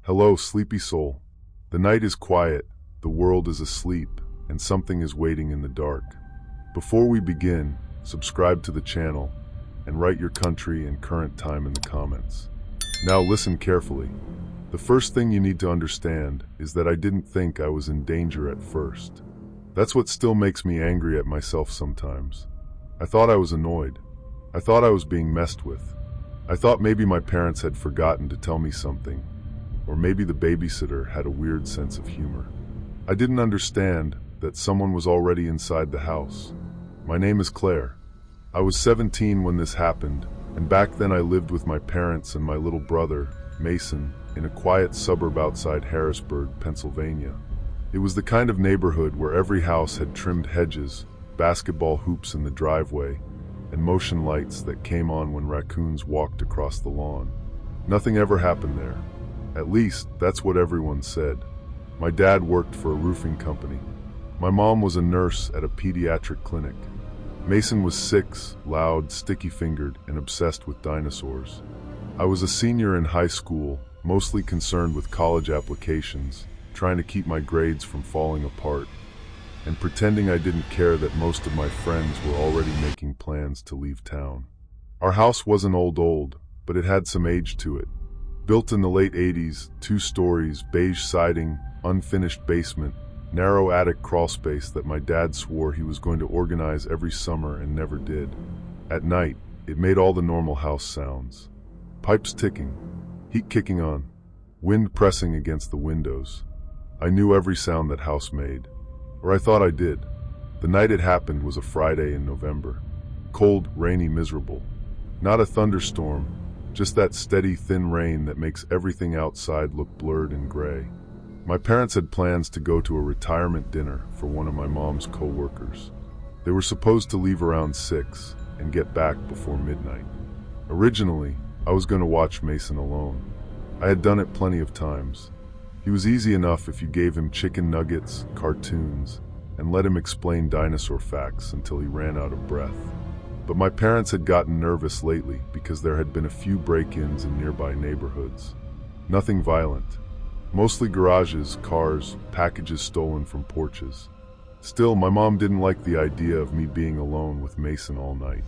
Hello, sleepy soul. The night is quiet, the world is asleep, and something is waiting in the dark. Before we begin, subscribe to the channel and write your country and current time in the comments. Now listen carefully. The first thing you need to understand is that I didn't think I was in danger at first. That's what still makes me angry at myself sometimes. I thought I was annoyed. I thought I was being messed with. I thought maybe my parents had forgotten to tell me something, or maybe the babysitter had a weird sense of humor. I didn't understand that someone was already inside the house. My name is Claire. I was 17 when this happened, and back then I lived with my parents and my little brother, Mason, in a quiet suburb outside Harrisburg, Pennsylvania. It was the kind of neighborhood where every house had trimmed hedges, basketball hoops in the driveway, and motion lights that came on when raccoons walked across the lawn. Nothing ever happened there. At least, that's what everyone said. My dad worked for a roofing company. My mom was a nurse at a pediatric clinic. Mason was 6, loud, sticky-fingered, and obsessed with dinosaurs. I was a senior in high school, mostly concerned with college applications, trying to keep my grades from falling apart, and pretending I didn't care that most of my friends were already making plans to leave town. Our house wasn't old, but it had some age to it. Built in the late 80s, 2 stories, beige siding, unfinished basement, narrow attic crawlspace that my dad swore he was going to organize every summer and never did. At night, it made all the normal house sounds. Pipes ticking, heat kicking on, wind pressing against the windows. I knew every sound that house made, or I thought I did. The night it happened was a Friday in November. Cold, rainy, miserable. Not a thunderstorm, just that steady, thin rain that makes everything outside look blurred and gray. My parents had plans to go to a retirement dinner for one of my mom's co-workers. They were supposed to leave around 6 and get back before midnight. Originally, I was going to watch Mason alone. I had done it plenty of times. He was easy enough if you gave him chicken nuggets, cartoons, and let him explain dinosaur facts until he ran out of breath. But my parents had gotten nervous lately because there had been a few break-ins in nearby neighborhoods. Nothing violent. Mostly garages, cars, packages stolen from porches. Still, my mom didn't like the idea of me being alone with Mason all night.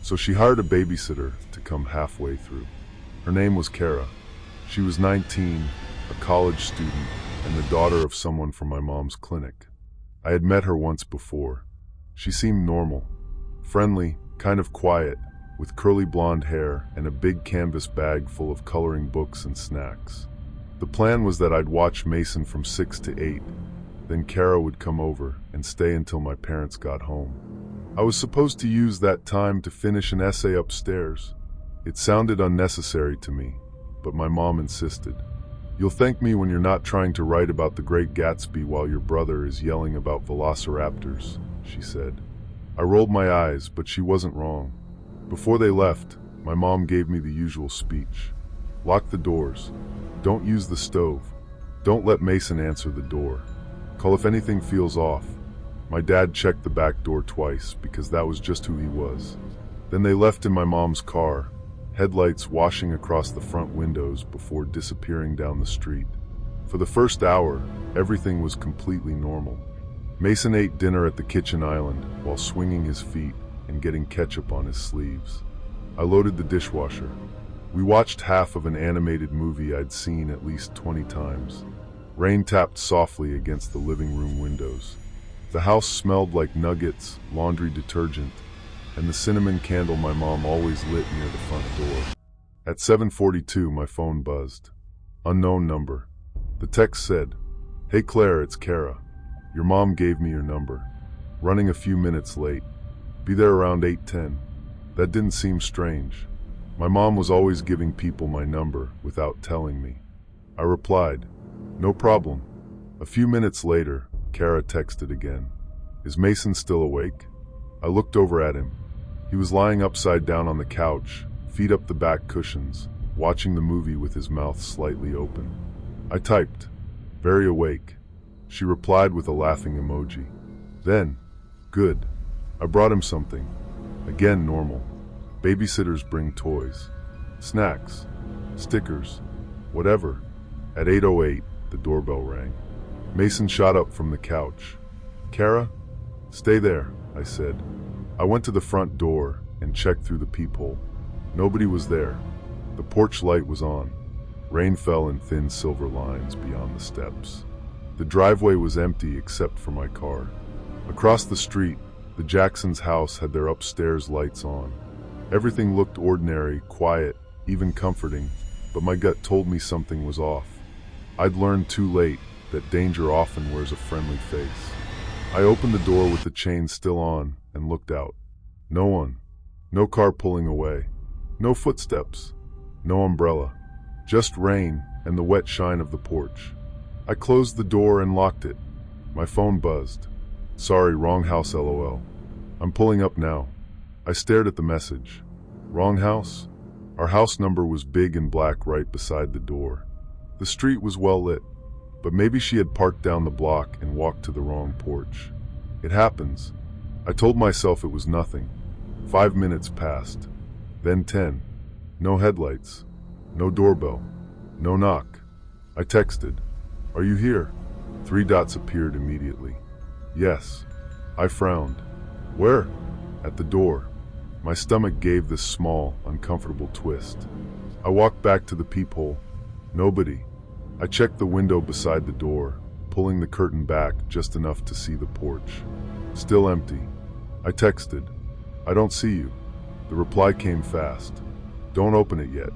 So she hired a babysitter to come halfway through. Her name was Kara. She was 19, a college student, and the daughter of someone from my mom's clinic. I had met her once before. She seemed normal, friendly, kind of quiet, with curly blonde hair and a big canvas bag full of coloring books and snacks. The plan was that I'd watch Mason from 6 to 8, then Kara would come over and stay until my parents got home. I was supposed to use that time to finish an essay upstairs. It sounded unnecessary to me, but my mom insisted. "You'll thank me when you're not trying to write about the Great Gatsby while your brother is yelling about velociraptors," she said. I rolled my eyes, but she wasn't wrong. Before they left, my mom gave me the usual speech. Lock the doors. Don't use the stove. Don't let Mason answer the door. Call if anything feels off. My dad checked the back door twice because that was just who he was. Then they left in my mom's car, headlights washing across the front windows before disappearing down the street. For the first hour, everything was completely normal. Mason ate dinner at the kitchen island while swinging his feet and getting ketchup on his sleeves. I loaded the dishwasher. We watched half of an animated movie I'd seen at least 20 times. Rain tapped softly against the living room windows. The house smelled like nuggets, laundry detergent, and the cinnamon candle my mom always lit near the front door. At 7:42, my phone buzzed. Unknown number. The text said, "Hey Claire, it's Kara. Your mom gave me your number. Running a few minutes late. Be there around 8:10. That didn't seem strange. My mom was always giving people my number without telling me. I replied, "No problem." A few minutes later, Kara texted again. "Is Mason still awake?" I looked over at him. He was lying upside down on the couch, feet up the back cushions, watching the movie with his mouth slightly open. I typed, "Very awake." She replied with a laughing emoji. Then, "Good. I brought him something." Again normal. Babysitters bring toys, snacks, stickers, whatever. At 8:08, the doorbell rang. Mason shot up from the couch. "Kara?" "Stay there," I said. I went to the front door and checked through the peephole. Nobody was there. The porch light was on. Rain fell in thin silver lines beyond the steps. The driveway was empty except for my car. Across the street, the Jacksons' house had their upstairs lights on. Everything looked ordinary, quiet, even comforting, but my gut told me something was off. I'd learned too late that danger often wears a friendly face. I opened the door with the chain still on and looked out. No one. No car pulling away. No footsteps. No umbrella. Just rain and the wet shine of the porch. I closed the door and locked it. My phone buzzed. "Sorry, wrong house, LOL. I'm pulling up now." I stared at the message. Wrong house? Our house number was big and black right beside the door. The street was well lit, but maybe she had parked down the block and walked to the wrong porch. It happens. I told myself it was nothing. 5 minutes passed. Then 10. No headlights. No doorbell. No knock. I texted, "Are you here?" 3 dots appeared immediately. "Yes." I frowned. "Where?" "At the door." My stomach gave this small, uncomfortable twist. I walked back to the peephole. Nobody. I checked the window beside the door, pulling the curtain back just enough to see the porch. Still empty. I texted, "I don't see you." The reply came fast. "Don't open it yet."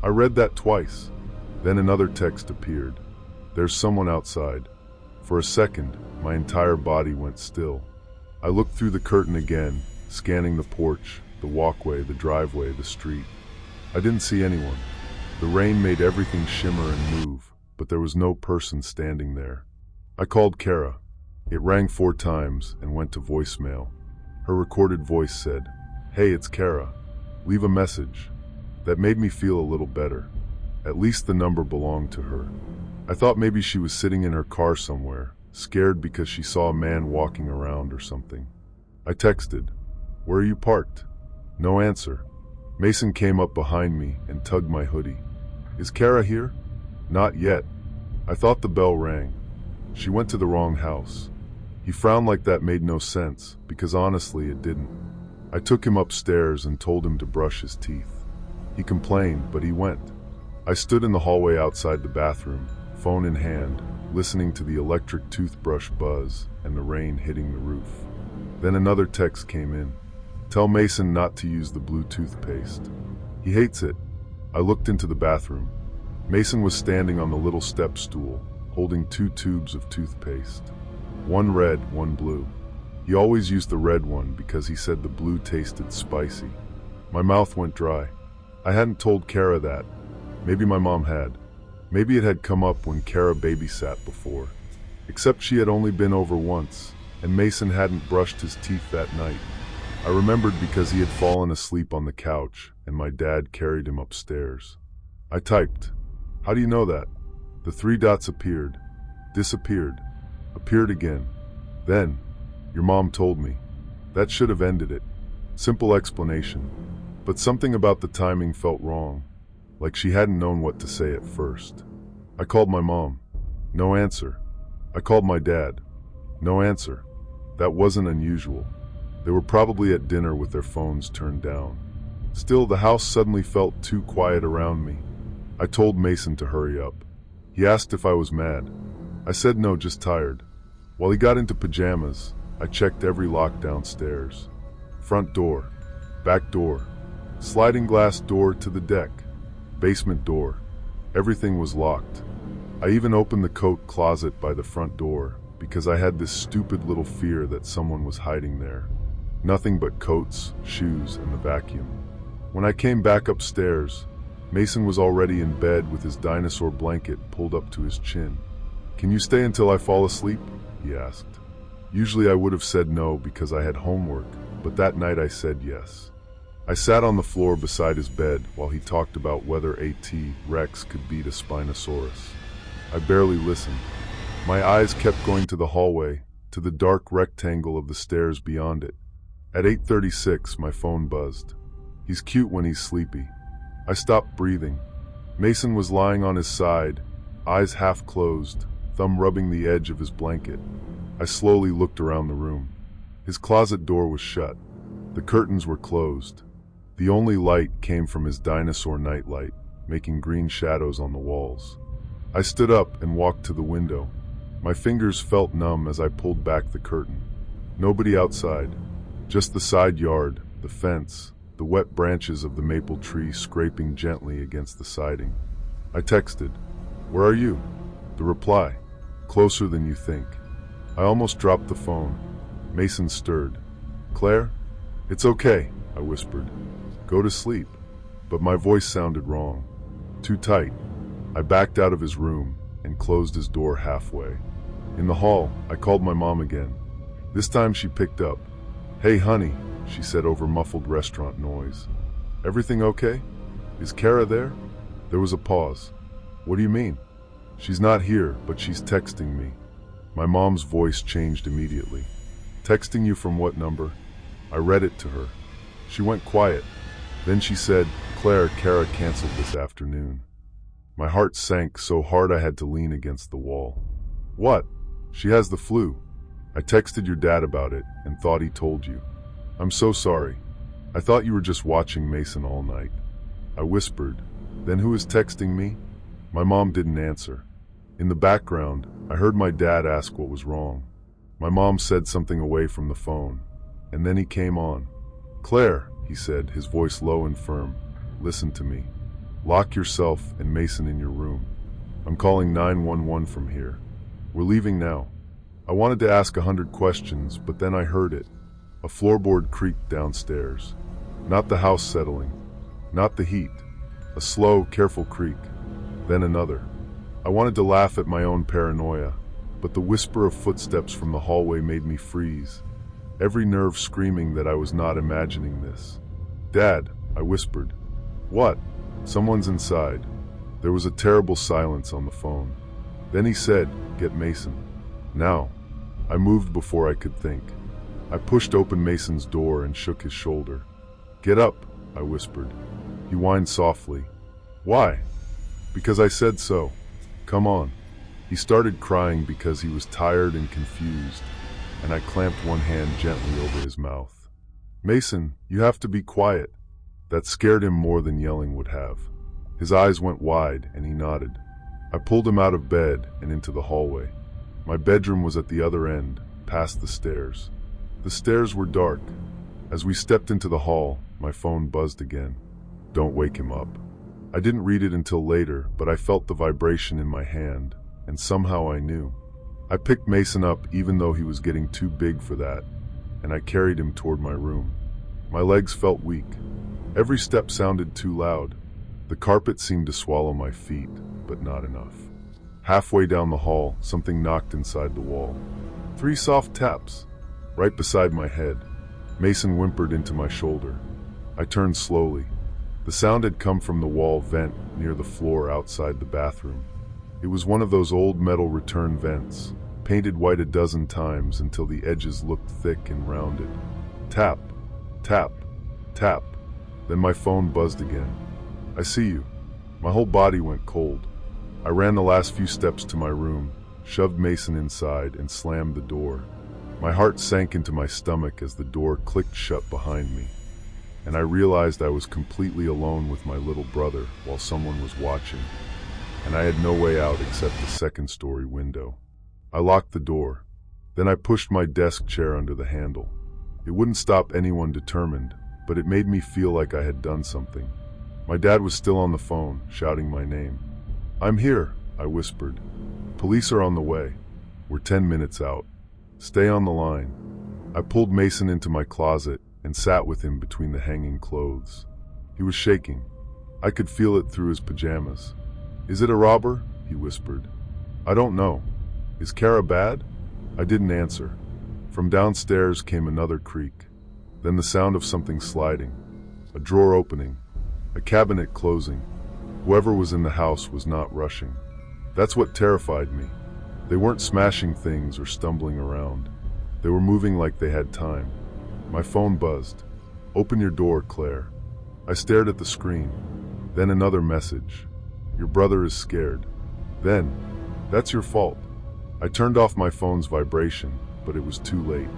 I read that twice. Then another text appeared. "There's someone outside." For a second, my entire body went still. I looked through the curtain again, scanning the porch, the walkway, the driveway, the street. I didn't see anyone. The rain made everything shimmer and move, but there was no person standing there. I called Kara. It rang 4 times and went to voicemail. Her recorded voice said, "Hey, it's Kara. Leave a message." That made me feel a little better. At least the number belonged to her. I thought maybe she was sitting in her car somewhere, scared because she saw a man walking around or something. I texted, "Where are you parked?" No answer. Mason came up behind me and tugged my hoodie. "Is Kara here?" "Not yet." I thought the bell rang. She went to the wrong house. He frowned like that made no sense, because honestly it didn't. I took him upstairs and told him to brush his teeth. He complained, but he went. I stood in the hallway outside the bathroom, phone in hand, listening to the electric toothbrush buzz and the rain hitting the roof. Then another text came in. "Tell Mason not to use the blue toothpaste. He hates it." I looked into the bathroom. Mason was standing on the little step stool, holding 2 tubes of toothpaste. One red, one blue. He always used the red one because he said the blue tasted spicy. My mouth went dry. I hadn't told Kara that. Maybe my mom had. Maybe it had come up when Kara babysat before. Except she had only been over once, and Mason hadn't brushed his teeth that night. I remembered because he had fallen asleep on the couch, and my dad carried him upstairs. I typed, "How do you know that?" The 3 dots appeared, disappeared, appeared again. Then, "Your mom told me." That should have ended it. Simple explanation. But something about the timing felt wrong, like she hadn't known what to say at first. I called my mom. No answer. I called my dad. No answer. That wasn't unusual. They were probably at dinner with their phones turned down. Still, the house suddenly felt too quiet around me. I told Mason to hurry up. He asked if I was mad. I said no, just tired. While he got into pajamas, I checked every lock downstairs. Front door, back door, sliding glass door to the deck, basement door. Everything was locked. I even opened the coat closet by the front door because I had this stupid little fear that someone was hiding there. Nothing but coats, shoes, and the vacuum. When I came back upstairs, Mason was already in bed with his dinosaur blanket pulled up to his chin. "Can you stay until I fall asleep?" he asked. Usually I would have said no because I had homework, but that night I said yes. I sat on the floor beside his bed while he talked about whether A.T. Rex could beat a Spinosaurus. I barely listened. My eyes kept going to the hallway, to the dark rectangle of the stairs beyond it. At 8:36, my phone buzzed. He's cute when he's sleepy. I stopped breathing. Mason was lying on his side, eyes half closed, thumb rubbing the edge of his blanket. I slowly looked around the room. His closet door was shut. The curtains were closed. The only light came from his dinosaur nightlight, making green shadows on the walls. I stood up and walked to the window. My fingers felt numb as I pulled back the curtain. Nobody outside, just the side yard, the fence, the wet branches of the maple tree scraping gently against the siding. I texted, "Where are you?" The reply, "Closer than you think." I almost dropped the phone. Mason stirred. "Claire?" "It's okay," I whispered. "Go to sleep." But my voice sounded wrong. Too tight. I backed out of his room and closed his door halfway. In the hall, I called my mom again. This time she picked up. "Hey, honey," she said over muffled restaurant noise. "Everything okay? Is Kara there?" There was a pause. "What do you mean?" "She's not here, but she's texting me." My mom's voice changed immediately. "Texting you from what number?" I read it to her. She went quiet. Then she said, "Claire, Kara canceled this afternoon." My heart sank so hard I had to lean against the wall. "What?" "She has the flu. I texted your dad about it and thought he told you." "I'm so sorry. I thought you were just watching Mason all night." I whispered, "Then who is texting me?" My mom didn't answer. In the background, I heard my dad ask what was wrong. My mom said something away from the phone, and then he came on. "Claire," he said, his voice low and firm, "listen to me. Lock yourself and Mason in your room. I'm calling 911 from here. We're leaving now." I wanted to ask 100 questions, but then I heard it. A floorboard creaked downstairs. Not the house settling, not the heat. A slow, careful creak, then another. I wanted to laugh at my own paranoia, but the whisper of footsteps from the hallway made me freeze, every nerve screaming that I was not imagining this. "Dad," I whispered. "What?" "Someone's inside." There was a terrible silence on the phone. Then he said, "Get Mason. Now." I moved before I could think. I pushed open Mason's door and shook his shoulder. "Get up," I whispered. He whined softly. "Why?" "Because I said so. Come on." He started crying because he was tired and confused, and I clamped one hand gently over his mouth. "Mason, you have to be quiet." That scared him more than yelling would have. His eyes went wide and he nodded. I pulled him out of bed and into the hallway. My bedroom was at the other end, past the stairs. The stairs were dark. As we stepped into the hall, my phone buzzed again. "Don't wake him up." I didn't read it until later, but I felt the vibration in my hand, and somehow I knew. I picked Mason up even though he was getting too big for that, and I carried him toward my room. My legs felt weak. Every step sounded too loud. The carpet seemed to swallow my feet, but not enough. Halfway down the hall, something knocked inside the wall. 3 soft taps, right beside my head. Mason whimpered into my shoulder. I turned slowly. The sound had come from the wall vent near the floor outside the bathroom. It was one of those old metal return vents, painted white a dozen times until the edges looked thick and rounded. Tap, tap, tap. Then my phone buzzed again. "I see you." My whole body went cold. I ran the last few steps to my room, shoved Mason inside, and slammed the door. My heart sank into my stomach as the door clicked shut behind me, and I realized I was completely alone with my little brother while someone was watching, and I had no way out except the second-story window. I locked the door. Then I pushed my desk chair under the handle. It wouldn't stop anyone determined, but it made me feel like I had done something. My dad was still on the phone, shouting my name. "I'm here," I whispered. "Police are on the way. We're 10 minutes out. Stay on the line." I pulled Mason into my closet and sat with him between the hanging clothes. He was shaking. I could feel it through his pajamas. "Is it a robber?" he whispered. "I don't know. Is Kara bad?" I didn't answer. From downstairs came another creak. Then the sound of something sliding. A drawer opening. A cabinet closing. Whoever was in the house was not rushing. That's what terrified me. They weren't smashing things or stumbling around. They were moving like they had time. My phone buzzed. "Open your door, Claire." I stared at the screen. Then another message. "Your brother is scared." Then, that's your fault. I turned off my phone's vibration, but it was too late.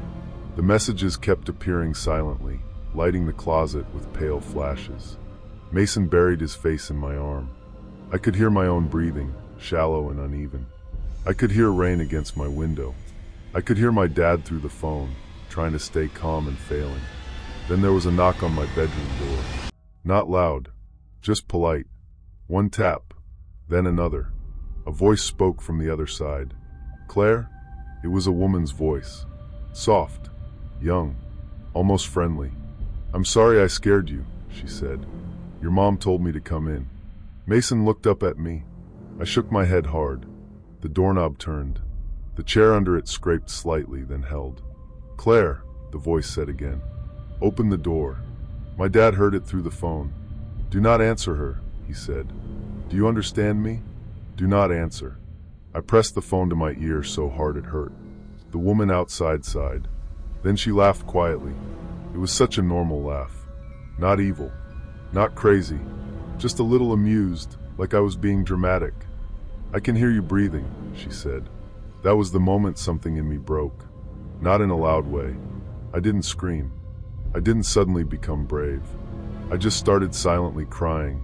The messages kept appearing silently, lighting the closet with pale flashes. Mason buried his face in my arm. I could hear my own breathing, shallow and uneven. I could hear rain against my window. I could hear my dad through the phone, trying to stay calm and failing. Then there was a knock on my bedroom door. Not loud, just polite. One tap, then another. A voice spoke from the other side. "Claire?" It was a woman's voice. Soft, young, almost friendly. "I'm sorry I scared you," she said. "Your mom told me to come in." Mason looked up at me. I shook my head hard. The doorknob turned. The chair under it scraped slightly, then held. "Claire," the voice said again. "Open the door." My dad heard it through the phone. "Do not answer her," he said. "Do you understand me? Do not answer." I pressed the phone to my ear so hard it hurt. The woman outside sighed. Then she laughed quietly. It was such a normal laugh. Not evil, not crazy, just a little amused, like I was being dramatic. "I can hear you breathing," she said. That was the moment something in me broke. Not in a loud way. I didn't scream. I didn't suddenly become brave. I just started silently crying,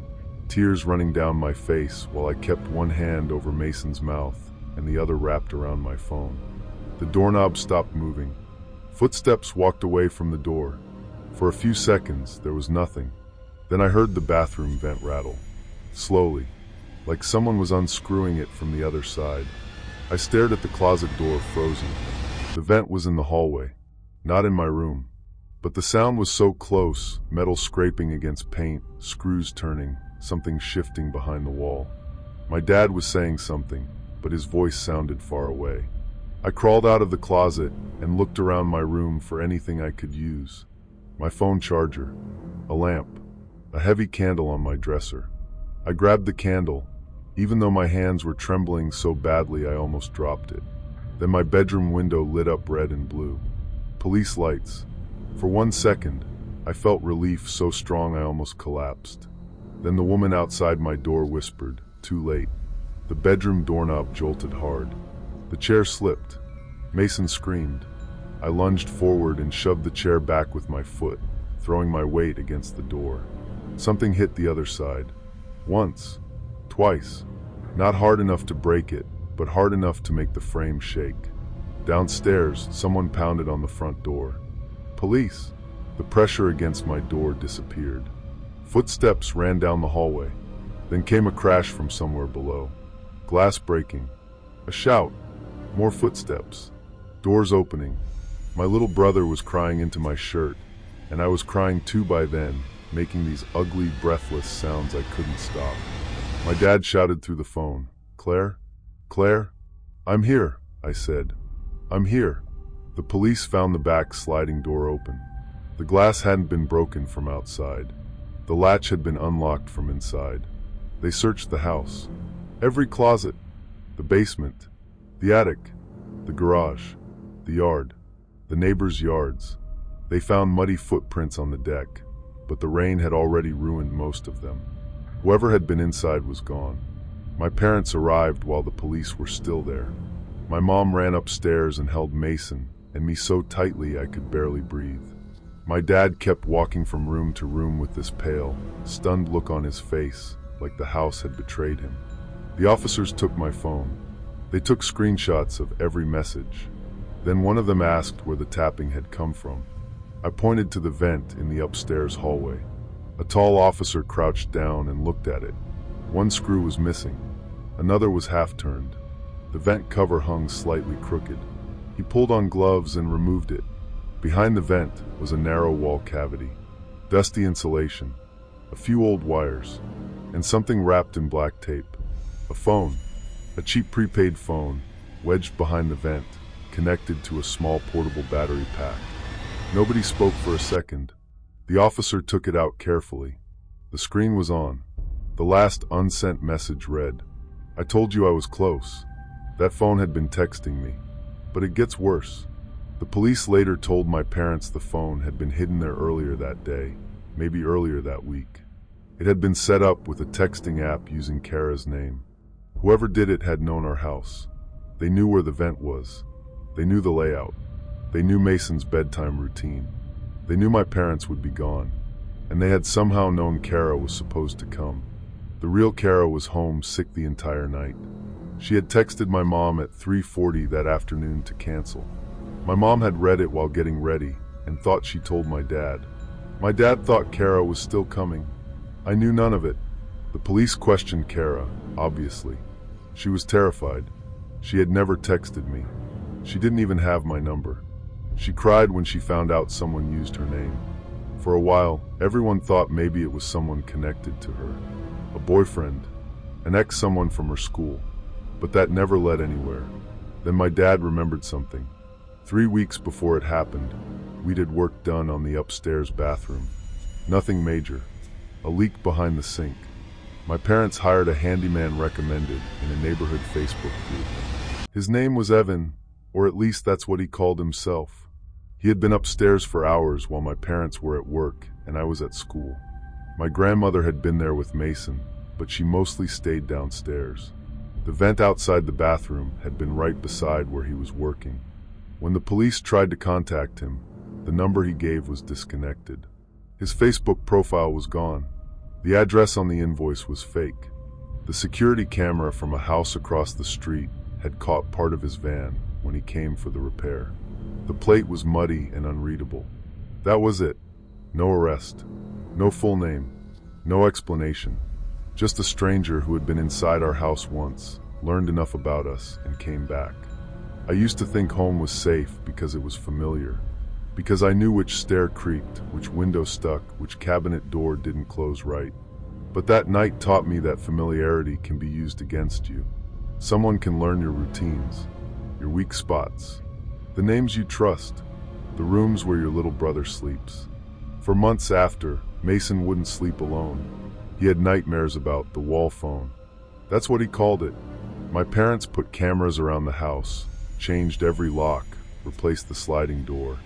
tears running down my face while I kept one hand over Mason's mouth and the other wrapped around my phone. The doorknob stopped moving. Footsteps walked away from the door. For a few seconds, there was nothing. Then I heard the bathroom vent rattle. Slowly, like someone was unscrewing it from the other side. I stared at the closet door, frozen. The vent was in the hallway, not in my room. But the sound was so close, metal scraping against paint, screws turning, something shifting behind the wall. My dad was saying something, but his voice sounded far away. I crawled out of the closet and looked around my room for anything I could use. My phone charger, a lamp, a heavy candle on my dresser. I grabbed the candle, even though my hands were trembling so badly I almost dropped it. Then my bedroom window lit up red and blue. Police lights. For 1 second, I felt relief so strong I almost collapsed. Then the woman outside my door whispered, "Too late." The bedroom doorknob jolted hard. The chair slipped. Mason screamed. I lunged forward and shoved the chair back with my foot, throwing my weight against the door. Something hit the other side. Once, twice. Not hard enough to break it, but hard enough to make the frame shake. Downstairs, someone pounded on the front door. Police. The pressure against my door disappeared. Footsteps ran down the hallway. Then came a crash from somewhere below. Glass breaking. A shout. More footsteps. Doors opening. My little brother was crying into my shirt, and I was crying too by then, making these ugly, breathless sounds I couldn't stop. My dad shouted through the phone, "Claire? Claire?" "I'm here," I said. "I'm here." The police found the back sliding door open. The glass hadn't been broken from outside. The latch had been unlocked from inside. They searched the house. Every closet, the basement, the attic, the garage, the yard, the neighbors' yards. They found muddy footprints on the deck, but the rain had already ruined most of them. Whoever had been inside was gone. My parents arrived while the police were still there. My mom ran upstairs and held Mason and me so tightly I could barely breathe. My dad kept walking from room to room with this pale, stunned look on his face, like the house had betrayed him. The officers took my phone. They took screenshots of every message. Then one of them asked where the tapping had come from. I pointed to the vent in the upstairs hallway. A tall officer crouched down and looked at it. One screw was missing. Another was half-turned. The vent cover hung slightly crooked. He pulled on gloves and removed it. Behind the vent was a narrow wall cavity. Dusty insulation, a few old wires, and something wrapped in black tape. A phone, a cheap prepaid phone, wedged behind the vent, connected to a small portable battery pack. Nobody spoke for a second. The officer took it out carefully. The screen was on. The last unsent message read, "I told you I was close." That phone had been texting me. But it gets worse. The police later told my parents the phone had been hidden there earlier that day, maybe earlier that week. It had been set up with a texting app using Kara's name. Whoever did it had known our house. They knew where the vent was. They knew the layout. They knew Mason's bedtime routine. They knew my parents would be gone. And they had somehow known Kara was supposed to come. The real Kara was home sick the entire night. She had texted my mom at 3:40 that afternoon to cancel. My mom had read it while getting ready and thought she told my dad. My dad thought Kara was still coming. I knew none of it. The police questioned Kara, obviously. She was terrified. She had never texted me. She didn't even have my number. She cried when she found out someone used her name. For a while, everyone thought maybe it was someone connected to her. A boyfriend, an ex-someone from her school. But that never led anywhere. Then my dad remembered something. 3 weeks before it happened, we'd had work done on the upstairs bathroom. Nothing major. A leak behind the sink. My parents hired a handyman recommended in a neighborhood Facebook group. His name was Evan, or at least that's what he called himself. He had been upstairs for hours while my parents were at work and I was at school. My grandmother had been there with Mason, but she mostly stayed downstairs. The vent outside the bathroom had been right beside where he was working. When the police tried to contact him, the number he gave was disconnected. His Facebook profile was gone. The address on the invoice was fake. The security camera from a house across the street had caught part of his van when he came for the repair. The plate was muddy and unreadable. That was it. No arrest. No full name. No explanation. Just a stranger who had been inside our house once, learned enough about us, and came back. I used to think home was safe because it was familiar. Because I knew which stair creaked, which window stuck, which cabinet door didn't close right. But that night taught me that familiarity can be used against you. Someone can learn your routines, your weak spots, the names you trust, the rooms where your little brother sleeps. For months after, Mason wouldn't sleep alone. He had nightmares about the wall phone. That's what he called it. My parents put cameras around the house, changed every lock, replaced the sliding door,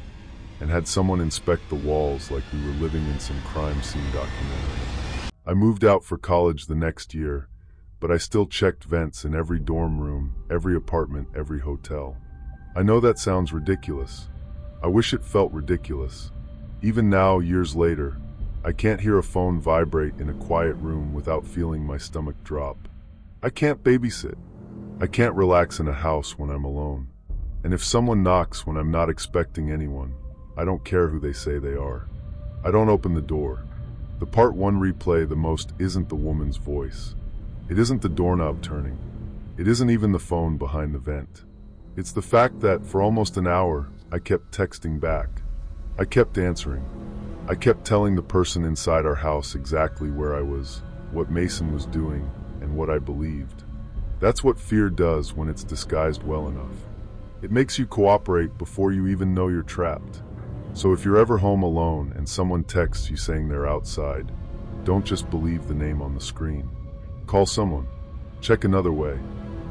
and had someone inspect the walls like we were living in some crime scene documentary. I moved out for college the next year, but I still checked vents in every dorm room, every apartment, every hotel. I know that sounds ridiculous. I wish it felt ridiculous. Even now, years later, I can't hear a phone vibrate in a quiet room without feeling my stomach drop. I can't babysit. I can't relax in a house when I'm alone. And if someone knocks when I'm not expecting anyone, I don't care who they say they are. I don't open the door. The part one replay the most isn't the woman's voice. It isn't the doorknob turning. It isn't even the phone behind the vent. It's the fact that for almost an hour, I kept texting back. I kept answering. I kept telling the person inside our house exactly where I was, what Mason was doing, and what I believed. That's what fear does when it's disguised well enough. It makes you cooperate before you even know you're trapped. So if you're ever home alone and someone texts you saying they're outside, don't just believe the name on the screen. Call someone. Check another way.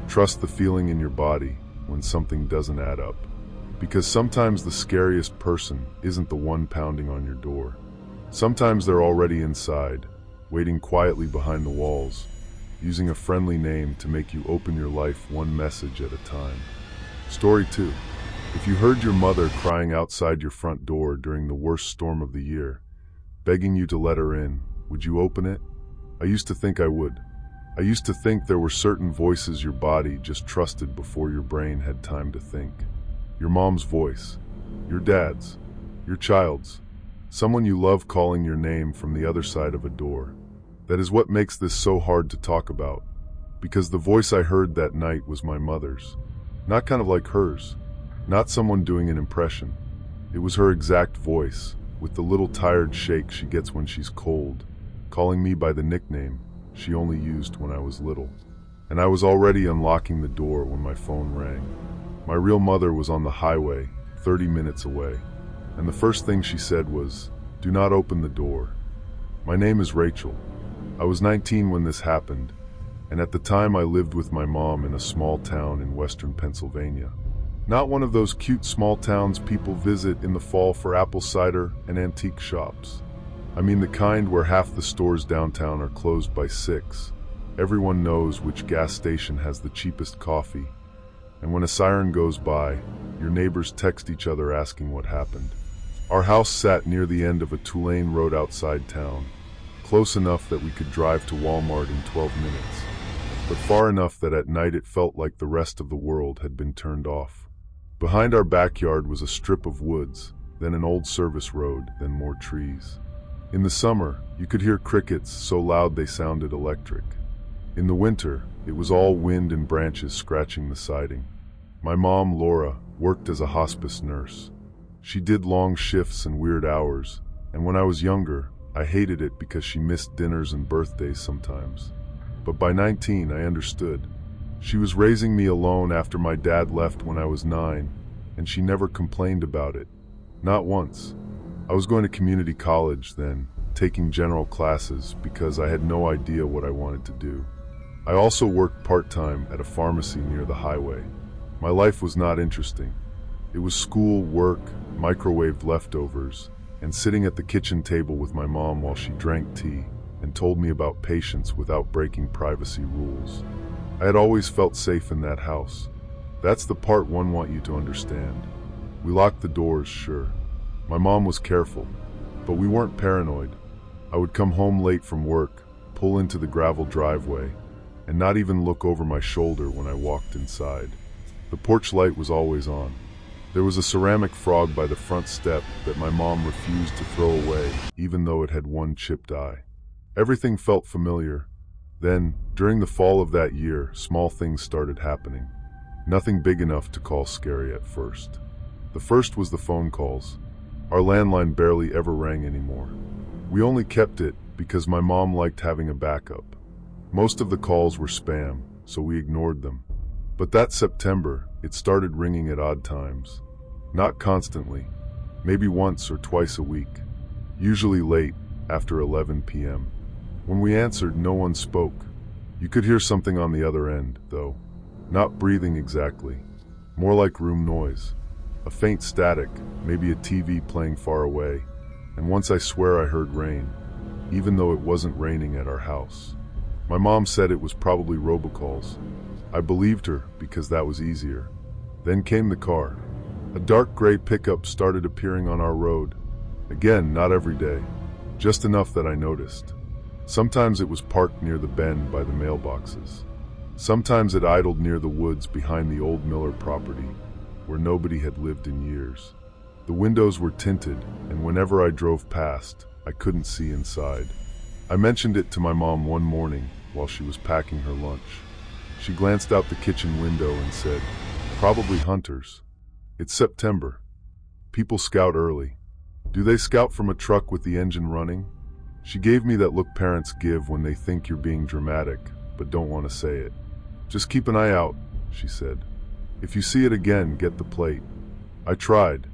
Trust the feeling in your body when something doesn't add up. Because sometimes the scariest person isn't the one pounding on your door. Sometimes they're already inside, waiting quietly behind the walls, using a friendly name to make you open your life one message at a time. Story 2. If you heard your mother crying outside your front door during the worst storm of the year, begging you to let her in, would you open it? I used to think I would. I used to think there were certain voices your body just trusted before your brain had time to think. Your mom's voice, your dad's, your child's, someone you love calling your name from the other side of a door. That is what makes this so hard to talk about, because the voice I heard that night was my mother's. Not kind of like hers, not someone doing an impression. It was her exact voice, with the little tired shake she gets when she's cold, calling me by the nickname she only used when I was little. And I was already unlocking the door when my phone rang. My real mother was on the highway, 30 minutes away, and the first thing she said was, "Do not open the door." My name is Rachel. I was 19 when this happened, and at the time I lived with my mom in a small town in western Pennsylvania. Not one of those cute small towns people visit in the fall for apple cider and antique shops. I mean the kind where half the stores downtown are closed by 6, Everyone knows which gas station has the cheapest coffee, and when a siren goes by, your neighbors text each other asking what happened. Our house sat near the end of a two-lane road outside town, close enough that we could drive to Walmart in 12 minutes, but far enough that at night it felt like the rest of the world had been turned off. Behind our backyard was a strip of woods, then an old service road, then more trees. In the summer, you could hear crickets so loud they sounded electric. In the winter, it was all wind and branches scratching the siding. My mom, Laura, worked as a hospice nurse. She did long shifts and weird hours, and when I was younger, I hated it because she missed dinners and birthdays sometimes. But by 19, I understood. She was raising me alone after my dad left when I was 9, and she never complained about it. Not once. I was going to community college then, taking general classes because I had no idea what I wanted to do. I also worked part-time at a pharmacy near the highway. My life was not interesting. It was school, work, microwaved leftovers, and sitting at the kitchen table with my mom while she drank tea and told me about patience without breaking privacy rules. I had always felt safe in that house. That's the part one want you to understand. We locked the doors, sure. My mom was careful, but we weren't paranoid. I would come home late from work, pull into the gravel driveway, and not even look over my shoulder when I walked inside. The porch light was always on. There was a ceramic frog by the front step that my mom refused to throw away, even though it had one chipped eye. Everything felt familiar. Then, during the fall of that year, small things started happening. Nothing big enough to call scary at first. The first was the phone calls. Our landline barely ever rang anymore. We only kept it because my mom liked having a backup. Most of the calls were spam, so we ignored them. But that September, it started ringing at odd times. Not constantly, maybe once or twice a week. Usually late, after 11 p.m. When we answered, no one spoke. You could hear something on the other end, though. Not breathing exactly. More like room noise. A faint static, maybe a TV playing far away. And once I swear I heard rain, even though it wasn't raining at our house. My mom said it was probably robocalls. I believed her because that was easier. Then came the car. A dark gray pickup started appearing on our road. Again, not every day, just enough that I noticed. Sometimes it was parked near the bend by the mailboxes. Sometimes it idled near the woods behind the old Miller property, where nobody had lived in years. The windows were tinted, and whenever I drove past, I couldn't see inside. I mentioned it to my mom one morning while she was packing her lunch. She glanced out the kitchen window and said, "Probably hunters. It's September. People scout early. Do they scout from a truck with the engine running?" She gave me that look parents give when they think you're being dramatic, but don't want to say it. "Just keep an eye out," she said. "If you see it again, get the plate." I tried.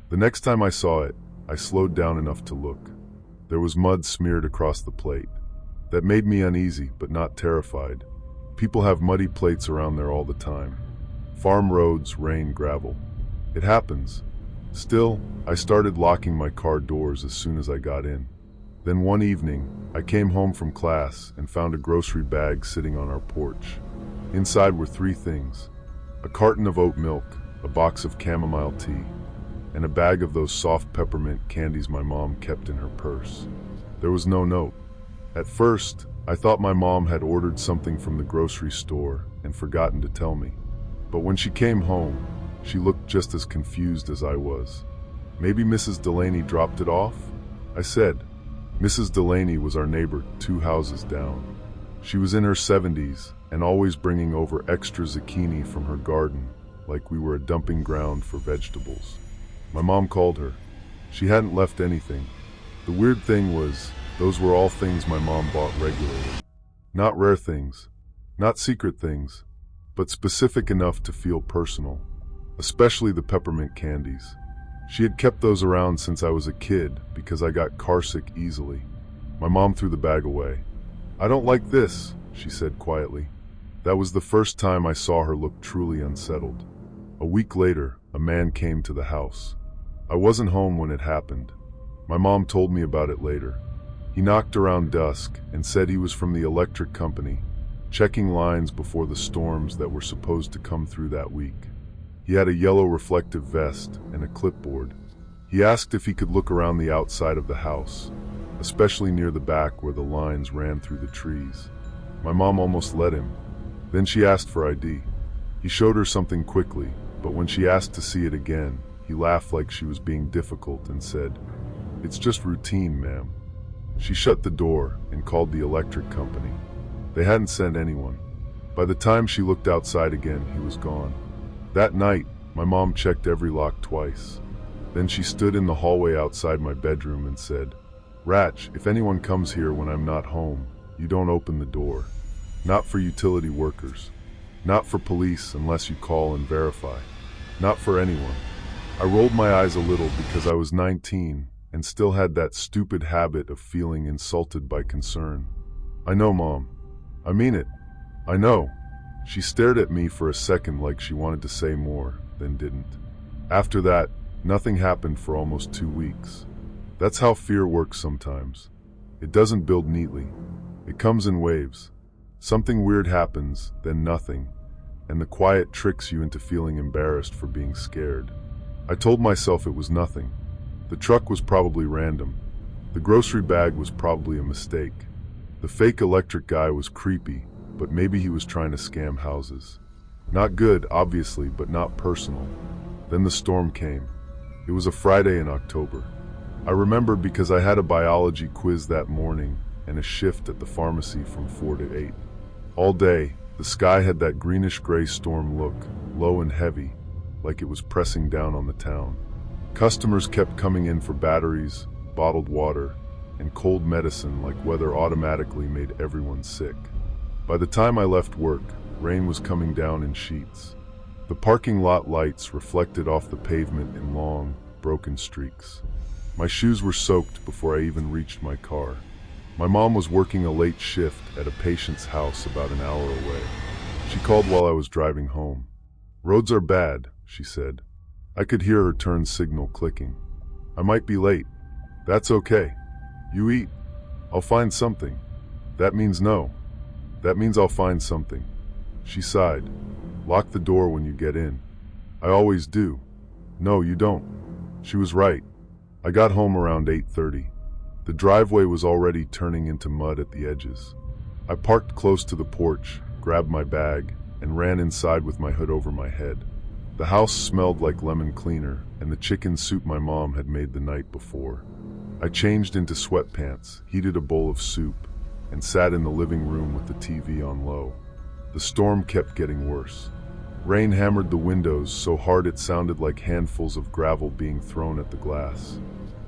The next time I saw it, I slowed down enough to look. There was mud smeared across the plate. That made me uneasy, but not terrified. People have muddy plates around there all the time. Farm roads, rain, gravel. It happens. Still, I started locking my car doors as soon as I got in. Then one evening, I came home from class and found a grocery bag sitting on our porch. Inside were 3 things: a carton of oat milk, a box of chamomile tea, and a bag of those soft peppermint candies my mom kept in her purse. There was no note. At first, I thought my mom had ordered something from the grocery store and forgotten to tell me. But when she came home, she looked just as confused as I was. "Maybe Mrs. Delaney dropped it off?" I said. Mrs. Delaney was our neighbor 2 houses down. She was in her 70s and always bringing over extra zucchini from her garden, like we were a dumping ground for vegetables. My mom called her. She hadn't left anything. The weird thing was, those were all things my mom bought regularly. Not rare things, not secret things, but specific enough to feel personal, especially the peppermint candies. She had kept those around since I was a kid because I got carsick easily. My mom threw the bag away. "I don't like this," she said quietly. That was the first time I saw her look truly unsettled. A week later, a man came to the house. I wasn't home when it happened. My mom told me about it later. He knocked around dusk and said he was from the electric company, checking lines before the storms that were supposed to come through that week. He had a yellow reflective vest and a clipboard. He asked if he could look around the outside of the house, especially near the back where the lines ran through the trees. My mom almost let him. Then she asked for ID. He showed her something quickly, but when she asked to see it again, he laughed like she was being difficult and said, "It's just routine, ma'am." She shut the door and called the electric company. They hadn't sent anyone. By the time she looked outside again, he was gone. That night, my mom checked every lock twice. Then she stood in the hallway outside my bedroom and said, "Ratch, if anyone comes here when I'm not home, you don't open the door. Not for utility workers. Not for police unless you call and verify. Not for anyone." I rolled my eyes a little because I was 19 and still had that stupid habit of feeling insulted by concern. "I know, Mom. I mean it. I know." She stared at me for a second like she wanted to say more, then didn't. After that, nothing happened for almost 2 weeks. That's how fear works sometimes. It doesn't build neatly. It comes in waves. Something weird happens, then nothing, and the quiet tricks you into feeling embarrassed for being scared. I told myself it was nothing. The truck was probably random. The grocery bag was probably a mistake. The fake electric guy was creepy, but maybe he was trying to scam houses. Not good, obviously, but not personal. Then the storm came. It was a Friday in October. I remember because I had a biology quiz that morning and a shift at the pharmacy from 4 to 8. All day, the sky had that greenish-gray storm look, low and heavy, like it was pressing down on the town. Customers kept coming in for batteries, bottled water, and cold medicine like weather automatically made everyone sick. By the time I left work, rain was coming down in sheets. The parking lot lights reflected off the pavement in long, broken streaks. My shoes were soaked before I even reached my car. My mom was working a late shift at a patient's house about an hour away. She called while I was driving home. "Roads are bad," she said. I could hear her turn signal clicking. "I might be late." "That's okay. You eat. I'll find something." "That means no." "That means I'll find something." She sighed. "Lock the door when you get in." "I always do." "No, you don't." She was right. I got home around 8:30. The driveway was already turning into mud at the edges. I parked close to the porch, grabbed my bag, and ran inside with my hood over my head. The house smelled like lemon cleaner and the chicken soup my mom had made the night before. I changed into sweatpants, heated a bowl of soup, and sat in the living room with the TV on low. The storm kept getting worse. Rain hammered the windows so hard it sounded like handfuls of gravel being thrown at the glass.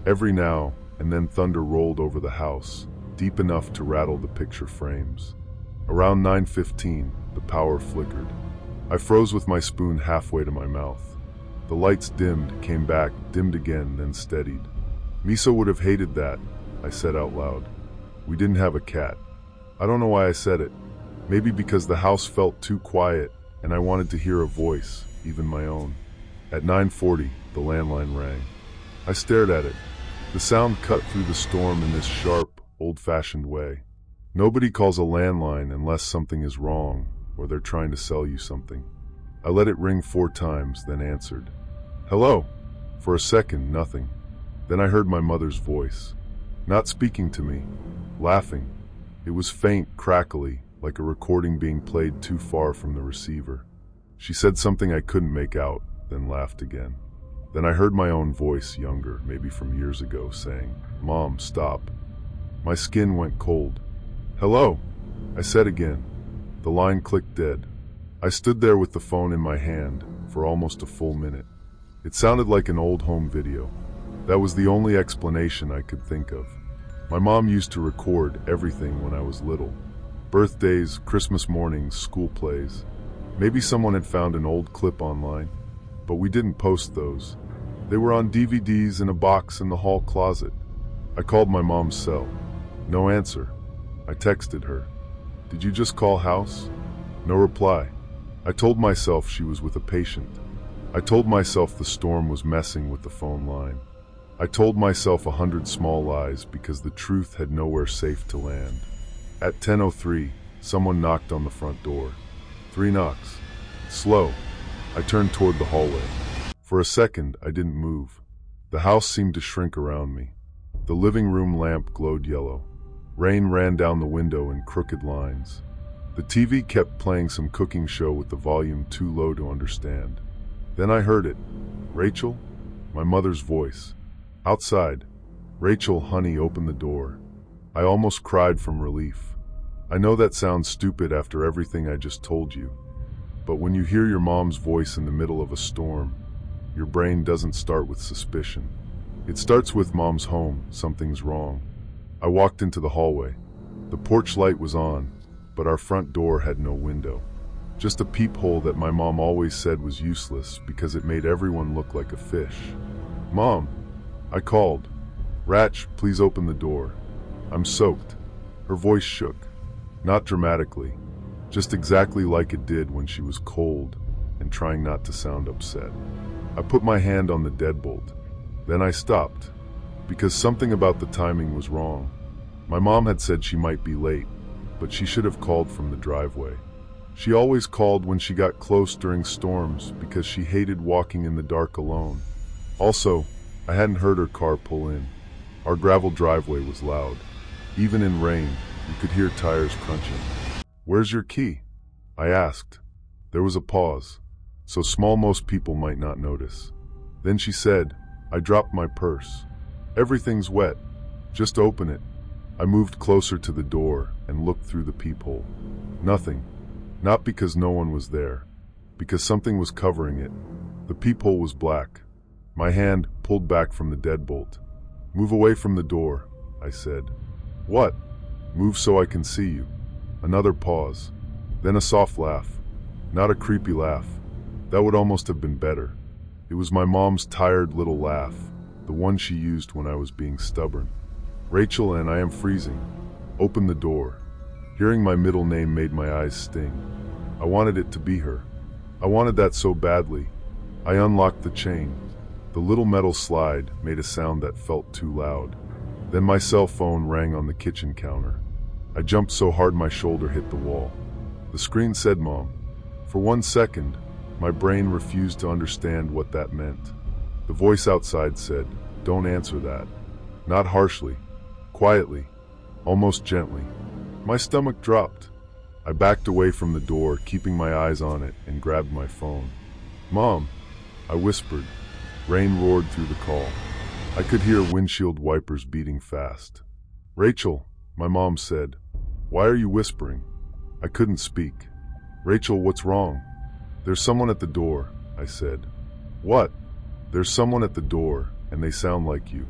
Every now and then thunder rolled over the house, deep enough to rattle the picture frames. Around 9:15, the power flickered. I froze with my spoon halfway to my mouth. The lights dimmed, came back, dimmed again, then steadied. "Misa would have hated that," I said out loud. We didn't have a cat. I don't know why I said it. Maybe because the house felt too quiet and I wanted to hear a voice, even my own. At 9:40, the landline rang. I stared at it. The sound cut through the storm in this sharp, old-fashioned way. Nobody calls a landline unless something is wrong or they're trying to sell you something. I let it ring 4 times, then answered. "Hello?" For a second, nothing. Then I heard my mother's voice. Not speaking to me, laughing. It was faint, crackly, like a recording being played too far from the receiver. She said something I couldn't make out, then laughed again. Then I heard my own voice, younger, maybe from years ago, saying, "Mom, stop." My skin went cold. "Hello?" I said again. The line clicked dead. I stood there with the phone in my hand for almost a full minute. It sounded like an old home video. That was the only explanation I could think of. My mom used to record everything when I was little. Birthdays, Christmas mornings, school plays. Maybe someone had found an old clip online, but we didn't post those. They were on DVDs in a box in the hall closet. I called my mom's cell. No answer. I texted her. "Did you just call house?" No reply. I told myself she was with a patient. I told myself the storm was messing with the phone line. I told myself 100 small lies because the truth had nowhere safe to land. At 10:03, Someone knocked on the front door. 3 knocks. Slow. I turned toward the hallway. For a second, I didn't move. The house seemed to shrink around me. The living room lamp glowed yellow. Rain ran down the window in crooked lines. The TV kept playing some cooking show with the volume too low to understand. Then I heard it. Rachel? My mother's voice. Outside. Rachel, honey, open the door. I almost cried from relief. I know that sounds stupid after everything I just told you. But when you hear your mom's voice in the middle of a storm, your brain doesn't start with suspicion. It starts with Mom's home, something's wrong. I walked into the hallway. The porch light was on, but our front door had no window. Just a peephole that my mom always said was useless because it made everyone look like a fish. Mom, I called. Ratch, please open the door. I'm soaked. Her voice shook. Not dramatically, just exactly like it did when she was cold and trying not to sound upset. I put my hand on the deadbolt. Then I stopped, because something about the timing was wrong. My mom had said she might be late, but she should have called from the driveway. She always called when she got close during storms because she hated walking in the dark alone. Also, I hadn't heard her car pull in. Our gravel driveway was loud. Even in rain, you could hear tires crunching. Where's your key? I asked. There was a pause, so small most people might not notice. Then she said, I dropped my purse. Everything's wet. Just open it. I moved closer to the door and looked through the peephole. Nothing. Not because no one was there, because something was covering it. The peephole was black. My hand pulled back from the deadbolt. Move away from the door, I said. What? Move so I can see you. Another pause. Then a soft laugh. Not a creepy laugh. That would almost have been better. It was my mom's tired little laugh, the one she used when I was being stubborn. Rachel, and I am freezing. Open the door. Hearing my middle name made my eyes sting. I wanted it to be her. I wanted that so badly. I unlocked the chain. The little metal slide made a sound that felt too loud. Then my cell phone rang on the kitchen counter. I jumped so hard my shoulder hit the wall. The screen said Mom. For 1 second, my brain refused to understand what that meant. The voice outside said, Don't answer that. Not harshly, quietly, almost gently. My stomach dropped. I backed away from the door, keeping my eyes on it, and grabbed my phone. Mom, I whispered. Rain roared through the call. I could hear windshield wipers beating fast. Rachel, my mom said. Why are you whispering? I couldn't speak. Rachel, what's wrong? There's someone at the door, I said. What? There's someone at the door, and they sound like you.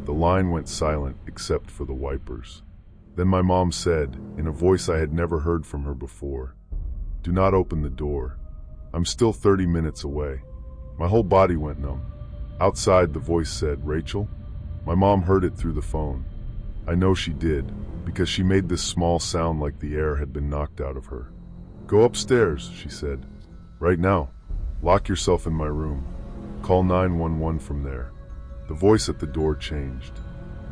The line went silent except for the wipers. Then my mom said, in a voice I had never heard from her before, Do not open the door. I'm still 30 minutes away. My whole body went numb. Outside, the voice said, Rachel? My mom heard it through the phone. I know she did, because she made this small sound like the air had been knocked out of her. Go upstairs, she said. Right now. Lock yourself in my room. Call 911 from there. The voice at the door changed.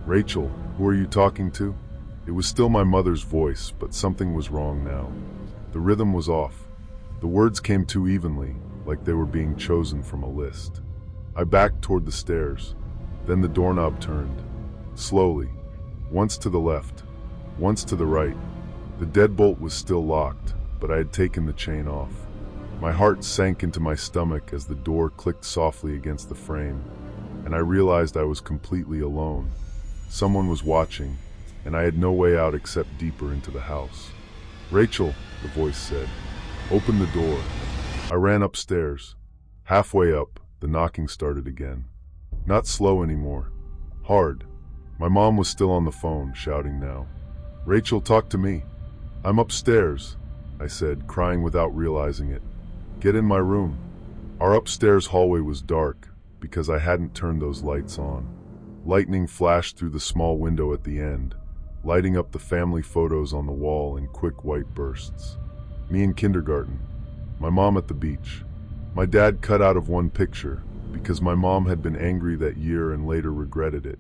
Rachel, who are you talking to? It was still my mother's voice, but something was wrong now. The rhythm was off. The words came too evenly, like they were being chosen from a list. I backed toward the stairs. Then the doorknob turned. Slowly. Once to the left. Once to the right. The deadbolt was still locked, but I had taken the chain off. My heart sank into my stomach as the door clicked softly against the frame, and I realized I was completely alone. Someone was watching, and I had no way out except deeper into the house. Rachel, the voice said, open the door. I ran upstairs. Halfway up, the knocking started again. Not slow anymore. Hard. My mom was still on the phone, shouting now. Rachel, talk to me. I'm upstairs, I said, crying without realizing it. Get in my room. Our upstairs hallway was dark because I hadn't turned those lights on. Lightning flashed through the small window at the end, lighting up the family photos on the wall in quick white bursts. Me in kindergarten. My mom at the beach. My dad cut out of one picture because my mom had been angry that year and later regretted it.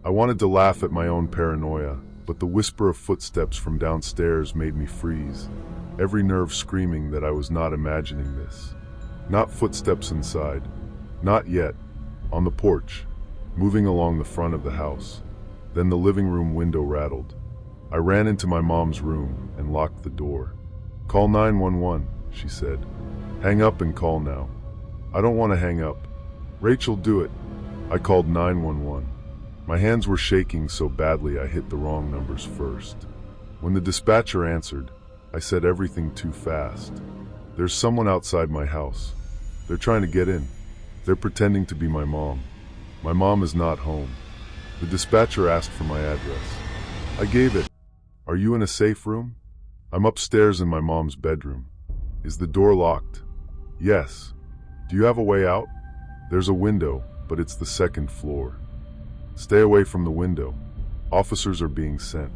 I wanted to laugh at my own paranoia, but the whisper of footsteps from downstairs made me freeze, every nerve screaming that I was not imagining this. Not footsteps inside. Not yet. On the porch, moving along the front of the house. Then the living room window rattled. I ran into my mom's room and locked the door. "Call 911, she said. "Hang up and call now." "I don't want to hang up." "Rachel, do it." I called 911. My hands were shaking so badly I hit the wrong numbers first. When the dispatcher answered, I said everything too fast. "There's someone outside my house. They're trying to get in. They're pretending to be my mom. My mom is not home." The dispatcher asked for my address. I gave it. "Are you in a safe room?" "I'm upstairs in my mom's bedroom." "Is the door locked?" "Yes." "Do you have a way out?" "There's a window, but it's the second floor." "Stay away from the window. Officers are being sent."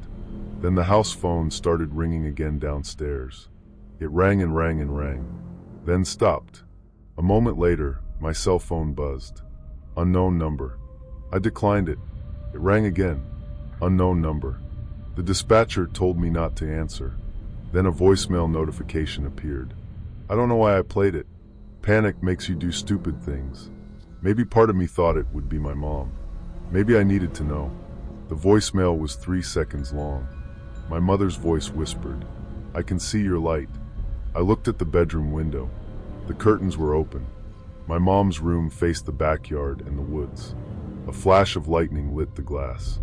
Then the house phone started ringing again downstairs. It rang and rang and rang, then stopped. A moment later, my cell phone buzzed. Unknown number. I declined it. It rang again. Unknown number. The dispatcher told me not to answer. Then a voicemail notification appeared. I don't know why I played it. Panic makes you do stupid things. Maybe part of me thought it would be my mom. Maybe I needed to know. The voicemail was 3 seconds long. My mother's voice whispered, "I can see your light." I looked at the bedroom window. The curtains were open. My mom's room faced the backyard and the woods. A flash of lightning lit the glass.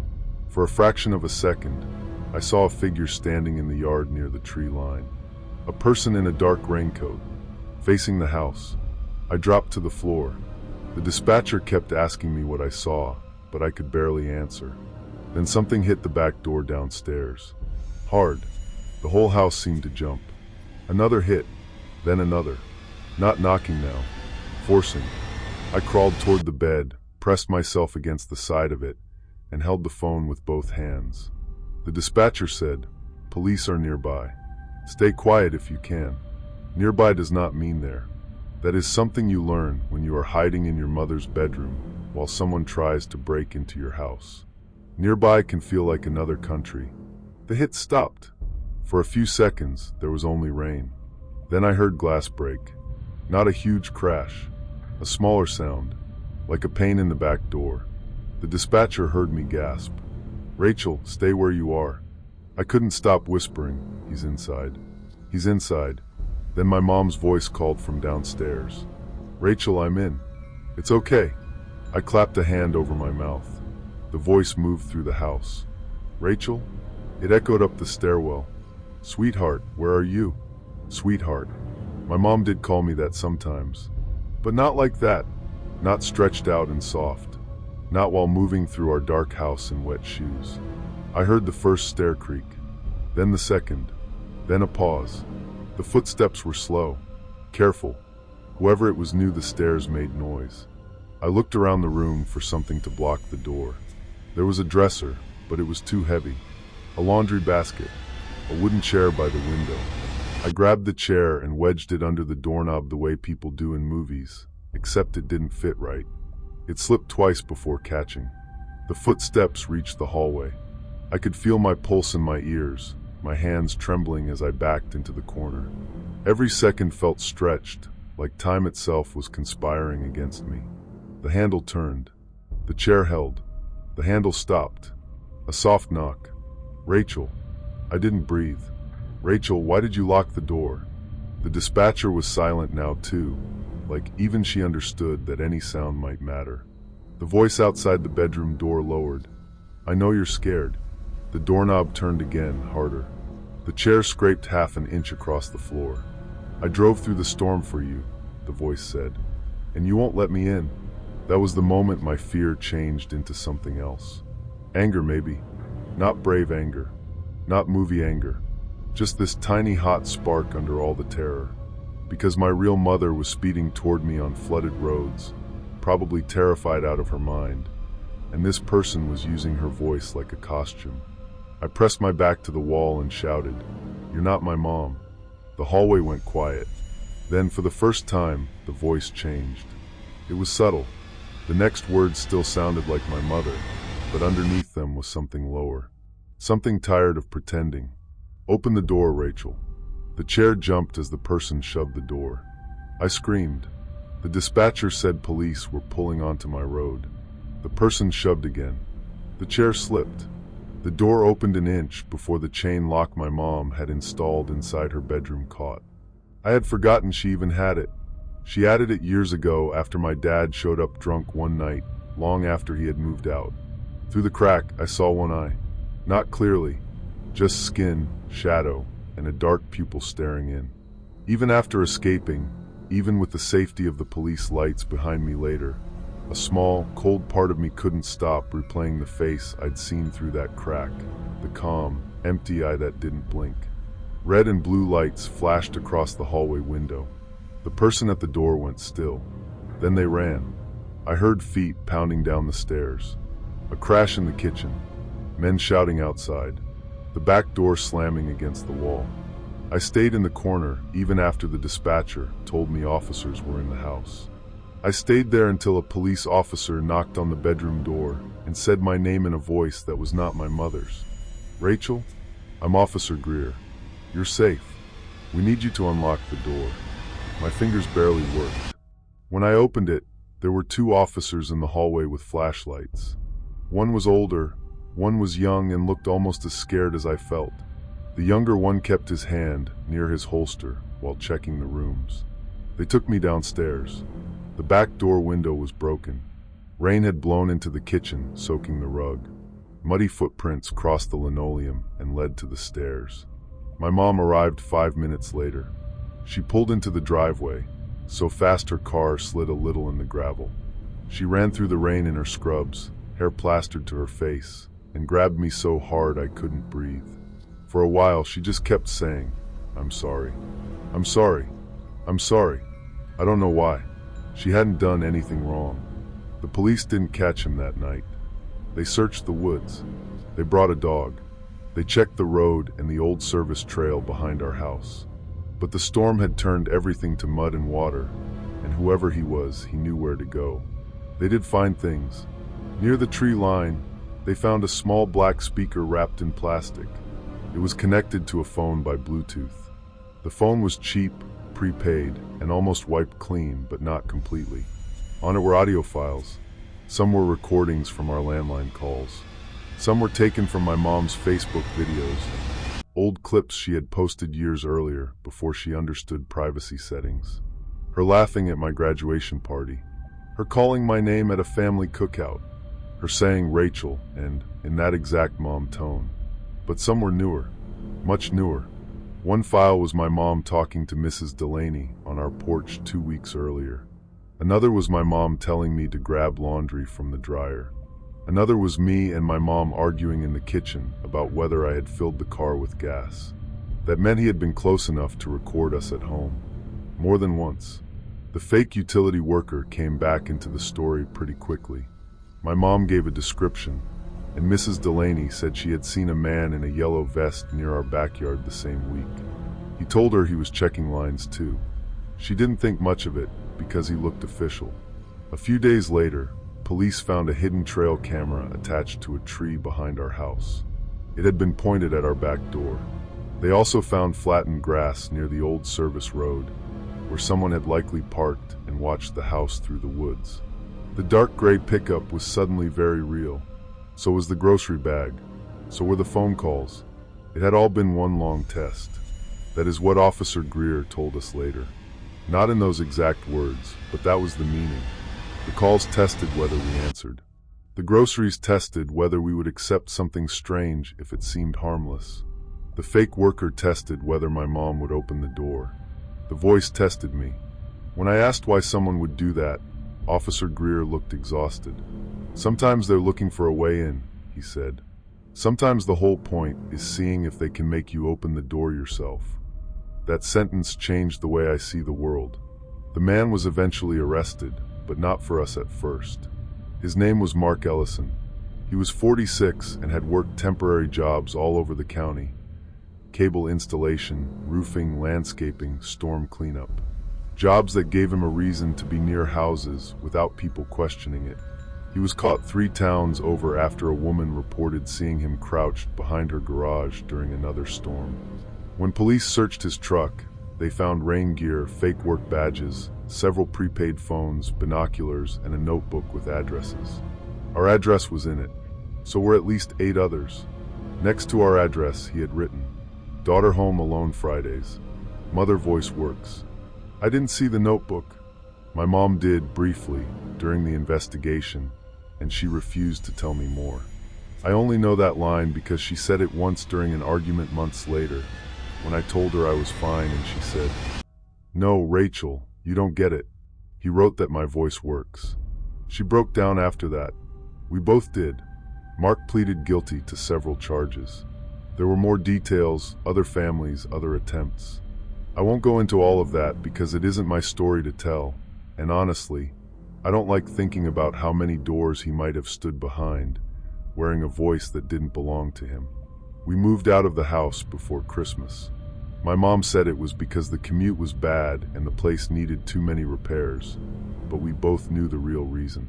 For a fraction of a second, I saw a figure standing in the yard near the tree line. A person in a dark raincoat, facing the house. I dropped to the floor. The dispatcher kept asking me what I saw, but I could barely answer. Then something hit the back door downstairs. Hard. The whole house seemed to jump. Another hit, then another. Not knocking now, forcing. I crawled toward the bed, pressed myself against the side of it, and held the phone with both hands. The dispatcher said, "Police are nearby. Stay quiet if you can." Nearby does not mean there. That is something you learn when you are hiding in your mother's bedroom while someone tries to break into your house. Nearby can feel like another country. The hit stopped. For a few seconds, there was only rain. Then I heard glass break. Not a huge crash. A smaller sound, like a pain in the back door. The dispatcher heard me gasp. "Rachel, stay where you are." I couldn't stop whispering, "He's inside. He's inside." Then my mom's voice called from downstairs. "Rachel, I'm in. It's okay." I clapped a hand over my mouth. The voice moved through the house. "Rachel?" It echoed up the stairwell. "Sweetheart, where are you?" "Sweetheart." My mom did call me that sometimes. But not like that. Not stretched out and soft. Not while moving through our dark house in wet shoes. I heard the first stair creak. Then the second. Then a pause. The footsteps were slow. Careful. Whoever it was knew the stairs made noise. I looked around the room for something to block the door. There was a dresser, but it was too heavy. A laundry basket. A wooden chair by the window. I grabbed the chair and wedged it under the doorknob the way people do in movies, except it didn't fit right. It slipped twice before catching. The footsteps reached the hallway. I could feel my pulse in my ears, my hands trembling as I backed into the corner. Every second felt stretched, like time itself was conspiring against me. The handle turned. The chair held. The handle stopped. A soft knock. "Rachel." I didn't breathe. "Rachel, why did you lock the door?" The dispatcher was silent now too, like even she understood that any sound might matter. The voice outside the bedroom door lowered. "I know you're scared." The doorknob turned again, harder. The chair scraped half an inch across the floor. "I drove through the storm for you," the voice said. "And you won't let me in." That was the moment my fear changed into something else. Anger, maybe. Not brave anger. Not movie anger. Just this tiny hot spark under all the terror. Because my real mother was speeding toward me on flooded roads, probably terrified out of her mind, and this person was using her voice like a costume. I pressed my back to the wall and shouted, "You're not my mom." The hallway went quiet. Then, for the first time, the voice changed. It was subtle. The next words still sounded like my mother, but underneath them was something lower. Something tired of pretending. Open the door, Rachel. The chair jumped as the person shoved the door. I screamed. The dispatcher said police were pulling onto my road. The person shoved again. The chair slipped. The door opened an inch before the chain lock my mom had installed inside her bedroom caught. I had forgotten she even had it. She added it years ago after my dad showed up drunk one night, long after he had moved out. Through the crack, I saw one eye. Not clearly, just skin, shadow, and a dark pupil staring in. Even after escaping, even with the safety of the police lights behind me later, a small, cold part of me couldn't stop replaying the face I'd seen through that crack, the calm, empty eye that didn't blink. Red and blue lights flashed across the hallway window. The person at the door went still. Then they ran. I heard feet pounding down the stairs. A crash in the kitchen. Men shouting outside. The back door slamming against the wall. I stayed in the corner even after the dispatcher told me officers were in the house. I stayed there until a police officer knocked on the bedroom door and said my name in a voice that was not my mother's. "Rachel, I'm Officer Greer. You're safe. We need you to unlock the door." My fingers barely worked. When I opened it, there were two officers in the hallway with flashlights. One was older, one was young and looked almost as scared as I felt. The younger one kept his hand near his holster while checking the rooms. They took me downstairs. The back door window was broken. Rain had blown into the kitchen, soaking the rug. Muddy footprints crossed the linoleum and led to the stairs. My mom arrived 5 minutes later. She pulled into the driveway, so fast her car slid a little in the gravel. She ran through the rain in her scrubs, hair plastered to her face, and grabbed me so hard I couldn't breathe. For a while she just kept saying, "I'm sorry. I'm sorry. I'm sorry." I don't know why. She hadn't done anything wrong. The police didn't catch him that night. They searched the woods. They brought a dog. They checked the road and the old service trail behind our house. But the storm had turned everything to mud and water, and whoever he was, he knew where to go. They did find things. Near the tree line, they found a small black speaker wrapped in plastic. It was connected to a phone by Bluetooth. The phone was cheap, prepaid, and almost wiped clean, but not completely. On it were audio files. Some were recordings from our landline calls. Some were taken from my mom's Facebook videos. Old clips she had posted years earlier, before she understood privacy settings. Her laughing at my graduation party. Her calling my name at a family cookout. Her saying Rachel, and in that exact mom tone. But some were newer. Much newer. One file was my mom talking to Mrs. Delaney on our porch 2 weeks earlier. Another was my mom telling me to grab laundry from the dryer. Another was me and my mom arguing in the kitchen about whether I had filled the car with gas. That meant he had been close enough to record us at home. More than once. The fake utility worker came back into the story pretty quickly. My mom gave a description, and Mrs. Delaney said she had seen a man in a yellow vest near our backyard the same week. He told her he was checking lines too. She didn't think much of it because he looked official. A few days later, police found a hidden trail camera attached to a tree behind our house. It had been pointed at our back door. They also found flattened grass near the old service road, where someone had likely parked and watched the house through the woods. The dark gray pickup was suddenly very real. So was the grocery bag. So were the phone calls. It had all been one long test. That is what Officer Greer told us later. Not in those exact words, but that was the meaning. The calls tested whether we answered. The groceries tested whether we would accept something strange if it seemed harmless. The fake worker tested whether my mom would open the door. The voice tested me. When I asked why someone would do that, Officer Greer looked exhausted. "Sometimes they're looking for a way in," he said. "Sometimes the whole point is seeing if they can make you open the door yourself." That sentence changed the way I see the world. The man was eventually arrested, but not for us at first. His name was Mark Ellison. He was 46 and had worked temporary jobs all over the county. Cable installation, roofing, landscaping, storm cleanup. Jobs that gave him a reason to be near houses without people questioning it. He was caught 3 towns over after a woman reported seeing him crouched behind her garage during another storm. When police searched his truck, they found rain gear, fake work badges, several prepaid phones, binoculars, and a notebook with addresses. Our address was in it, so were at least 8 others. Next to our address, he had written, "Daughter home alone Fridays. Mother voice works." I didn't see the notebook. My mom did briefly during the investigation, and she refused to tell me more. I only know that line because she said it once during an argument months later, when I told her I was fine, and she said, "No, Rachel, you don't get it. He wrote that my voice works." She broke down after that. We both did. Mark pleaded guilty to several charges. There were more details, other families, other attempts. I won't go into all of that because it isn't my story to tell, and honestly, I don't like thinking about how many doors he might have stood behind, wearing a voice that didn't belong to him. We moved out of the house before Christmas. My mom said it was because the commute was bad and the place needed too many repairs, but we both knew the real reason.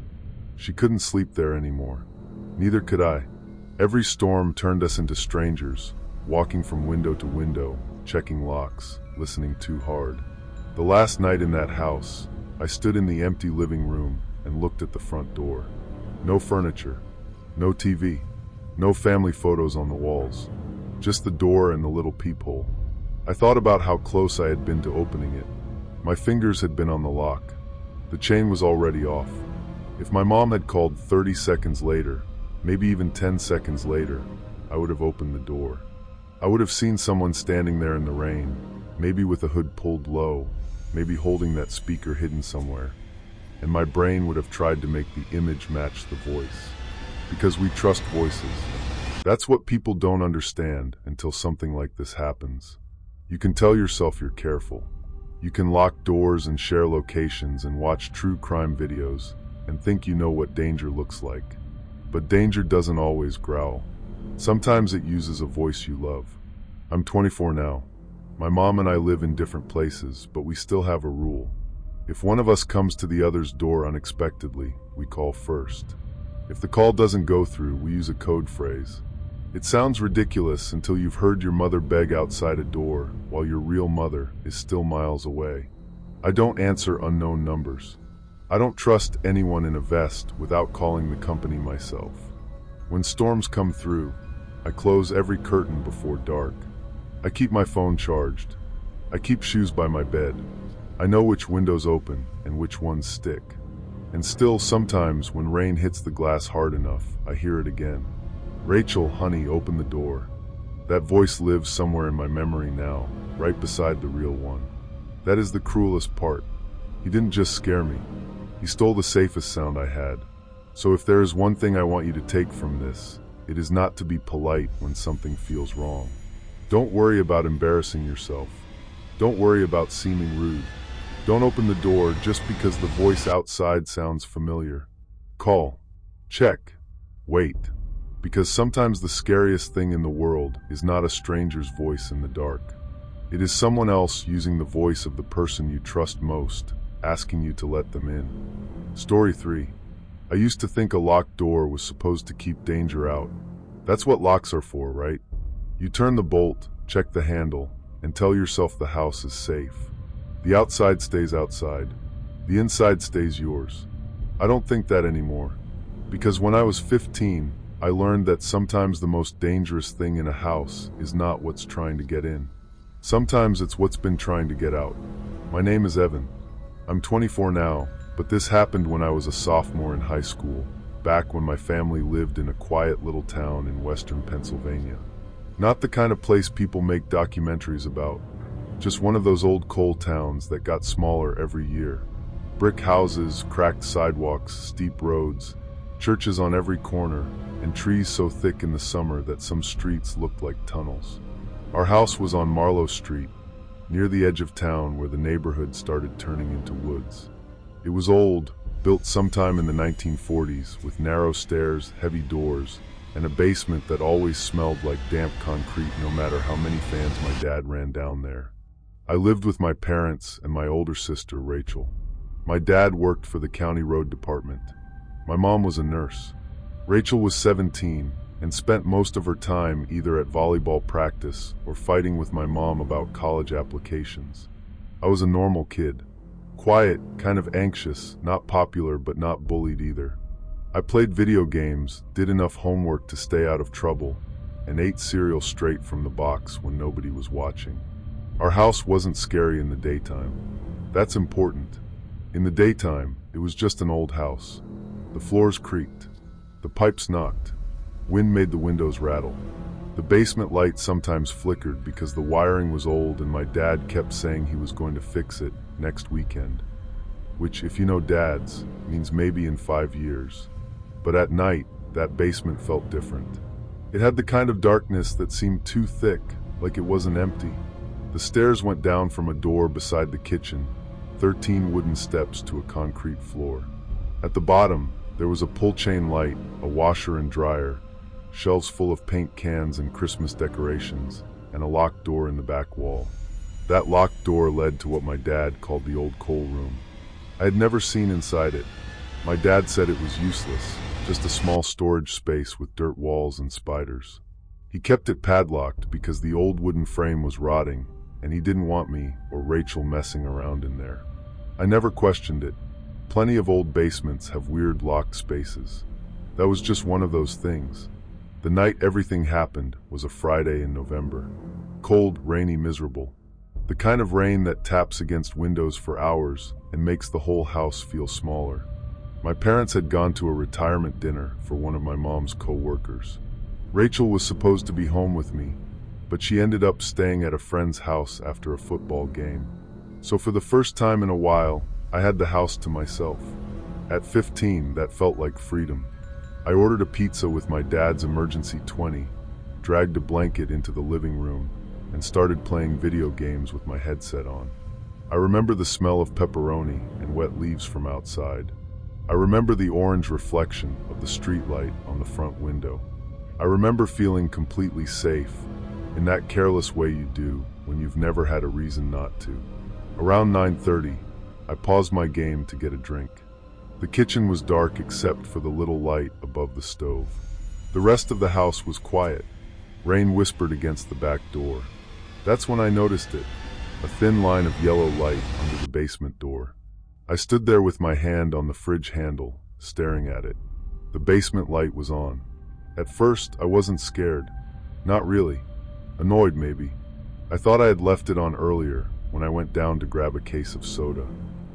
She couldn't sleep there anymore. Neither could I. Every storm turned us into strangers, walking from window to window, checking locks, listening too hard. The last night in that house, I stood in the empty living room and looked at the front door. No furniture, no TV, no family photos on the walls, just the door and the little peephole. I thought about how close I had been to opening it. My fingers had been on the lock. The chain was already off. If my mom had called 30 seconds later, maybe even 10 seconds later, I would have opened the door. I would have seen someone standing there in the rain, maybe with a hood pulled low, maybe holding that speaker hidden somewhere. And my brain would have tried to make the image match the voice. Because we trust voices. That's what people don't understand until something like this happens. You can tell yourself you're careful. You can lock doors and share locations and watch true crime videos and think you know what danger looks like. But danger doesn't always growl. Sometimes it uses a voice you love. I'm 24 now. My mom and I live in different places, but we still have a rule. If one of us comes to the other's door unexpectedly, we call first. If the call doesn't go through, we use a code phrase. It sounds ridiculous until you've heard your mother beg outside a door while your real mother is still miles away. I don't answer unknown numbers. I don't trust anyone in a vest without calling the company myself. When storms come through, I close every curtain before dark. I keep my phone charged. I keep shoes by my bed. I know which windows open and which ones stick. And still, sometimes when rain hits the glass hard enough, I hear it again. "Rachel, honey, open the door." That voice lives somewhere in my memory now, right beside the real one. That is the cruelest part. He didn't just scare me. He stole the safest sound I had. So if there is one thing I want you to take from this, it is not to be polite when something feels wrong. Don't worry about embarrassing yourself. Don't worry about seeming rude. Don't open the door just because the voice outside sounds familiar. Call. Check. Wait. Because sometimes the scariest thing in the world is not a stranger's voice in the dark. It is someone else using the voice of the person you trust most, asking you to let them in. Story 3. I used to think a locked door was supposed to keep danger out. That's what locks are for, right? You turn the bolt, check the handle, and tell yourself the house is safe. The outside stays outside. The inside stays yours. I don't think that anymore. Because when I was 15, I learned that sometimes the most dangerous thing in a house is not what's trying to get in. Sometimes it's what's been trying to get out. My name is Evan. I'm 24 now, but this happened when I was a sophomore in high school, back when my family lived in a quiet little town in western Pennsylvania. Not the kind of place people make documentaries about, just one of those old coal towns that got smaller every year. Brick houses, cracked sidewalks, steep roads, churches on every corner, and trees so thick in the summer that some streets looked like tunnels. Our house was on Marlowe Street, near the edge of town where the neighborhood started turning into woods. It was old, built sometime in the 1940s, with narrow stairs, heavy doors, and a basement that always smelled like damp concrete no matter how many fans my dad ran down there. I lived with my parents and my older sister, Rachel. My dad worked for the county road department. My mom was a nurse. Rachel was 17 and spent most of her time either at volleyball practice or fighting with my mom about college applications. I was a normal kid. Quiet, kind of anxious, not popular but not bullied either. I played video games, did enough homework to stay out of trouble, and ate cereal straight from the box when nobody was watching. Our house wasn't scary in the daytime. That's important. In the daytime, it was just an old house. The floors creaked. The pipes knocked. Wind made the windows rattle. The basement light sometimes flickered because the wiring was old and my dad kept saying he was going to fix it next weekend. Which, if you know dads, means maybe in 5 years. But at night, that basement felt different. It had the kind of darkness that seemed too thick, like it wasn't empty. The stairs went down from a door beside the kitchen, 13 wooden steps to a concrete floor. At the bottom, there was a pull-chain light, a washer and dryer, shelves full of paint cans and Christmas decorations, and a locked door in the back wall. That locked door led to what my dad called the old coal room. I had never seen inside it. My dad said it was useless, just a small storage space with dirt walls and spiders. He kept it padlocked because the old wooden frame was rotting, and he didn't want me or Rachel messing around in there. I never questioned it. Plenty of old basements have weird locked spaces. That was just one of those things. The night everything happened was a Friday in November. Cold, rainy, miserable. The kind of rain that taps against windows for hours and makes the whole house feel smaller. My parents had gone to a retirement dinner for one of my mom's co-workers. Rachel was supposed to be home with me, but she ended up staying at a friend's house after a football game. So for the first time in a while, I had the house to myself. At 15, that felt like freedom. I ordered a pizza with my dad's emergency 20, dragged a blanket into the living room, and started playing video games with my headset on. I remember the smell of pepperoni and wet leaves from outside. I remember the orange reflection of the streetlight on the front window. I remember feeling completely safe, in that careless way you do when you've never had a reason not to. Around 9:30, I paused my game to get a drink. The kitchen was dark except for the little light above the stove. The rest of the house was quiet. Rain whispered against the back door. That's when I noticed it, a thin line of yellow light under the basement door. I stood there with my hand on the fridge handle, staring at it. The basement light was on. At first, I wasn't scared. Not really. Annoyed, maybe. I thought I had left it on earlier, when I went down to grab a case of soda.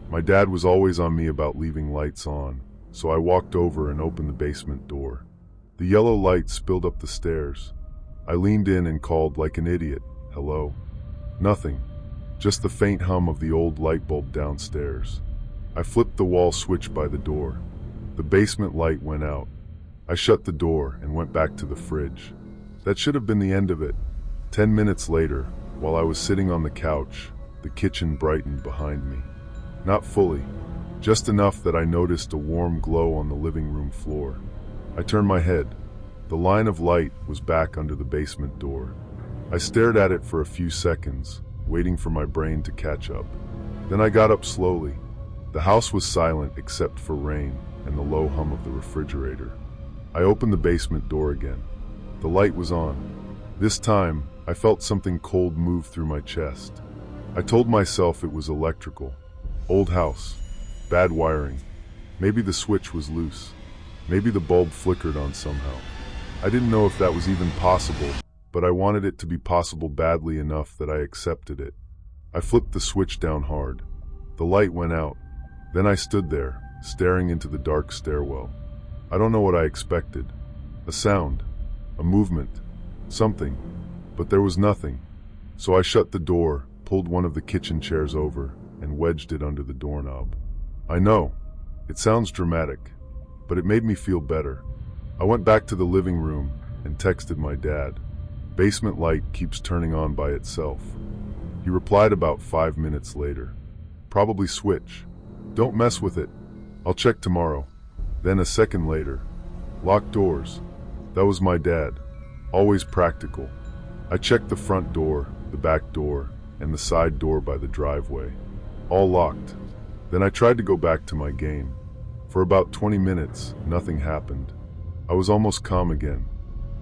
My dad was always on me about leaving lights on, so I walked over and opened the basement door. The yellow light spilled up the stairs. I leaned in and called like an idiot, "Hello?" Nothing. Just the faint hum of the old light bulb downstairs. I flipped the wall switch by the door. The basement light went out. I shut the door and went back to the fridge. That should have been the end of it. 10 minutes later, while I was sitting on the couch, the kitchen brightened behind me. Not fully, just enough that I noticed a warm glow on the living room floor. I turned my head. The line of light was back under the basement door. I stared at it for a few seconds, waiting for my brain to catch up. Then I got up slowly. The house was silent except for rain and the low hum of the refrigerator. I opened the basement door again. The light was on. This time, I felt something cold move through my chest. I told myself it was electrical. Old house. Bad wiring. Maybe the switch was loose. Maybe the bulb flickered on somehow. I didn't know if that was even possible, but I wanted it to be possible badly enough that I accepted it. I flipped the switch down hard. The light went out. Then I stood there, staring into the dark stairwell. I don't know what I expected. A sound. A movement. Something. But there was nothing. So I shut the door, pulled one of the kitchen chairs over, and wedged it under the doorknob. I know. It sounds dramatic, but it made me feel better. I went back to the living room and texted my dad. Basement light keeps turning on by itself. He replied about 5 minutes later. Probably switch. Don't mess with it. I'll check tomorrow. Then a second later. Locked doors. That was my dad. Always practical. I checked the front door, the back door, and the side door by the driveway. All locked. Then I tried to go back to my game. For about 20 minutes, nothing happened. I was almost calm again.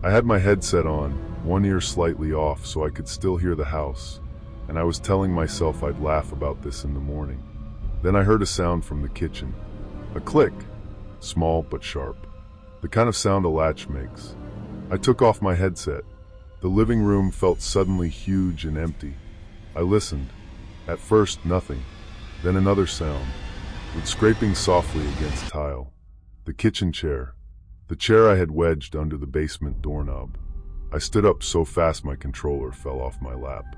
I had my headset on, one ear slightly off so I could still hear the house, and I was telling myself I'd laugh about this in the morning. Then I heard a sound from the kitchen. A click, small but sharp. The kind of sound a latch makes. I took off my headset. The living room felt suddenly huge and empty. I listened. At first, nothing. Then another sound, with scraping softly against tile. The kitchen chair. The chair I had wedged under the basement doorknob. I stood up so fast my controller fell off my lap.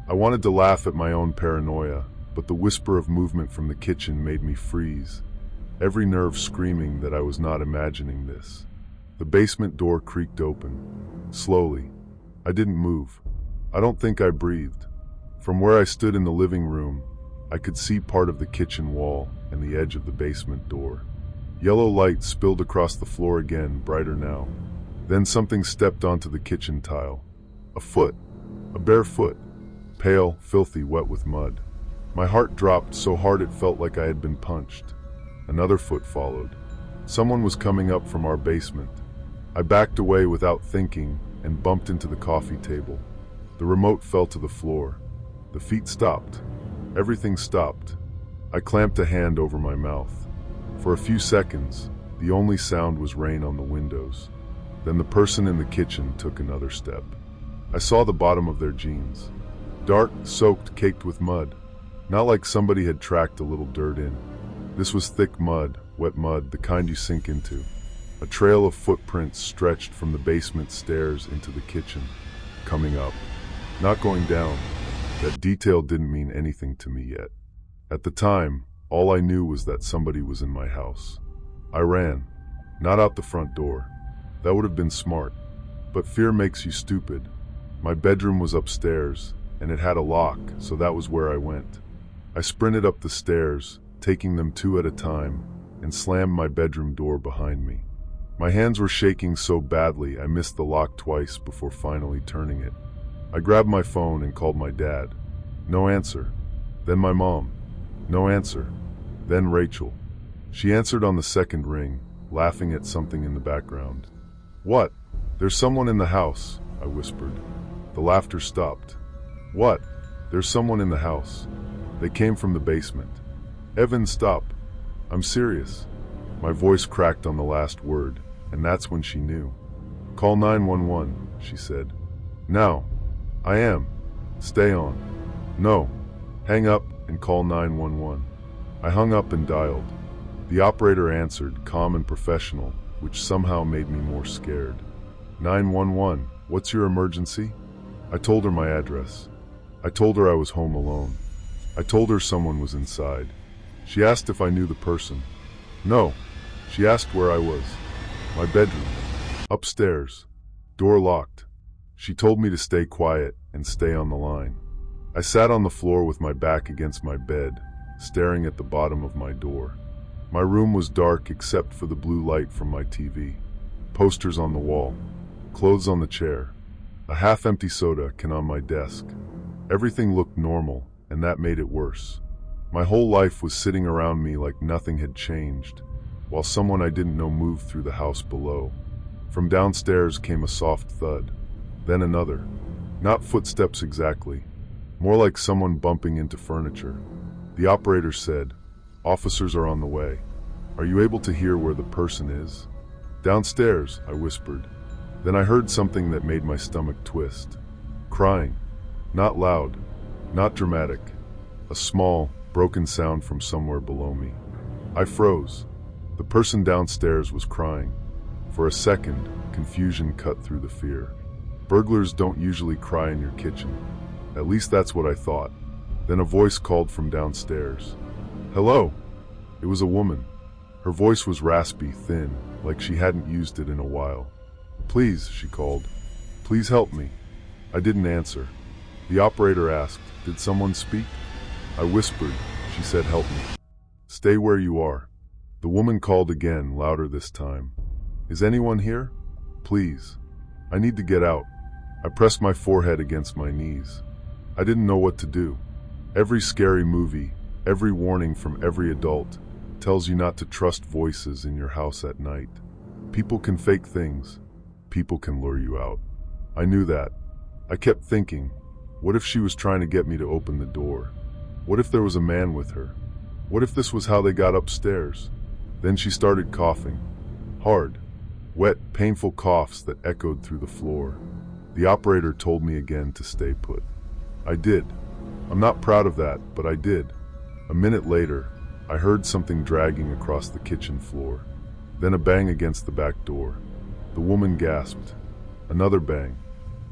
I wanted to laugh at my own paranoia, but the whisper of movement from the kitchen made me freeze, every nerve screaming that I was not imagining this. The basement door creaked open, slowly. I didn't move. I don't think I breathed. From where I stood in the living room, I could see part of the kitchen wall and the edge of the basement door. Yellow light spilled across the floor again, brighter now. Then something stepped onto the kitchen tile. A foot. A bare foot. Pale, filthy, wet with mud. My heart dropped so hard it felt like I had been punched. Another foot followed. Someone was coming up from our basement. I backed away without thinking and bumped into the coffee table. The remote fell to the floor. The feet stopped. Everything stopped. I clamped a hand over my mouth. For a few seconds, the only sound was rain on the windows. Then the person in the kitchen took another step. I saw the bottom of their jeans. Dark, soaked, caked with mud. Not like somebody had tracked a little dirt in. This was thick mud, wet mud, the kind you sink into. A trail of footprints stretched from the basement stairs into the kitchen. Coming up. Not going down. That detail didn't mean anything to me yet. At the time, all I knew was that somebody was in my house. I ran. Not out the front door. That would have been smart. But fear makes you stupid. My bedroom was upstairs, and it had a lock, so that was where I went. I sprinted up the stairs, taking them two at a time, and slammed my bedroom door behind me. My hands were shaking so badly I missed the lock twice before finally turning it. I grabbed my phone and called my dad. No answer. Then my mom. No answer. Then Rachel. She answered on the second ring, laughing at something in the background. "What? There's someone in the house," I whispered. The laughter stopped. "What? There's someone in the house." They came from the basement. "Evan, stop. I'm serious." My voice cracked on the last word, and that's when she knew. "Call 911, she said. "Now." "I am." "Stay on." "No." "Hang up and call 911. I hung up and dialed. The operator answered, calm and professional, which somehow made me more scared. 911, what's your emergency? I told her my address. I told her I was home alone. I told her someone was inside. She asked if I knew the person. No. She asked where I was. My bedroom. Upstairs. Door locked. She told me to stay quiet and stay on the line. I sat on the floor with my back against my bed, staring at the bottom of my door. My room was dark except for the blue light from my TV. Posters on the wall. Clothes on the chair. A half-empty soda can on my desk. Everything looked normal, and that made it worse. My whole life was sitting around me like nothing had changed, while someone I didn't know moved through the house below. From downstairs came a soft thud. Then another. Not footsteps exactly. More like someone bumping into furniture. The operator said, "Officers are on the way. Are you able to hear where the person is?" "Downstairs," I whispered. Then I heard something that made my stomach twist. Crying. Not loud. Not dramatic. A small, broken sound from somewhere below me. I froze. The person downstairs was crying. For a second, confusion cut through the fear. Burglars don't usually cry in your kitchen. At least that's what I thought. Then a voice called from downstairs. "Hello." It was a woman. Her voice was raspy, thin, like she hadn't used it in a while. "Please," she called. "Please help me." I didn't answer. The operator asked, "Did someone speak?" I whispered. She said, "Help me." "Stay where you are." The woman called again, louder this time. "Is anyone here? Please. I need to get out." I pressed my forehead against my knees. I didn't know what to do. Every scary movie, every warning from every adult, tells you not to trust voices in your house at night. People can fake things. People can lure you out. I knew that. I kept thinking, what if she was trying to get me to open the door? What if there was a man with her? What if this was how they got upstairs? Then she started coughing. Hard, wet, painful coughs that echoed through the floor. The operator told me again to stay put. I did. I'm not proud of that, but I did. A minute later, I heard something dragging across the kitchen floor. Then a bang against the back door. The woman gasped. Another bang.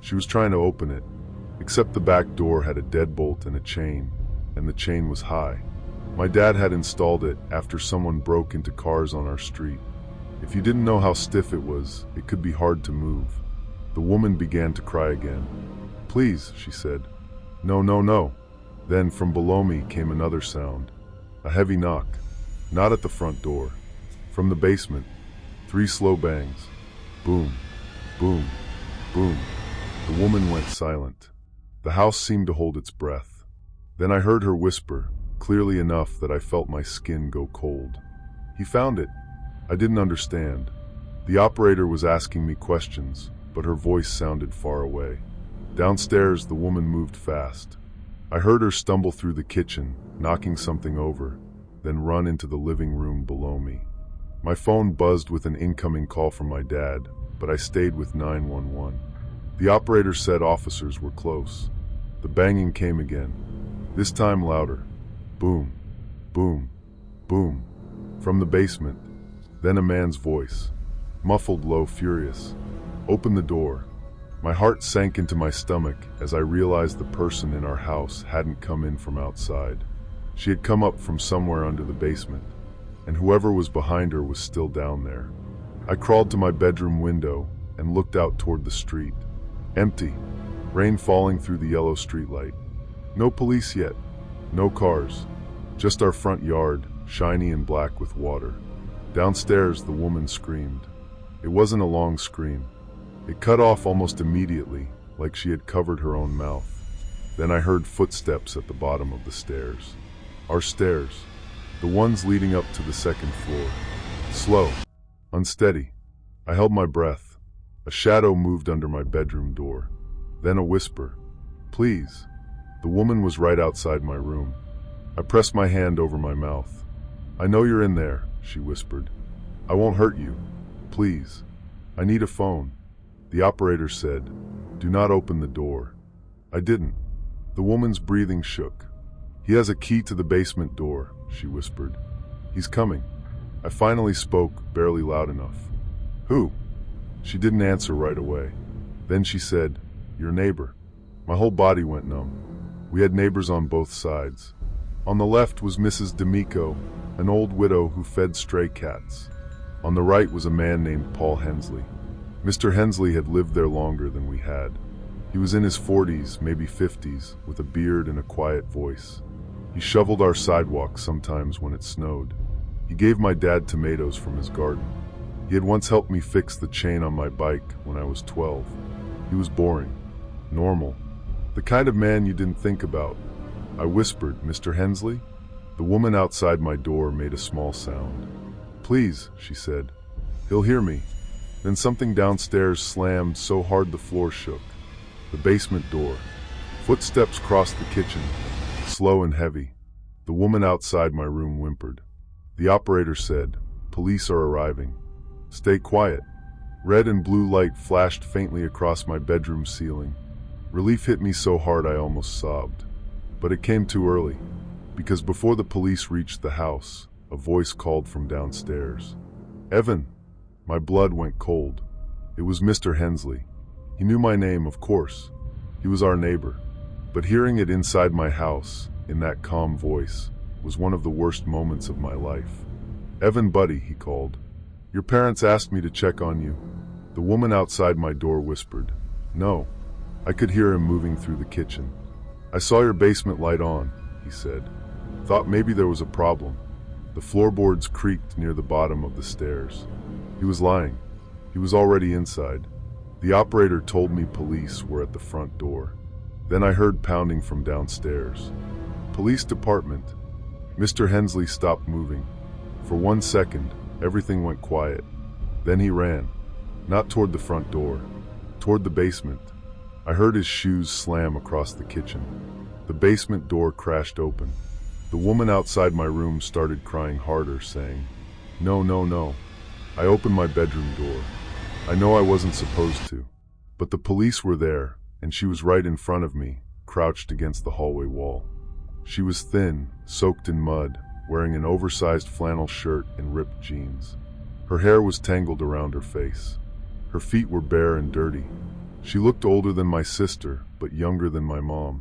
She was trying to open it, except the back door had a deadbolt and a chain, and the chain was high. My dad had installed it after someone broke into cars on our street. If you didn't know how stiff it was, it could be hard to move. The woman began to cry again. Please, she said. No, no, no. Then from below me came another sound. A heavy knock. Not at the front door. From the basement. 3 slow bangs. Boom, boom, boom. The woman went silent. The house seemed to hold its breath. Then I heard her whisper, clearly enough that I felt my skin go cold. He found it. I didn't understand. The operator was asking me questions, but her voice sounded far away. Downstairs, the woman moved fast. I heard her stumble through the kitchen, knocking something over, then run into the living room below me. My phone buzzed with an incoming call from my dad, but I stayed with 911. The operator said officers were close. The banging came again, this time louder. Boom, boom, boom. From the basement. Then a man's voice, muffled, low, furious. Open the door. My heart sank into my stomach as I realized the person in our house hadn't come in from outside. She had come up from somewhere under the basement, and whoever was behind her was still down there. I crawled to my bedroom window and looked out toward the street. Empty. Rain falling through the yellow streetlight. No police yet. No cars. Just our front yard, shiny and black with water. Downstairs, the woman screamed. It wasn't a long scream. It cut off almost immediately, like she had covered her own mouth. Then I heard footsteps at the bottom of the stairs. Our stairs. The ones leading up to the second floor. Slow. Unsteady. I held my breath. A shadow moved under my bedroom door. Then a whisper. Please. The woman was right outside my room. I pressed my hand over my mouth. I know you're in there, she whispered. I won't hurt you. Please. I need a phone. The operator said, do not open the door. I didn't. The woman's breathing shook. He has a key to the basement door, she whispered. He's coming. I finally spoke, barely loud enough. Who? She didn't answer right away. Then she said, your neighbor. My whole body went numb. We had neighbors on both sides. On the left was Mrs. D'Amico, an old widow who fed stray cats. On the right was a man named Paul Hensley. Mr. Hensley had lived there longer than we had. He was in his 40s, maybe 50s, with a beard and a quiet voice. He shoveled our sidewalk sometimes when it snowed. He gave my dad tomatoes from his garden. He had once helped me fix the chain on my bike when I was 12. He was boring, normal, the kind of man you didn't think about. I whispered, Mr. Hensley? The woman outside my door made a small sound. Please, she said. He'll hear me. Then something downstairs slammed so hard the floor shook. The basement door. Footsteps crossed the kitchen, slow and heavy. The woman outside my room whimpered. The operator said, police are arriving. Stay quiet. Red and blue light flashed faintly across my bedroom ceiling. Relief hit me so hard I almost sobbed. But it came too early, because before the police reached the house, a voice called from downstairs. Evan. My blood went cold. It was Mr. Hensley. He knew my name, of course. He was our neighbor. But hearing it inside my house, in that calm voice, was one of the worst moments of my life. Evan, buddy, he called. Your parents asked me to check on you. The woman outside my door whispered. No. I could hear him moving through the kitchen. I saw your basement light on, he said. Thought maybe there was a problem. The floorboards creaked near the bottom of the stairs. He was lying. He was already inside. The operator told me police were at the front door. Then I heard pounding from downstairs. Police department. Mr. Hensley stopped moving. For 1 second, everything went quiet. Then he ran. Not toward the front door, toward the basement. I heard his shoes slam across the kitchen. The basement door crashed open. The woman outside my room started crying harder, saying, "No, no, no." I opened my bedroom door. I know I wasn't supposed to, but the police were there, and she was right in front of me, crouched against the hallway wall. She was thin, soaked in mud, wearing an oversized flannel shirt and ripped jeans. Her hair was tangled around her face. Her feet were bare and dirty. She looked older than my sister, but younger than my mom.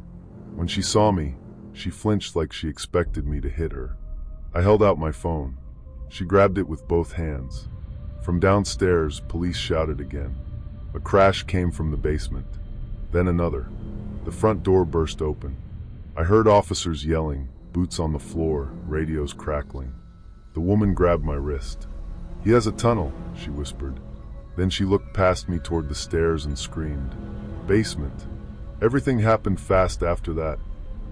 When she saw me, she flinched like she expected me to hit her. I held out my phone. She grabbed it with both hands. From downstairs, police shouted again. A crash came from the basement. Then another. The front door burst open. I heard officers yelling, boots on the floor, radios crackling. The woman grabbed my wrist. "He has a tunnel," she whispered. Then she looked past me toward the stairs and screamed. Basement. Everything happened fast after that.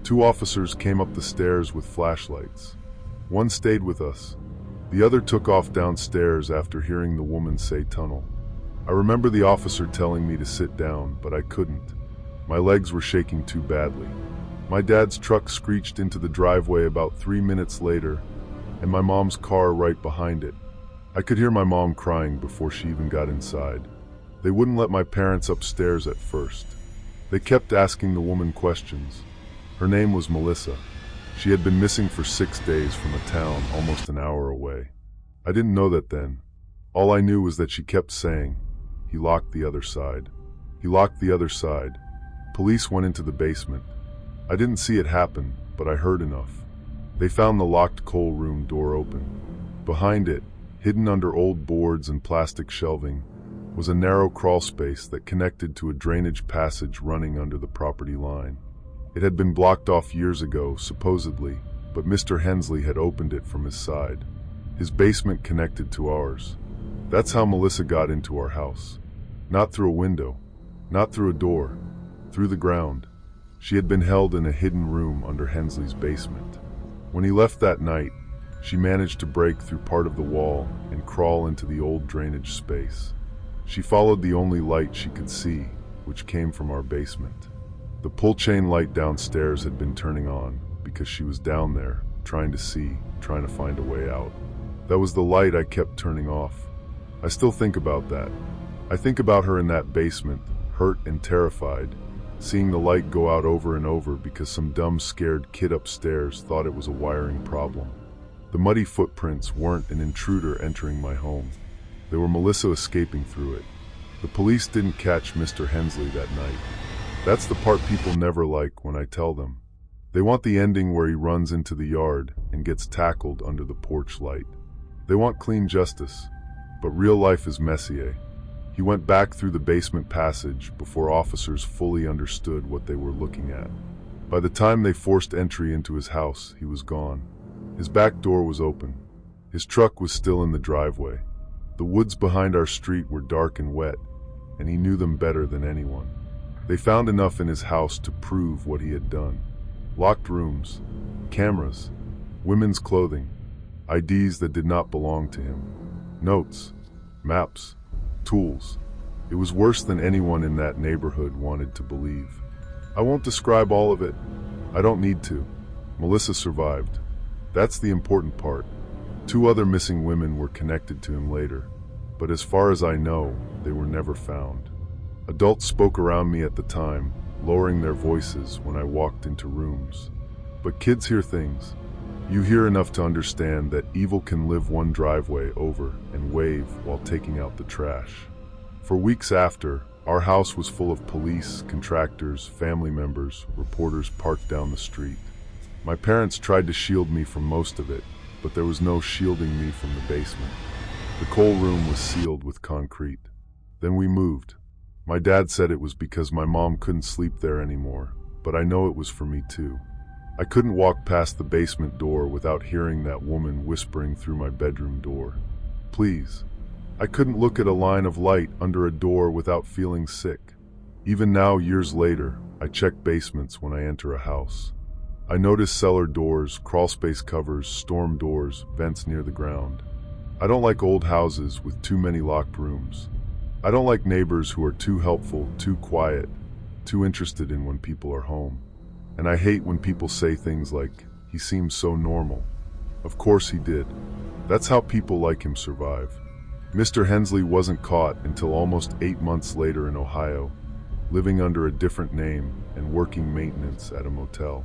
2 officers came up the stairs with flashlights. One stayed with us. The other took off downstairs after hearing the woman say tunnel. I remember the officer telling me to sit down, but I couldn't. My legs were shaking too badly. My dad's truck screeched into the driveway about 3 minutes later, and my mom's car right behind it. I could hear my mom crying before she even got inside. They wouldn't let my parents upstairs at first. They kept asking the woman questions. Her name was Melissa. She had been missing for 6 days from a town almost an hour away. I didn't know that then. All I knew was that she kept saying, "He locked the other side. He locked the other side." Police went into the basement. I didn't see it happen, but I heard enough. They found the locked coal room door open. Behind it, hidden under old boards and plastic shelving, was a narrow crawl space that connected to a drainage passage running under the property line. It had been blocked off years ago, supposedly, but Mr. Hensley had opened it from his side. His basement connected to ours. That's how Melissa got into our house. Not through a window, not through a door, through the ground. She had been held in a hidden room under Hensley's basement. When he left that night, she managed to break through part of the wall and crawl into the old drainage space. She followed the only light she could see, which came from our basement. The pull chain light downstairs had been turning on because she was down there, trying to find a way out. That was the light I kept turning off. I still think about that. I think about her in that basement, hurt and terrified, seeing the light go out over and over because some dumb scared kid upstairs thought it was a wiring problem. The muddy footprints weren't an intruder entering my home. They were Melissa escaping through it. The police didn't catch Mr. Hensley that night. That's the part people never like when I tell them. They want the ending where he runs into the yard and gets tackled under the porch light. They want clean justice, but real life is messy, eh? He went back through the basement passage before officers fully understood what they were looking at. By the time they forced entry into his house, he was gone. His back door was open. His truck was still in the driveway. The woods behind our street were dark and wet, and he knew them better than anyone. They found enough in his house to prove what he had done. Locked rooms, cameras, women's clothing, IDs that did not belong to him, notes, maps, tools. It was worse than anyone in that neighborhood wanted to believe. I won't describe all of it. I don't need to. Melissa survived. That's the important part. 2 other missing women were connected to him later, but as far as I know, they were never found. Adults spoke around me at the time, lowering their voices when I walked into rooms. But kids hear things. You hear enough to understand that evil can live one driveway over and wave while taking out the trash. For weeks after, our house was full of police, contractors, family members, reporters parked down the street. My parents tried to shield me from most of it, but there was no shielding me from the basement. The coal room was sealed with concrete. Then we moved. My dad said it was because my mom couldn't sleep there anymore, but I know it was for me too. I couldn't walk past the basement door without hearing that woman whispering through my bedroom door. Please. I couldn't look at a line of light under a door without feeling sick. Even now, years later, I check basements when I enter a house. I noticed cellar doors, crawlspace covers, storm doors, vents near the ground. I don't like old houses with too many locked rooms. I don't like neighbors who are too helpful, too quiet, too interested in when people are home. And I hate when people say things like, "He seems so normal." Of course he did. That's how people like him survive. Mr. Hensley wasn't caught until almost 8 months later in Ohio, living under a different name and working maintenance at a motel.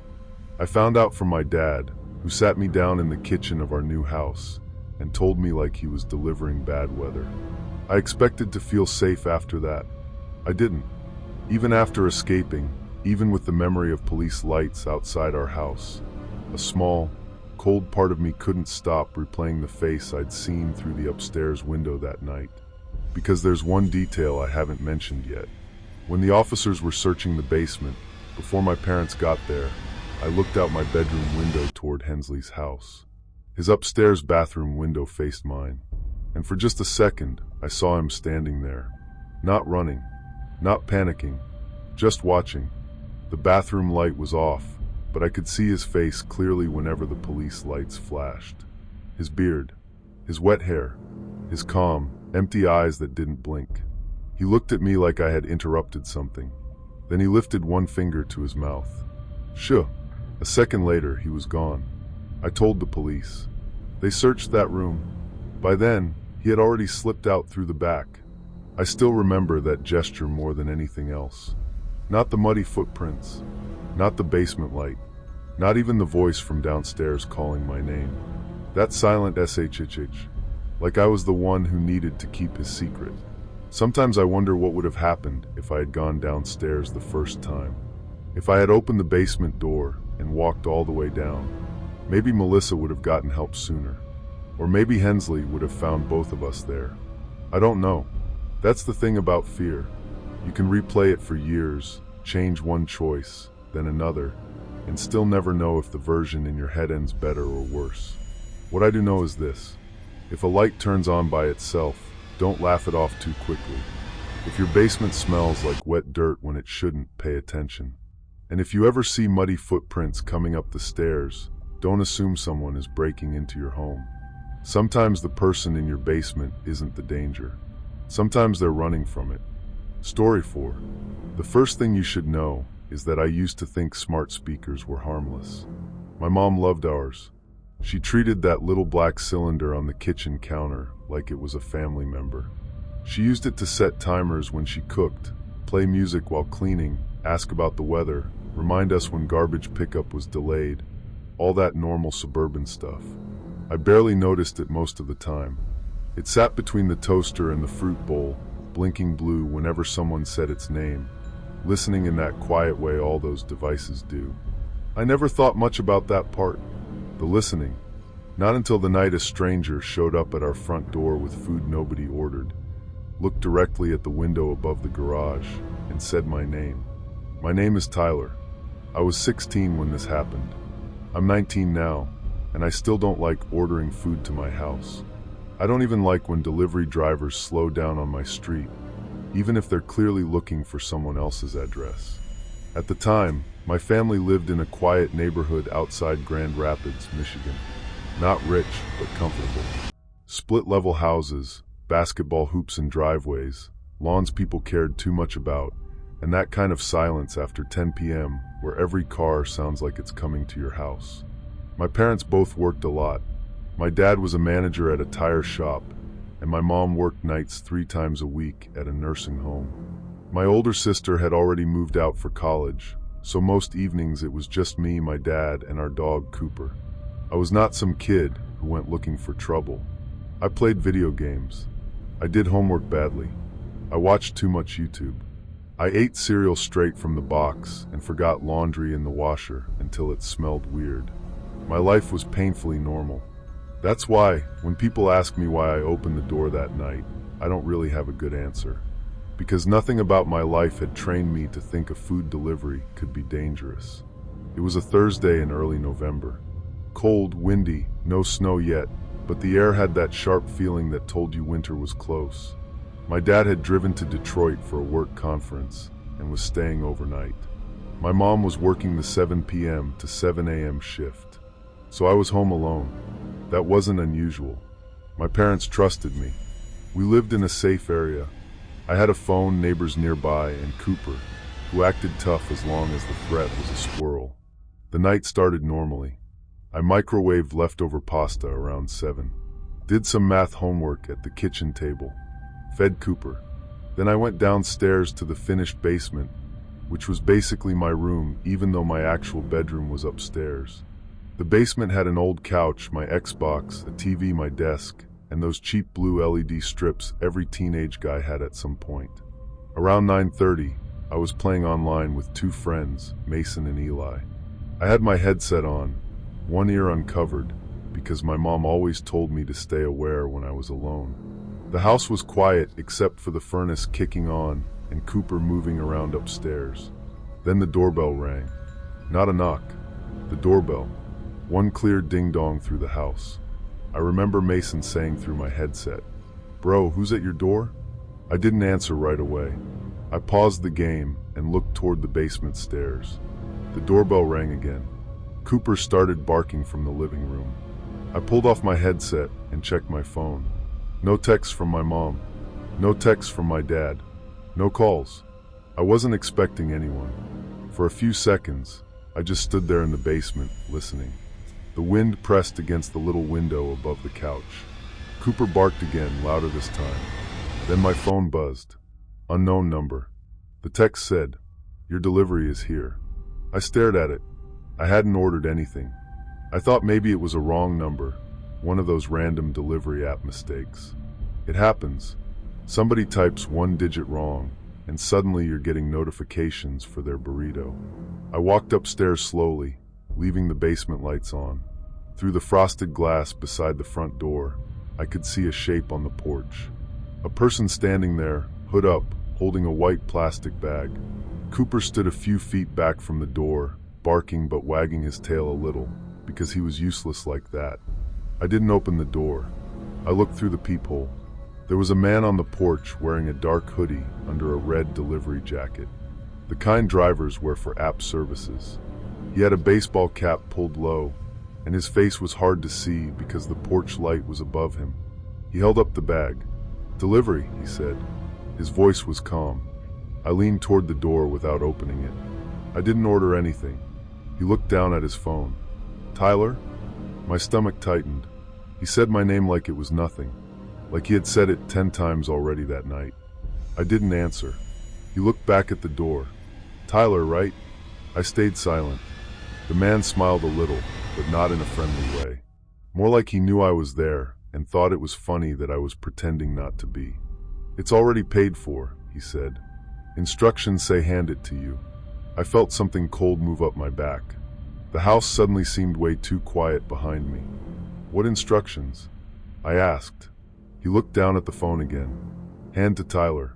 I found out from my dad, who sat me down in the kitchen of our new house and told me like he was delivering bad weather. I expected to feel safe after that. I didn't. Even after escaping, even with the memory of police lights outside our house, a small, cold part of me couldn't stop replaying the face I'd seen through the upstairs window that night. Because there's one detail I haven't mentioned yet. When the officers were searching the basement, before my parents got there, I looked out my bedroom window toward Hensley's house. His upstairs bathroom window faced mine, and for just a second, I saw him standing there. Not running, not panicking, just watching. The bathroom light was off, but I could see his face clearly whenever the police lights flashed. His beard, his wet hair, his calm, empty eyes that didn't blink. He looked at me like I had interrupted something. Then he lifted one finger to his mouth. Shoo! A second later, he was gone. I told the police. They searched that room. By then, he had already slipped out through the back. I still remember that gesture more than anything else. Not the muddy footprints, not the basement light, not even the voice from downstairs calling my name. That silent shh, like I was the one who needed to keep his secret. Sometimes I wonder what would have happened if I had gone downstairs the first time. If I had opened the basement door and walked all the way down, maybe Melissa would have gotten help sooner. Or maybe Hensley would have found both of us there. I don't know. That's the thing about fear. You can replay it for years, change one choice, then another, and still never know if the version in your head ends better or worse. What I do know is this. If a light turns on by itself, don't laugh it off too quickly. If your basement smells like wet dirt when it shouldn't, pay attention. And if you ever see muddy footprints coming up the stairs, don't assume someone is breaking into your home. Sometimes the person in your basement isn't the danger. Sometimes they're running from it. Story 4. The first thing you should know is that I used to think smart speakers were harmless. My mom loved ours. She treated that little black cylinder on the kitchen counter like it was a family member. She used it to set timers when she cooked, play music while cleaning, ask about the weather, remind us when garbage pickup was delayed, all that normal suburban stuff. I barely noticed it most of the time. It sat between the toaster and the fruit bowl, blinking blue whenever someone said its name, listening in that quiet way all those devices do. I never thought much about that part, the listening, not until the night a stranger showed up at our front door with food nobody ordered, looked directly at the window above the garage, and said my name. My name is Tyler. I was 16 when this happened. I'm 19 now, and I still don't like ordering food to my house. I don't even like when delivery drivers slow down on my street, even if they're clearly looking for someone else's address. At the time, my family lived in a quiet neighborhood outside Grand Rapids, Michigan. Not rich, but comfortable. Split-level houses, basketball hoops and driveways, lawns people cared too much about, and that kind of silence after 10 p.m. where every car sounds like it's coming to your house. My parents both worked a lot. My dad was a manager at a tire shop, and my mom worked nights 3 times a week at a nursing home. My older sister had already moved out for college, so most evenings it was just me, my dad, and our dog Cooper. I was not some kid who went looking for trouble. I played video games. I did homework badly. I watched too much YouTube. I ate cereal straight from the box and forgot laundry in the washer until it smelled weird. My life was painfully normal. That's why, when people ask me why I opened the door that night, I don't really have a good answer. Because nothing about my life had trained me to think a food delivery could be dangerous. It was a Thursday in early November. Cold, windy, no snow yet, but the air had that sharp feeling that told you winter was close. My dad had driven to Detroit for a work conference and was staying overnight. My mom was working the 7 p.m. to 7 a.m. shift, so I was home alone. That wasn't unusual. My parents trusted me. We lived in a safe area. I had a phone, neighbors nearby, and Cooper, who acted tough as long as the threat was a squirrel. The night started normally. I microwaved leftover pasta around 7. Did some math homework at the kitchen table. Fed Cooper. Then I went downstairs to the finished basement, which was basically my room, even though my actual bedroom was upstairs. The basement had an old couch, my Xbox, a TV, my desk, and those cheap blue LED strips every teenage guy had at some point. Around 9:30, I was playing online with 2 friends, Mason and Eli. I had my headset on, one ear uncovered, because my mom always told me to stay aware when I was alone. The house was quiet except for the furnace kicking on and Cooper moving around upstairs. Then the doorbell rang. Not a knock. The doorbell. One clear ding-dong through the house. I remember Mason saying through my headset, "Bro, who's at your door?" I didn't answer right away. I paused the game and looked toward the basement stairs. The doorbell rang again. Cooper started barking from the living room. I pulled off my headset and checked my phone. No texts from my mom. No texts from my dad. No calls. I wasn't expecting anyone. For a few seconds, I just stood there in the basement, listening. The wind pressed against the little window above the couch. Cooper barked again, louder this time. Then my phone buzzed. Unknown number. The text said, "Your delivery is here." I stared at it. I hadn't ordered anything. I thought maybe it was a wrong number, one of those random delivery app mistakes. It happens. Somebody types one digit wrong, and suddenly you're getting notifications for their burrito. I walked upstairs slowly, leaving the basement lights on. Through the frosted glass beside the front door, I could see a shape on the porch. A person standing there, hood up, holding a white plastic bag. Cooper stood a few feet back from the door, barking but wagging his tail a little, because he was useless like that. I didn't open the door. I looked through the peephole. There was a man on the porch wearing a dark hoodie under a red delivery jacket. The kind drivers wear for app services. He had a baseball cap pulled low, and his face was hard to see because the porch light was above him. He held up the bag. "Delivery," he said. His voice was calm. I leaned toward the door without opening it. I didn't order anything. He looked down at his phone. "Tyler?" My stomach tightened. He said my name like it was nothing, like he had said it 10 times already that night. I didn't answer. He looked back at the door. "Tyler, right?" I stayed silent. The man smiled a little, but not in a friendly way. More like he knew I was there and thought it was funny that I was pretending not to be. "It's already paid for," he said. "Instructions say hand it to you." I felt something cold move up my back. The house suddenly seemed way too quiet behind me. "What instructions?" I asked. He looked down at the phone again. "Hand to Tyler.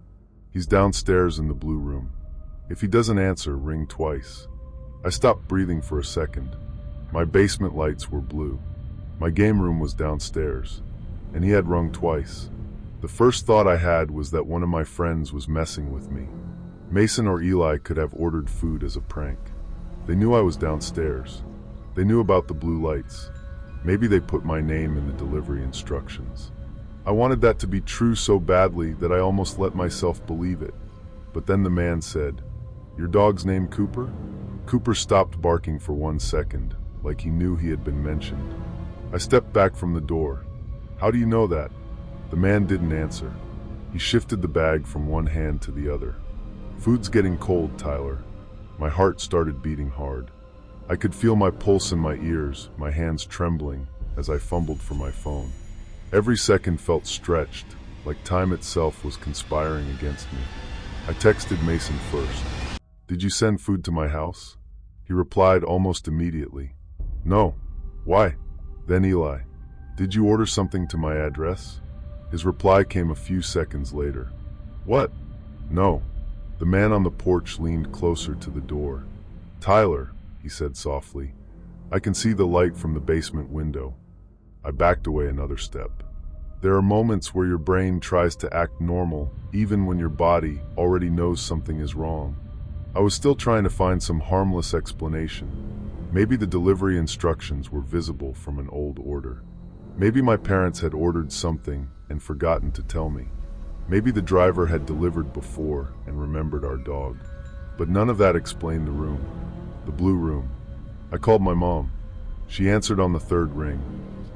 He's downstairs in the blue room. If he doesn't answer, ring twice." I stopped breathing for a second. My basement lights were blue. My game room was downstairs, and he had rung twice. The first thought I had was that one of my friends was messing with me. Mason or Eli could have ordered food as a prank. They knew I was downstairs. They knew about the blue lights. Maybe they put my name in the delivery instructions. I wanted that to be true so badly that I almost let myself believe it. But then the man said, "Your dog's name Cooper?" Cooper stopped barking for 1 second, like he knew he had been mentioned. I stepped back from the door. "How do you know that?" The man didn't answer. He shifted the bag from one hand to the other. "Food's getting cold, Tyler." My heart started beating hard. I could feel my pulse in my ears, my hands trembling as I fumbled for my phone. Every second felt stretched, like time itself was conspiring against me. I texted Mason first. "Did you send food to my house?" He replied almost immediately. "No." "Why?" Then Eli. "Did you order something to my address?" His reply came a few seconds later. "What?" "No." The man on the porch leaned closer to the door. "Tyler," he said softly, "I can see the light from the basement window." I backed away another step. There are moments where your brain tries to act normal, even when your body already knows something is wrong. I was still trying to find some harmless explanation. Maybe the delivery instructions were visible from an old order. Maybe my parents had ordered something and forgotten to tell me. Maybe the driver had delivered before and remembered our dog. But none of that explained the room. The blue room. I called my mom. She answered on the third ring,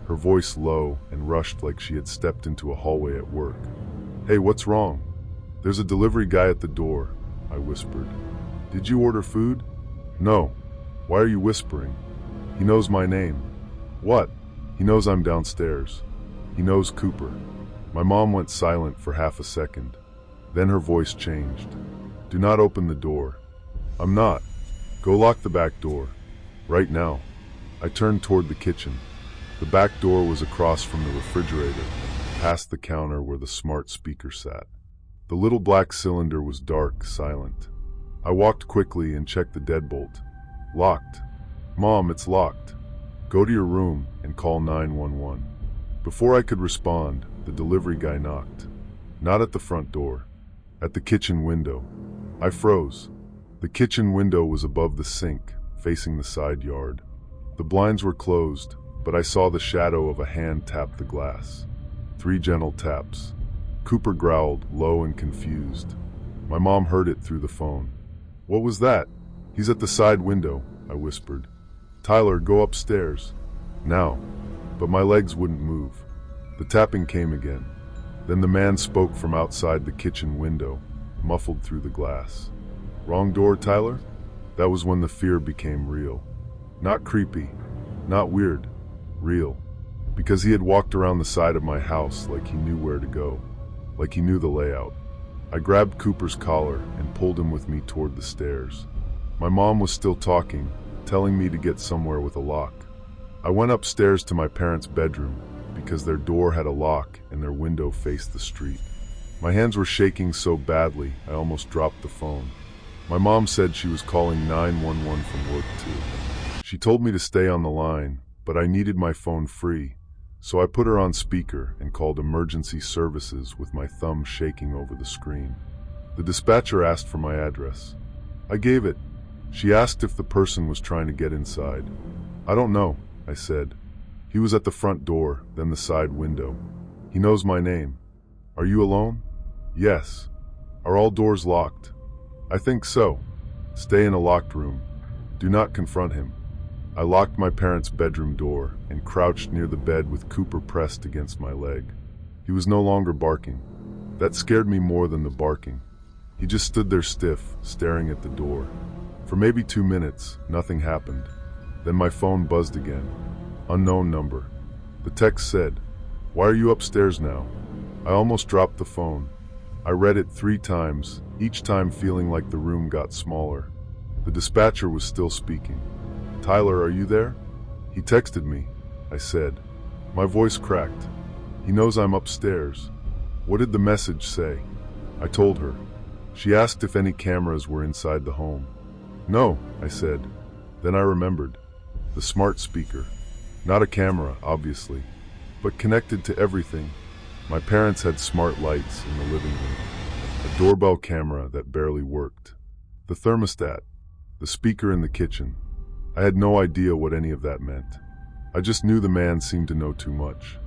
her voice low and rushed like she had stepped into a hallway at work. "Hey, what's wrong?" "There's a delivery guy at the door," I whispered. "Did you order food?" "No." "Why are you whispering?" "He knows my name." "What?" "He knows I'm downstairs. He knows Cooper." My mom went silent for half a second. Then her voice changed. "Do not open the door." "I'm not." "Go lock the back door. Right now." I turned toward the kitchen. The back door was across from the refrigerator, past the counter where the smart speaker sat. The little black cylinder was dark, silent. I walked quickly and checked the deadbolt. Locked. "Mom, it's locked." "Go to your room and call 911. Before I could respond, the delivery guy knocked. Not at the front door. At the kitchen window. I froze. The kitchen window was above the sink, facing the side yard. The blinds were closed, but I saw the shadow of a hand tap the glass. 3 gentle taps. Cooper growled, low and confused. My mom heard it through the phone. "What was that?" "He's at the side window," I whispered. "Tyler, go upstairs. Now." But my legs wouldn't move. The tapping came again. Then the man spoke from outside the kitchen window, muffled through the glass. "Wrong door, Tyler?" That was when the fear became real. Not creepy, not weird, real. Because he had walked around the side of my house like he knew where to go, like he knew the layout. I grabbed Cooper's collar and pulled him with me toward the stairs. My mom was still talking, telling me to get somewhere with a lock. I went upstairs to my parents' bedroom because their door had a lock and their window faced the street. My hands were shaking so badly I almost dropped the phone. My mom said she was calling 911 from work too. She told me to stay on the line, but I needed my phone free, so I put her on speaker and called emergency services with my thumb shaking over the screen. The dispatcher asked for my address. I gave it. She asked if the person was trying to get inside. "I don't know," I said. "He was at the front door, then the side window. He knows my name." "Are you alone?" "Yes." "Are all doors locked?" "I think so." "Stay in a locked room. Do not confront him." I locked my parents' bedroom door and crouched near the bed with Cooper pressed against my leg. He was no longer barking. That scared me more than the barking. He just stood there stiff, staring at the door. For maybe 2 minutes, nothing happened. Then my phone buzzed again. Unknown number. The text said, "Why are you upstairs now?" I almost dropped the phone. I read it 3 times, each time feeling like the room got smaller. The dispatcher was still speaking. "Tyler, are you there?" "He texted me," I said. My voice cracked. "He knows I'm upstairs." "What did the message say?" I told her. She asked if any cameras were inside the home. "No," I said. Then I remembered. The smart speaker. Not a camera, obviously, but connected to everything. My parents had smart lights in the living room. A doorbell camera that barely worked. The thermostat. The speaker in the kitchen. I had no idea what any of that meant. I just knew the man seemed to know too much.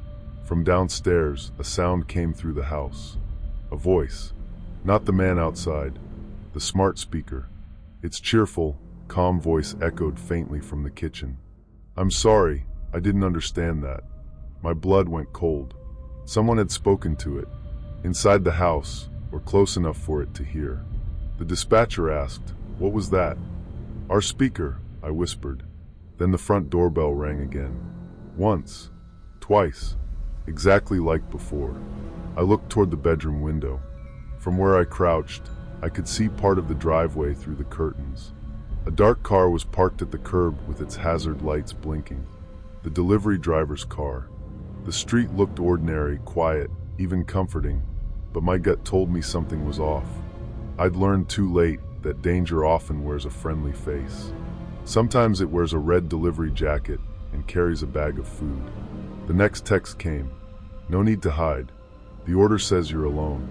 From downstairs, a sound came through the house. A voice. Not the man outside. The smart speaker. Its cheerful, calm voice echoed faintly from the kitchen. "I'm sorry, I didn't understand that." My blood went cold. Someone had spoken to it. Inside the house, or close enough for it to hear. The dispatcher asked, "What was that?" "Our speaker," I whispered. Then the front doorbell rang again. Once. Twice. Exactly like before. I looked toward the bedroom window. From where I crouched, I could see part of the driveway through the curtains. A dark car was parked at the curb with its hazard lights blinking. The delivery driver's car. The street looked ordinary, quiet, even comforting, but my gut told me something was off. I'd learned too late that danger often wears a friendly face. Sometimes it wears a red delivery jacket and carries a bag of food. The next text came. "No need to hide. The order says you're alone."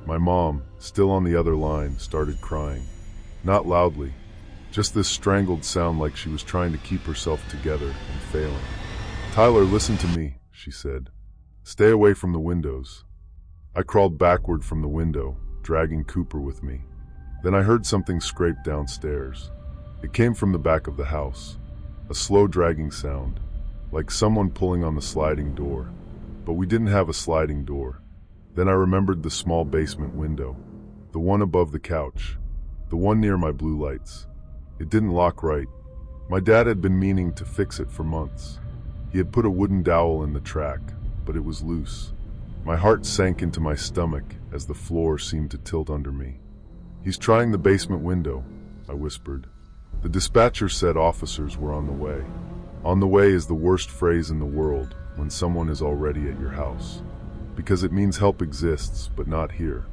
My mom, still on the other line, started crying. Not loudly, just this strangled sound like she was trying to keep herself together and failing. "Tyler, listen to me," she said. "Stay away from the windows." I crawled backward from the window, dragging Cooper with me. Then I heard something scrape downstairs. It came from the back of the house, a slow dragging sound, like someone pulling on the sliding door. But we didn't have a sliding door. Then I remembered the small basement window, the one above the couch, the one near my blue lights. It didn't lock right. My dad had been meaning to fix it for months. He had put a wooden dowel in the track, but it was loose. My heart sank into my stomach as the floor seemed to tilt under me. "He's trying the basement window," I whispered. "The dispatcher said officers were on the way." On the way is the worst phrase in the world when someone is already at your house, because it means help exists, but not here.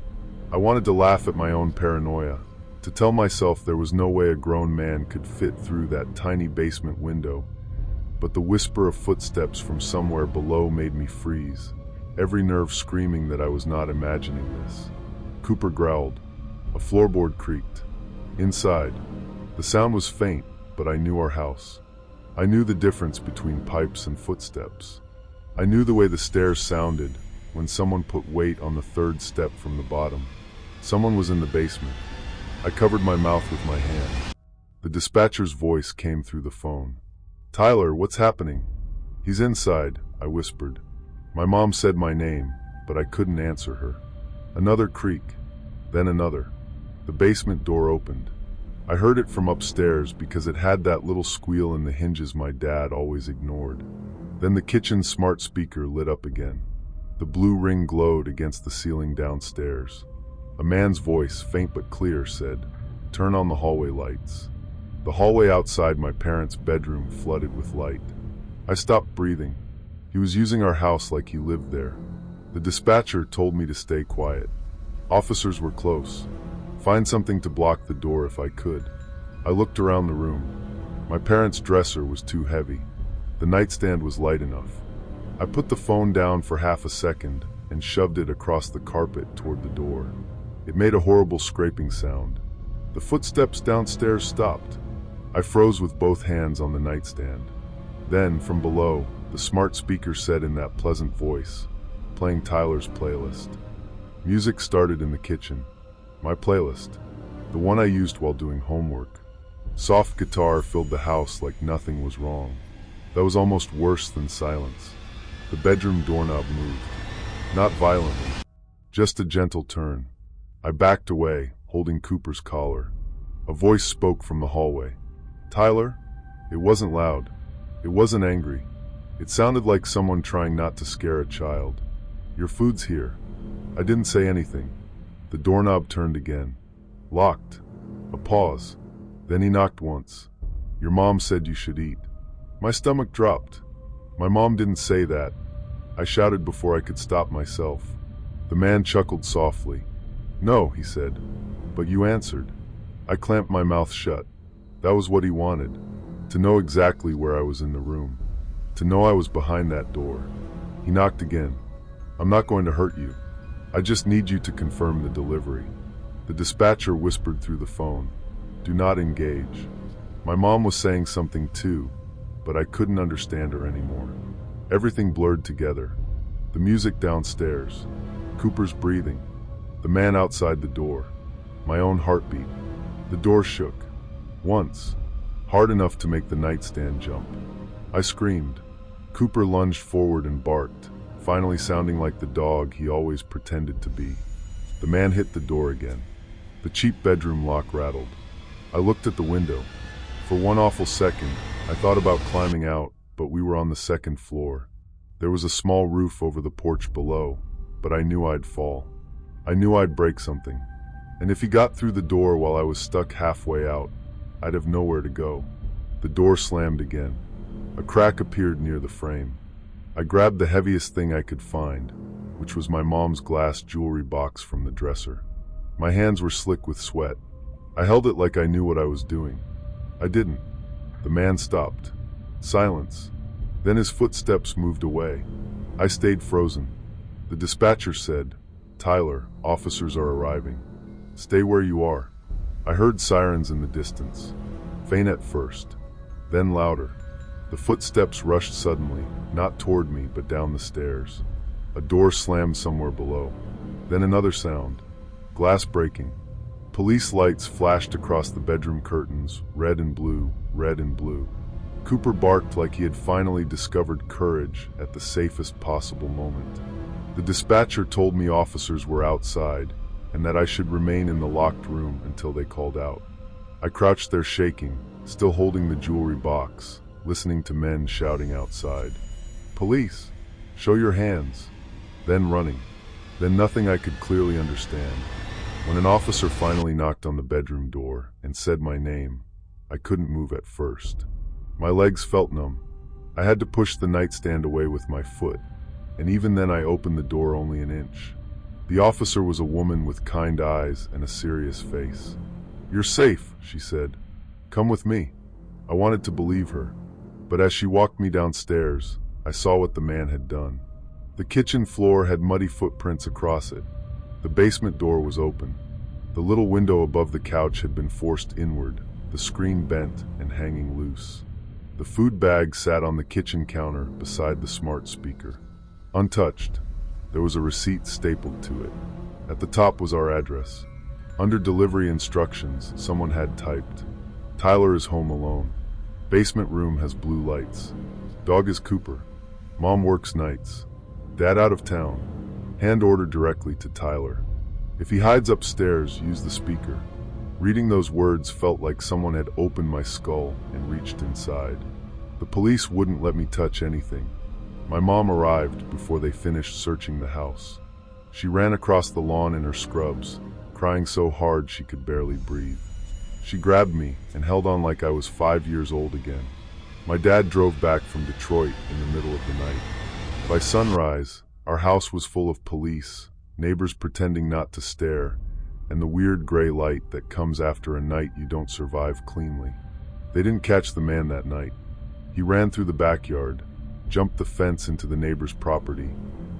I wanted to laugh at my own paranoia, to tell myself there was no way a grown man could fit through that tiny basement window, but the whisper of footsteps from somewhere below made me freeze, every nerve screaming that I was not imagining this. Cooper growled. A floorboard creaked. Inside, the sound was faint, but I knew our house. I knew the difference between pipes and footsteps. I knew the way the stairs sounded when someone put weight on the third step from the bottom. Someone was in the basement. I covered my mouth with my hand. The dispatcher's voice came through the phone. "Tyler, what's happening?" "He's inside," I whispered. My mom said my name, but I couldn't answer her. Another creak, then another. The basement door opened. I heard it from upstairs because it had that little squeal in the hinges my dad always ignored. Then the kitchen smart speaker lit up again. The blue ring glowed against the ceiling downstairs. A man's voice, faint but clear, said, "Turn on the hallway lights." The hallway outside my parents' bedroom flooded with light. I stopped breathing. He was using our house like he lived there. The dispatcher told me to stay quiet. Officers were close. Find something to block the door if I could. I looked around the room. My parents' dresser was too heavy. The nightstand was light enough. I put the phone down for half a second and shoved it across the carpet toward the door. It made a horrible scraping sound. The footsteps downstairs stopped. I froze with both hands on the nightstand. Then, from below, the smart speaker said in that pleasant voice, playing Tyler's playlist. Music started in the kitchen. My playlist, the one I used while doing homework. Soft guitar filled the house like nothing was wrong. That was almost worse than silence. The bedroom doorknob moved. Not violently, just a gentle turn. I backed away, holding Cooper's collar. A voice spoke from the hallway. "Tyler?" It wasn't loud. It wasn't angry. It sounded like someone trying not to scare a child. "Your food's here." I didn't say anything. The doorknob turned again. Locked. A pause. Then he knocked once. "Your mom said you should eat." My stomach dropped. My mom didn't say that. I shouted before I could stop myself. The man chuckled softly. "No," he said, "but you answered." I clamped my mouth shut. That was what he wanted. To know exactly where I was in the room. To know I was behind that door. He knocked again. "I'm not going to hurt you. I just need you to confirm the delivery." The dispatcher whispered through the phone, "Do not engage." My mom was saying something too, but I couldn't understand her anymore. Everything blurred together. The music downstairs, Cooper's breathing, the man outside the door, my own heartbeat. The door shook. Once, hard enough to make the nightstand jump. I screamed. Cooper lunged forward and barked, finally sounding like the dog he always pretended to be. The man hit the door again. The cheap bedroom lock rattled. I looked at the window. For one awful second, I thought about climbing out, but we were on the second floor. There was a small roof over the porch below, but I knew I'd fall. I knew I'd break something. And if he got through the door while I was stuck halfway out, I'd have nowhere to go. The door slammed again. A crack appeared near the frame. I grabbed the heaviest thing I could find, which was my mom's glass jewelry box from the dresser. My hands were slick with sweat. I held it like I knew what I was doing. I didn't. The man stopped. Silence. Then his footsteps moved away. I stayed frozen. The dispatcher said, "Tyler, officers are arriving. Stay where you are." I heard sirens in the distance, faint at first, then louder. The footsteps rushed suddenly, not toward me, but down the stairs. A door slammed somewhere below. Then another sound, glass breaking. Police lights flashed across the bedroom curtains, red and blue, red and blue. Cooper barked like he had finally discovered courage at the safest possible moment. The dispatcher told me officers were outside and that I should remain in the locked room until they called out. I crouched there shaking, still holding the jewelry box, listening to men shouting outside. Police! Show your hands! Then running. Then nothing I could clearly understand. When an officer finally knocked on the bedroom door and said my name, I couldn't move at first. My legs felt numb. I had to push the nightstand away with my foot, and even then I opened the door only an inch. The officer was a woman with kind eyes and a serious face. "You're safe," she said. "Come with me." I wanted to believe her, but as she walked me downstairs, I saw what the man had done. The kitchen floor had muddy footprints across it. The basement door was open. The little window above the couch had been forced inward, the screen bent and hanging loose. The food bag sat on the kitchen counter beside the smart speaker. Untouched, there was a receipt stapled to it. At the top was our address. Under delivery instructions, someone had typed, "Tyler is home alone. Basement room has blue lights. Dog is Cooper. Mom works nights. Dad out of town. Hand order directly to Tyler. If he hides upstairs, use the speaker." Reading those words felt like someone had opened my skull and reached inside. The police wouldn't let me touch anything. My mom arrived before they finished searching the house. She ran across the lawn in her scrubs, crying so hard she could barely breathe. She grabbed me and held on like I was 5 years old again. My dad drove back from Detroit in the middle of the night. By sunrise, our house was full of police, neighbors pretending not to stare, and the weird gray light that comes after a night you don't survive cleanly. They didn't catch the man that night. He ran through the backyard, jumped the fence into the neighbor's property,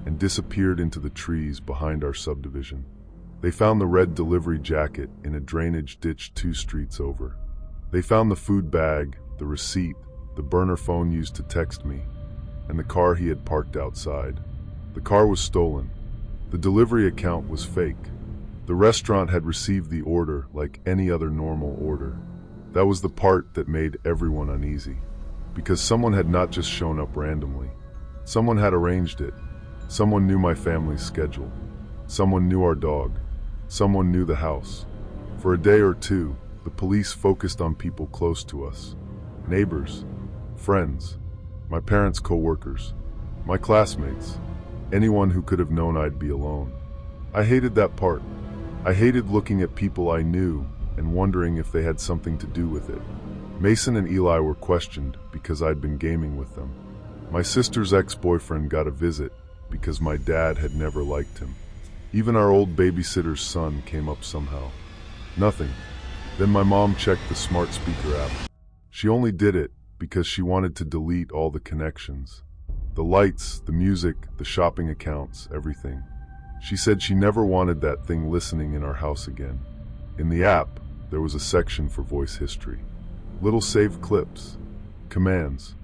and disappeared into the trees behind our subdivision. They found the red delivery jacket in a drainage ditch 2 streets over. They found the food bag, the receipt, the burner phone used to text me, and the car he had parked outside. The car was stolen. The delivery account was fake. The restaurant had received the order like any other normal order. That was the part that made everyone uneasy. Because someone had not just shown up randomly. Someone had arranged it. Someone knew my family's schedule. Someone knew our dog. Someone knew the house. For a day or two, the police focused on people close to us. Neighbors, friends, my parents' co-workers, my classmates, anyone who could have known I'd be alone. I hated that part. I hated looking at people I knew and wondering if they had something to do with it. Mason and Eli were questioned because I'd been gaming with them. My sister's ex-boyfriend got a visit because my dad had never liked him. Even our old babysitter's son came up somehow. Nothing. Then my mom checked the smart speaker app. She only did it because she wanted to delete all the connections. The lights, the music, the shopping accounts, everything. She said she never wanted that thing listening in our house again. In the app, there was a section for voice history. Little saved clips, commands,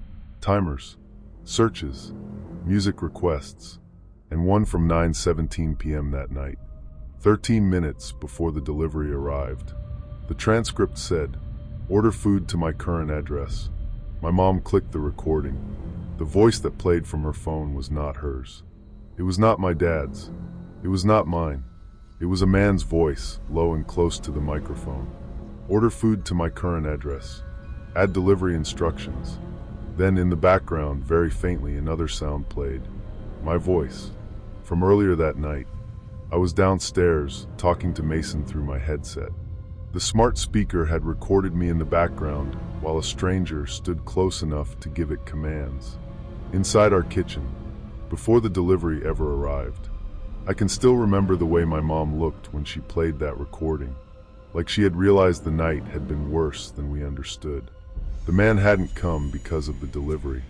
timers, searches, music requests, and one from 9:17 p.m. that night, 13 minutes before the delivery arrived. The transcript said, "Order food to my current address." My mom clicked the recording. The voice that played from her phone was not hers. It was not my dad's. It was not mine. It was a man's voice, low and close to the microphone. "Order food to my current address. Add delivery instructions." Then in the background, very faintly, another sound played. My voice. From earlier that night. I was downstairs, talking to Mason through my headset. The smart speaker had recorded me in the background, while a stranger stood close enough to give it commands. Inside our kitchen, before the delivery ever arrived. I can still remember the way my mom looked when she played that recording, like she had realized the night had been worse than we understood. The man hadn't come because of the delivery.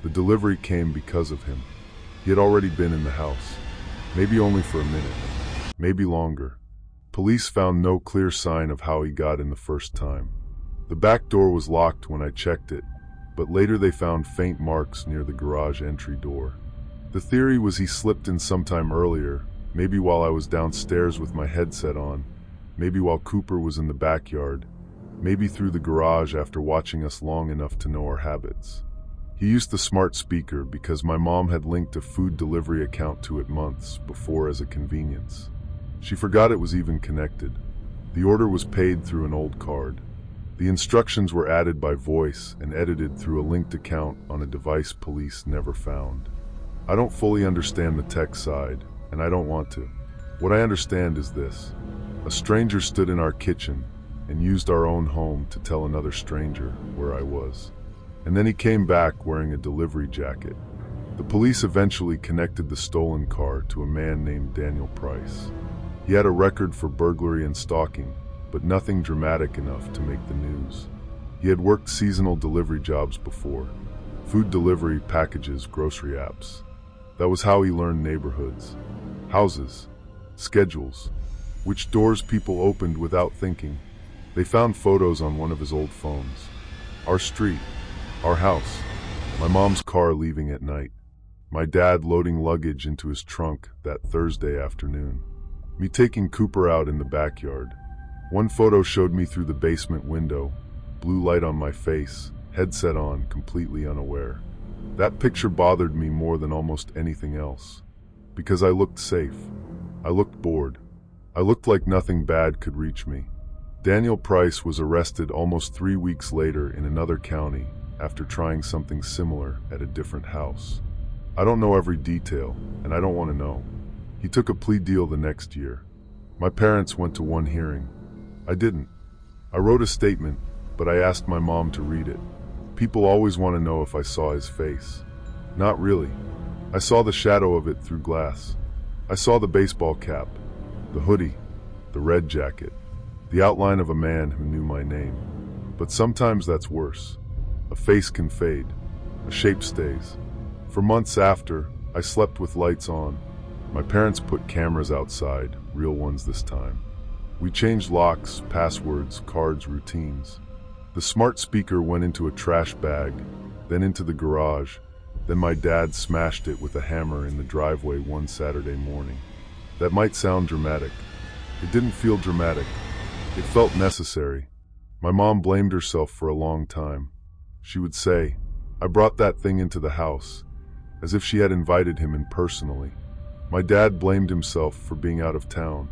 The delivery came because of him. He had already been in the house. Maybe only for a minute. Maybe longer. Police found no clear sign of how he got in the first time. The back door was locked when I checked it, but later they found faint marks near the garage entry door. The theory was he slipped in sometime earlier, maybe while I was downstairs with my headset on, maybe while Cooper was in the backyard, maybe through the garage after watching us long enough to know our habits. He used the smart speaker because my mom had linked a food delivery account to it months before as a convenience. She forgot it was even connected. The order was paid through an old card. The instructions were added by voice and edited through a linked account on a device police never found. I don't fully understand the tech side, and I don't want to. What I understand is this. A stranger stood in our kitchen and used our own home to tell another stranger where I was. And then he came back wearing a delivery jacket. The police eventually connected the stolen car to a man named Daniel Price. He had a record for burglary and stalking, but nothing dramatic enough to make the news. He had worked seasonal delivery jobs before. Food delivery, packages, grocery apps. That was how he learned neighborhoods, houses, schedules, which doors people opened without thinking. They found photos on one of his old phones. Our street, our house, my mom's car leaving at night, my dad loading luggage into his trunk that Thursday afternoon, me taking Cooper out in the backyard. One photo showed me through the basement window, blue light on my face, headset on, completely unaware. That picture bothered me more than almost anything else, because I looked safe. I looked bored. I looked like nothing bad could reach me. Daniel Price was arrested almost 3 weeks later in another county after trying something similar at a different house. I don't know every detail, and I don't want to know. He took a plea deal the next year. My parents went to one hearing. I didn't. I wrote a statement, but I asked my mom to read it. People always want to know if I saw his face. Not really. I saw the shadow of it through glass. I saw the baseball cap, the hoodie, the red jacket, the outline of a man who knew my name. But sometimes that's worse. A face can fade. A shape stays. For months after, I slept with lights on. My parents put cameras outside, real ones this time. We changed locks, passwords, cards, routines. The smart speaker went into a trash bag, then into the garage. Then my dad smashed it with a hammer in the driveway one Saturday morning. That might sound dramatic. It didn't feel dramatic. It felt necessary. My mom blamed herself for a long time. She would say, "I brought that thing into the house," as if she had invited him in personally. My dad blamed himself for being out of town.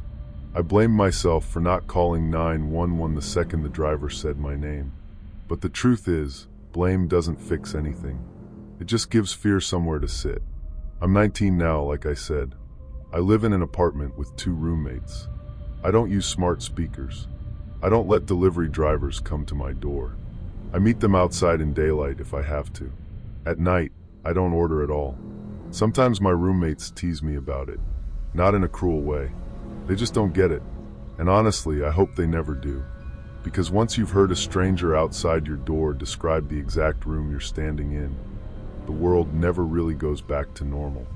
I blamed myself for not calling 911 the second the driver said my name. But the truth is, blame doesn't fix anything. It just gives fear somewhere to sit. I'm 19 now, like I said. I live in an apartment with 2 roommates. I don't use smart speakers. I don't let delivery drivers come to my door. I meet them outside in daylight if I have to. At night, I don't order at all. Sometimes my roommates tease me about it. Not in a cruel way. They just don't get it. And honestly, I hope they never do. Because once you've heard a stranger outside your door describe the exact room you're standing in, the world never really goes back to normal.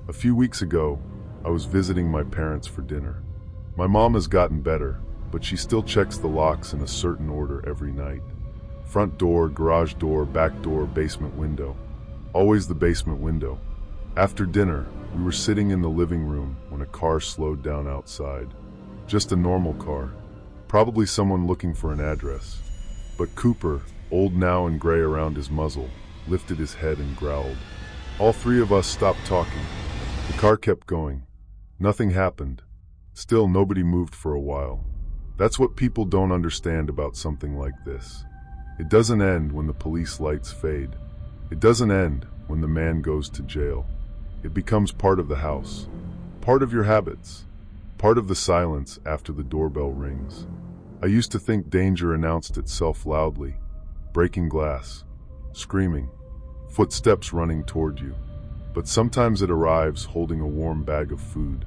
A few weeks ago, I was visiting my parents for dinner. My mom has gotten better, but she still checks the locks in a certain order every night. Front door, garage door, back door, basement window. Always the basement window. After dinner, we were sitting in the living room when a car slowed down outside. Just a normal car. Probably someone looking for an address. But Cooper, old now and gray around his muzzle, lifted his head and growled. All 3 of us stopped talking. The car kept going. Nothing happened. Still, nobody moved for a while. That's what people don't understand about something like this. It doesn't end when the police lights fade. It doesn't end when the man goes to jail. It becomes part of the house, part of your habits, part of the silence after the doorbell rings. I used to think danger announced itself loudly, breaking glass, screaming, footsteps running toward you. But sometimes it arrives holding a warm bag of food.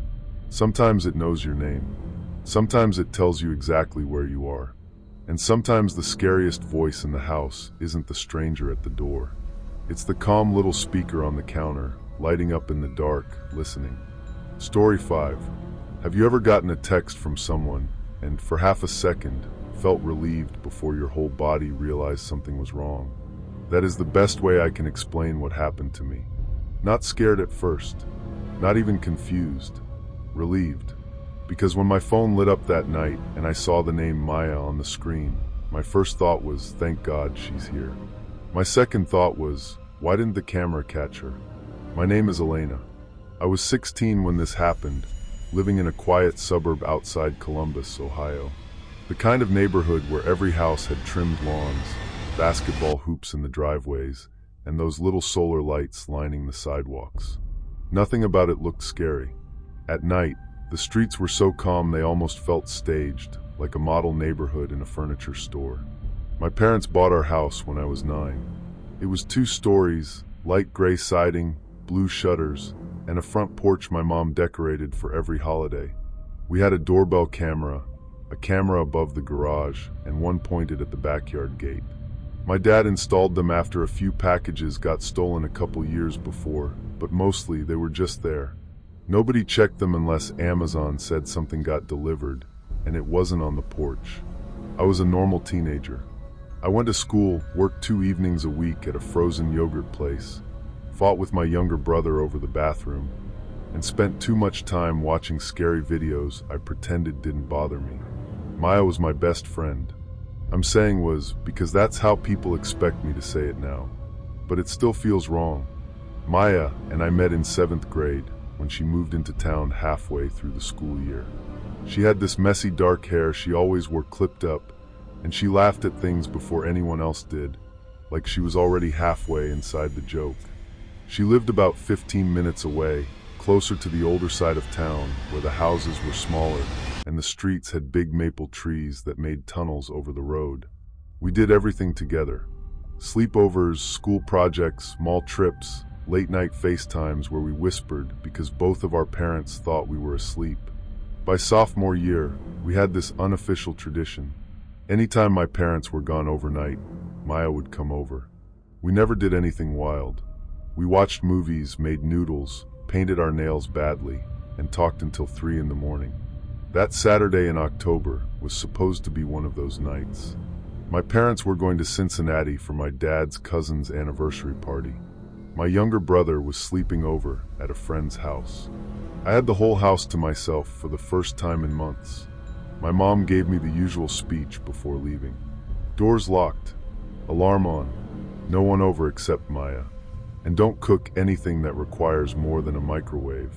Sometimes it knows your name. Sometimes it tells you exactly where you are. And sometimes the scariest voice in the house isn't the stranger at the door. It's the calm little speaker on the counter, lighting up in the dark, listening. Story 5. Have you ever gotten a text from someone and for half a second felt relieved before your whole body realized something was wrong? That is the best way I can explain what happened to me. Not scared at first, not even confused, relieved. Because when my phone lit up that night and I saw the name Maya on the screen, my first thought was, thank God she's here. My second thought was, why didn't the camera catch her? My name is Elena. I was 16 when this happened, living in a quiet suburb outside Columbus, Ohio. The kind of neighborhood where every house had trimmed lawns, basketball hoops in the driveways, and those little solar lights lining the sidewalks. Nothing about it looked scary. At night, the streets were so calm they almost felt staged, like a model neighborhood in a furniture store. My parents bought our house when I was 9. It was 2 stories, light gray siding, blue shutters, and a front porch my mom decorated for every holiday. We had a doorbell camera, a camera above the garage, and one pointed at the backyard gate. My dad installed them after a few packages got stolen a couple years before, but mostly they were just there. Nobody checked them unless Amazon said something got delivered, and it wasn't on the porch. I was a normal teenager. I went to school, worked 2 evenings a week at a frozen yogurt place, fought with my younger brother over the bathroom, and spent too much time watching scary videos I pretended didn't bother me. Maya was my best friend. I'm saying was because that's how people expect me to say it now. But it still feels wrong. Maya and I met in 7th grade when she moved into town halfway through the school year. She had this messy dark hair she always wore clipped up, and she laughed at things before anyone else did, like she was already halfway inside the joke. She lived about 15 minutes away, closer to the older side of town where the houses were smaller and the streets had big maple trees that made tunnels over the road. We did everything together. Sleepovers, school projects, mall trips, late-night FaceTimes where we whispered because both of our parents thought we were asleep. By sophomore year, we had this unofficial tradition. Anytime my parents were gone overnight, Maya would come over. We never did anything wild. We watched movies, made noodles, painted our nails badly, and talked until 3 in the morning. That Saturday in October was supposed to be one of those nights. My parents were going to Cincinnati for my dad's cousin's anniversary party. My younger brother was sleeping over at a friend's house. I had the whole house to myself for the first time in months. My mom gave me the usual speech before leaving. Doors locked, alarm on, no one over except Maya, and don't cook anything that requires more than a microwave.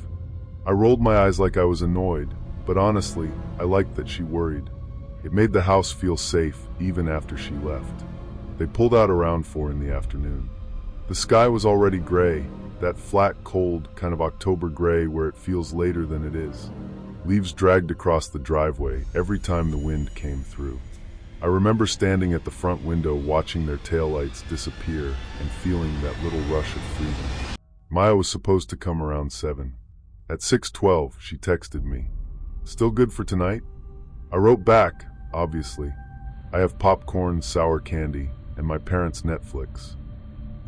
I rolled my eyes like I was annoyed, but honestly, I liked that she worried. It made the house feel safe even after she left. They pulled out around 4 in the afternoon. The sky was already gray, that flat, cold, kind of October gray where it feels later than it is. Leaves dragged across the driveway every time the wind came through. I remember standing at the front window watching their taillights disappear and feeling that little rush of freedom. Maya was supposed to come around 7. At 6:12, she texted me, "Still good for tonight?" I wrote back, obviously. I have popcorn, sour candy, and my parents' Netflix.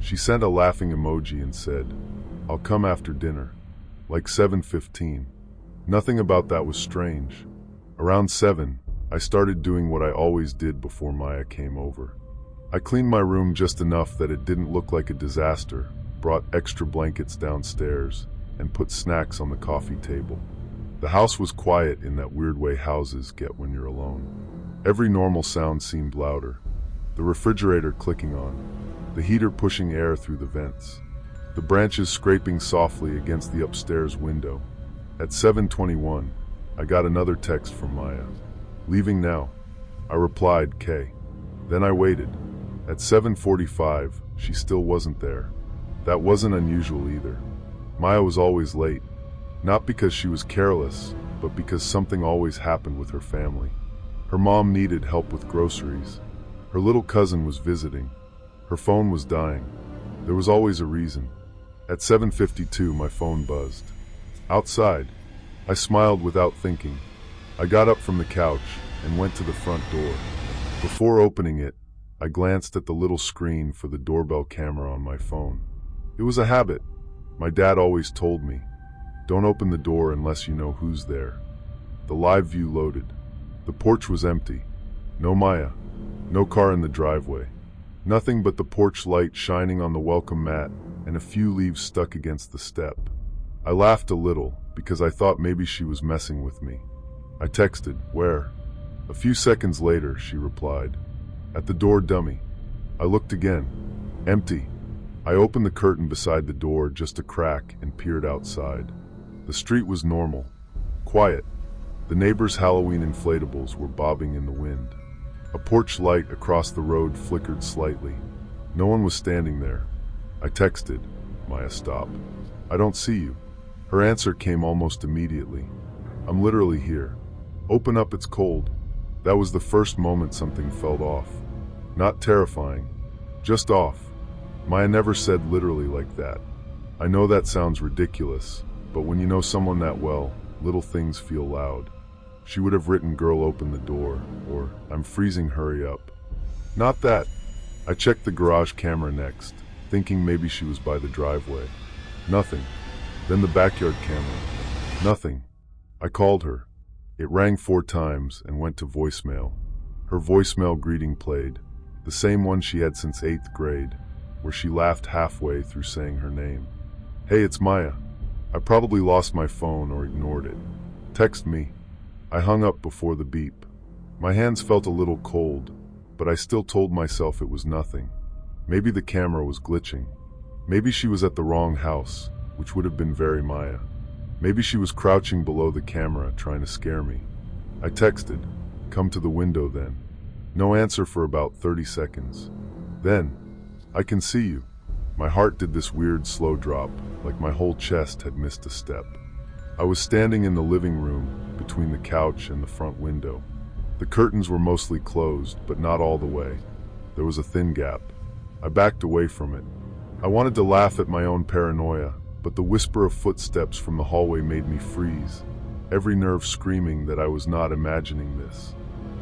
She sent a laughing emoji and said, "I'll come after dinner." Like 7:15. Nothing about that was strange. Around 7, I started doing what I always did before Maya came over. I cleaned my room just enough that it didn't look like a disaster, brought extra blankets downstairs, and put snacks on the coffee table. The house was quiet in that weird way houses get when you're alone. Every normal sound seemed louder. The refrigerator clicking on, the heater pushing air through the vents, the branches scraping softly against the upstairs window. At 7:21, I got another text from Maya. "Leaving now?" I replied, "K." Then I waited. At 7:45, she still wasn't there. That wasn't unusual either. Maya was always late. Not because she was careless, but because something always happened with her family. Her mom needed help with groceries. Her little cousin was visiting. Her phone was dying. There was always a reason. At 7:52, my phone buzzed. Outside. I smiled without thinking. I got up from the couch and went to the front door. Before opening it, I glanced at the little screen for the doorbell camera on my phone. It was a habit. My dad always told me, "Don't open the door unless you know who's there." the live view loaded. The porch was empty. No Maya. No car in the driveway. Nothing but the porch light shining on the welcome mat and a few leaves stuck against the step. I laughed a little because I thought maybe she was messing with me. I texted, "Where?" A few seconds later, she replied, "At the door, dummy." I looked again. Empty. I opened the curtain beside the door just a crack and peered outside. The street was normal. Quiet. The neighbors' Halloween inflatables were bobbing in the wind. A porch light across the road flickered slightly. No one was standing there. I texted, "Maya, stop. I don't see you." Her answer came almost immediately. "I'm literally here. Open up, it's cold." That was the first moment something felt off. Not terrifying, just off. Maya never said literally like that. I know that sounds ridiculous, but when you know someone that well, little things feel loud. She would have written, "Girl, open the door," or "I'm freezing, hurry up." Not that. I checked the garage camera next, thinking maybe she was by the driveway. Nothing. Then the backyard camera. Nothing. I called her. It rang 4 times and went to voicemail. Her voicemail greeting played, the same one she had since 8th grade, where she laughed halfway through saying her name. "Hey, it's Maya. I probably lost my phone or ignored it. Text me." I hung up before the beep. My hands felt a little cold, but I still told myself it was nothing. Maybe the camera was glitching. Maybe she was at the wrong house, which would have been very Maya. Maybe she was crouching below the camera trying to scare me. I texted, "Come to the window then." No answer for about 30 seconds. Then, "I can see you." My heart did this weird slow drop, like my whole chest had missed a step. I was standing in the living room, between the couch and the front window. The curtains were mostly closed, but not all the way. There was a thin gap. I backed away from it. I wanted to laugh at my own paranoia, but the whisper of footsteps from the hallway made me freeze, every nerve screaming that I was not imagining this.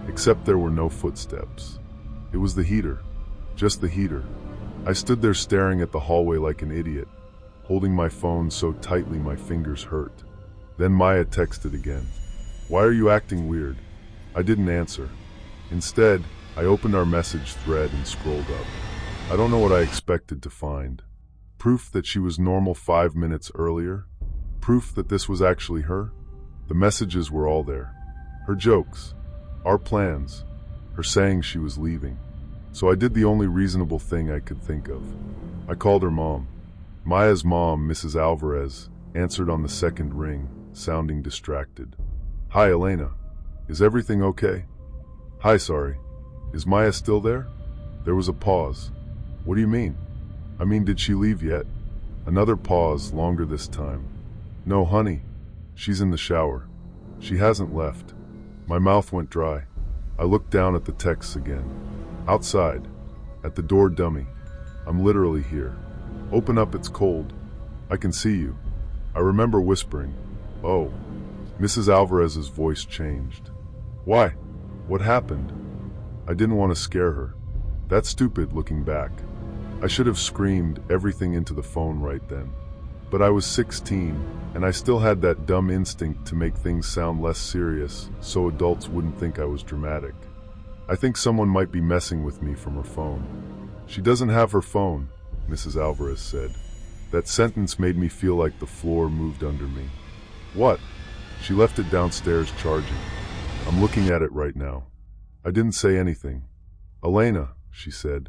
Except there were no footsteps. It was the heater. Just the heater. I stood there staring at the hallway like an idiot, holding my phone so tightly my fingers hurt. Then Maya texted again. "Why are you acting weird?" I didn't answer. Instead, I opened our message thread and scrolled up. I don't know what I expected to find. Proof that she was normal 5 minutes earlier? Proof that this was actually her? The messages were all there. Her jokes. Our plans. Her saying she was leaving. So I did the only reasonable thing I could think of. I called her mom. Maya's mom, Mrs. Alvarez, answered on the second ring, sounding distracted. "Hi, Elena. Is everything okay?" "Hi, sorry. Is Maya still there?" There was a pause. "What do you mean?" "I mean, did she leave yet?" Another pause, longer this time. "No, honey. She's in the shower. She hasn't left." My mouth went dry. I looked down at the texts again. "Outside. At the door, dummy. I'm literally here. Open up, it's cold. I can see you." I remember whispering, "Oh." Mrs. Alvarez's voice changed. "Why? What happened?" I didn't want to scare her. That's stupid looking back. I should have screamed everything into the phone right then. But I was 16, and I still had that dumb instinct to make things sound less serious so adults wouldn't think I was dramatic. "I think someone might be messing with me from her phone." "She doesn't have her phone," Mrs. Alvarez said. That sentence made me feel like the floor moved under me. "What?" "She left it downstairs charging. I'm looking at it right now." I didn't say anything. "Elena," she said.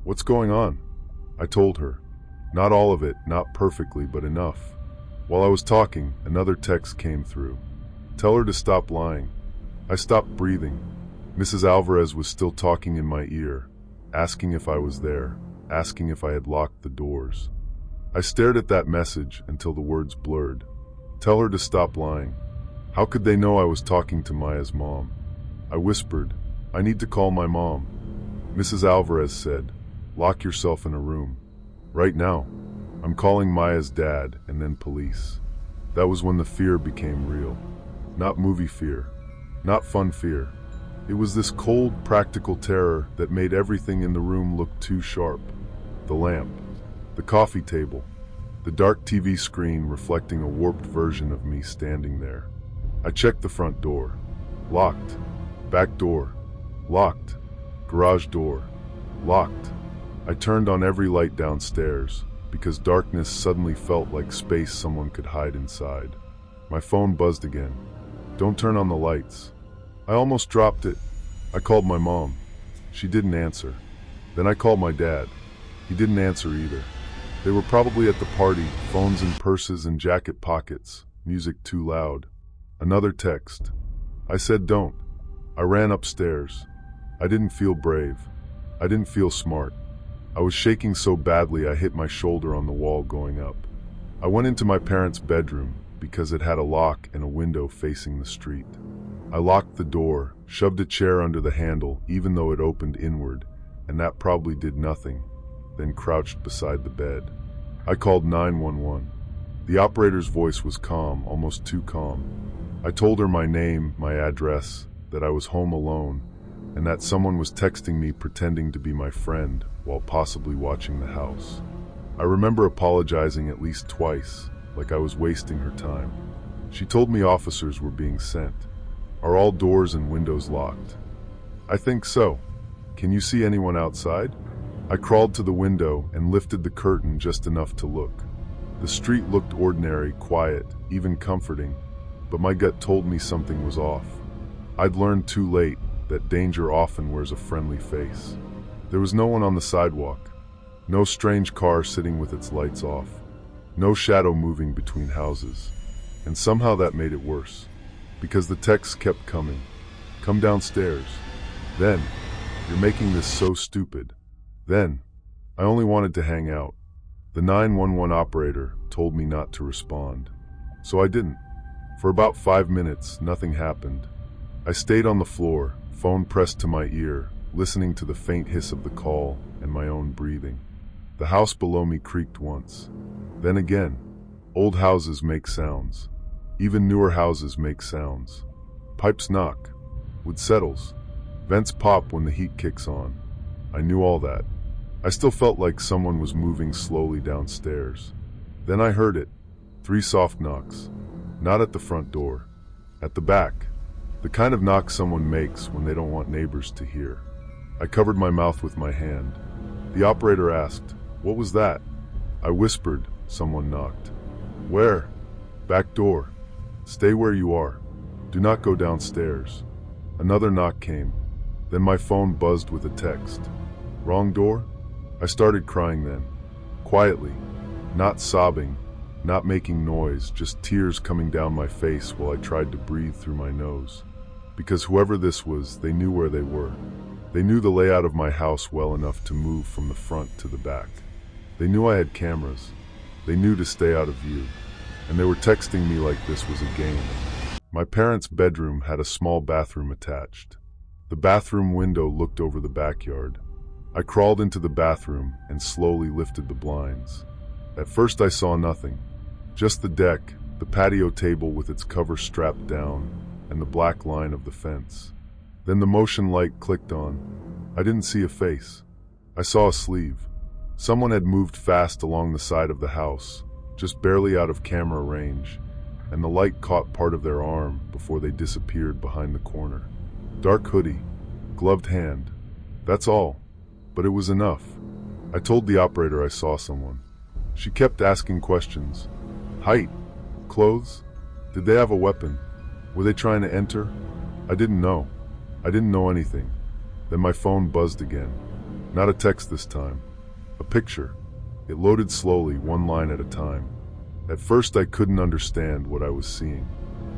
"What's going on?" I told her. Not all of it, not perfectly, but enough. While I was talking, another text came through. "Tell her to stop lying." I stopped breathing. Mrs. Alvarez was still talking in my ear, asking if I was there, asking if I had locked the doors. I stared at that message until the words blurred. Tell her to stop lying. How could they know I was talking to Maya's mom? I whispered, "I need to call my mom." Mrs. Alvarez said, "Lock yourself in a room. Right now. I'm calling Maya's dad and then police." That was when the fear became real. Not movie fear. Not fun fear. It was this cold, practical terror that made everything in the room look too sharp. The lamp. The coffee table. The dark TV screen reflecting a warped version of me standing there. I checked the front door. Locked. Back door. Locked. Garage door. Locked. I turned on every light downstairs, because darkness suddenly felt like space someone could hide inside. My phone buzzed again. Don't turn on the lights. I almost dropped it. I called my mom. She didn't answer. Then I called my dad. He didn't answer either. They were probably at the party, phones in purses and jacket pockets, music too loud. Another text. I said don't. I ran upstairs. I didn't feel brave. I didn't feel smart. I was shaking so badly I hit my shoulder on the wall going up. I went into my parents' bedroom because it had a lock and a window facing the street. I locked the door, shoved a chair under the handle even though it opened inward, and that probably did nothing, then crouched beside the bed. I called 911. The operator's voice was calm, almost too calm. I told her my name, my address, that I was home alone, and that someone was texting me pretending to be my friend while possibly watching the house. I remember apologizing at least twice, like I was wasting her time. She told me officers were being sent. Are all doors and windows locked? I think so. Can you see anyone outside? I crawled to the window and lifted the curtain just enough to look. The street looked ordinary, quiet, even comforting, but my gut told me something was off. I'd learned too late that danger often wears a friendly face. There was no one on the sidewalk, no strange car sitting with its lights off, no shadow moving between houses, and somehow that made it worse, because the texts kept coming. Come downstairs. Then, you're making this so stupid. Then, I only wanted to hang out. The 911 operator told me not to respond, so I didn't. For about 5 minutes, nothing happened. I stayed on the floor, phone pressed to my ear, listening to the faint hiss of the call and my own breathing. The house below me creaked once. Then again. Old houses make sounds. Even newer houses make sounds. Pipes knock. Wood settles. Vents pop when the heat kicks on. I knew all that. I still felt like someone was moving slowly downstairs. Then I heard it. 3 soft knocks. Not at the front door. At the back. The kind of knock someone makes when they don't want neighbors to hear. I covered my mouth with my hand. The operator asked, "What was that?" I whispered, "Someone knocked." "Where?" "Back door. Stay where you are. Do not go downstairs." Another knock came. Then my phone buzzed with a text. "Wrong door?" I started crying then. Quietly. Not sobbing. Not making noise, just tears coming down my face while I tried to breathe through my nose. Because whoever this was, they knew where they were. They knew the layout of my house well enough to move from the front to the back. They knew I had cameras. They knew to stay out of view. And they were texting me like this was a game. My parents' bedroom had a small bathroom attached. The bathroom window looked over the backyard. I crawled into the bathroom and slowly lifted the blinds. At first I saw nothing. Just the deck, the patio table with its cover strapped down, and the black line of the fence. Then the motion light clicked on. I didn't see a face. I saw a sleeve. Someone had moved fast along the side of the house, just barely out of camera range, and the light caught part of their arm before they disappeared behind the corner. Dark hoodie, gloved hand. That's all. But it was enough. I told the operator I saw someone. She kept asking questions. Height? Clothes? Did they have a weapon? Were they trying to enter? I didn't know. I didn't know anything. Then my phone buzzed again. Not a text this time. A picture. It loaded slowly, one line at a time. At first I couldn't understand what I was seeing.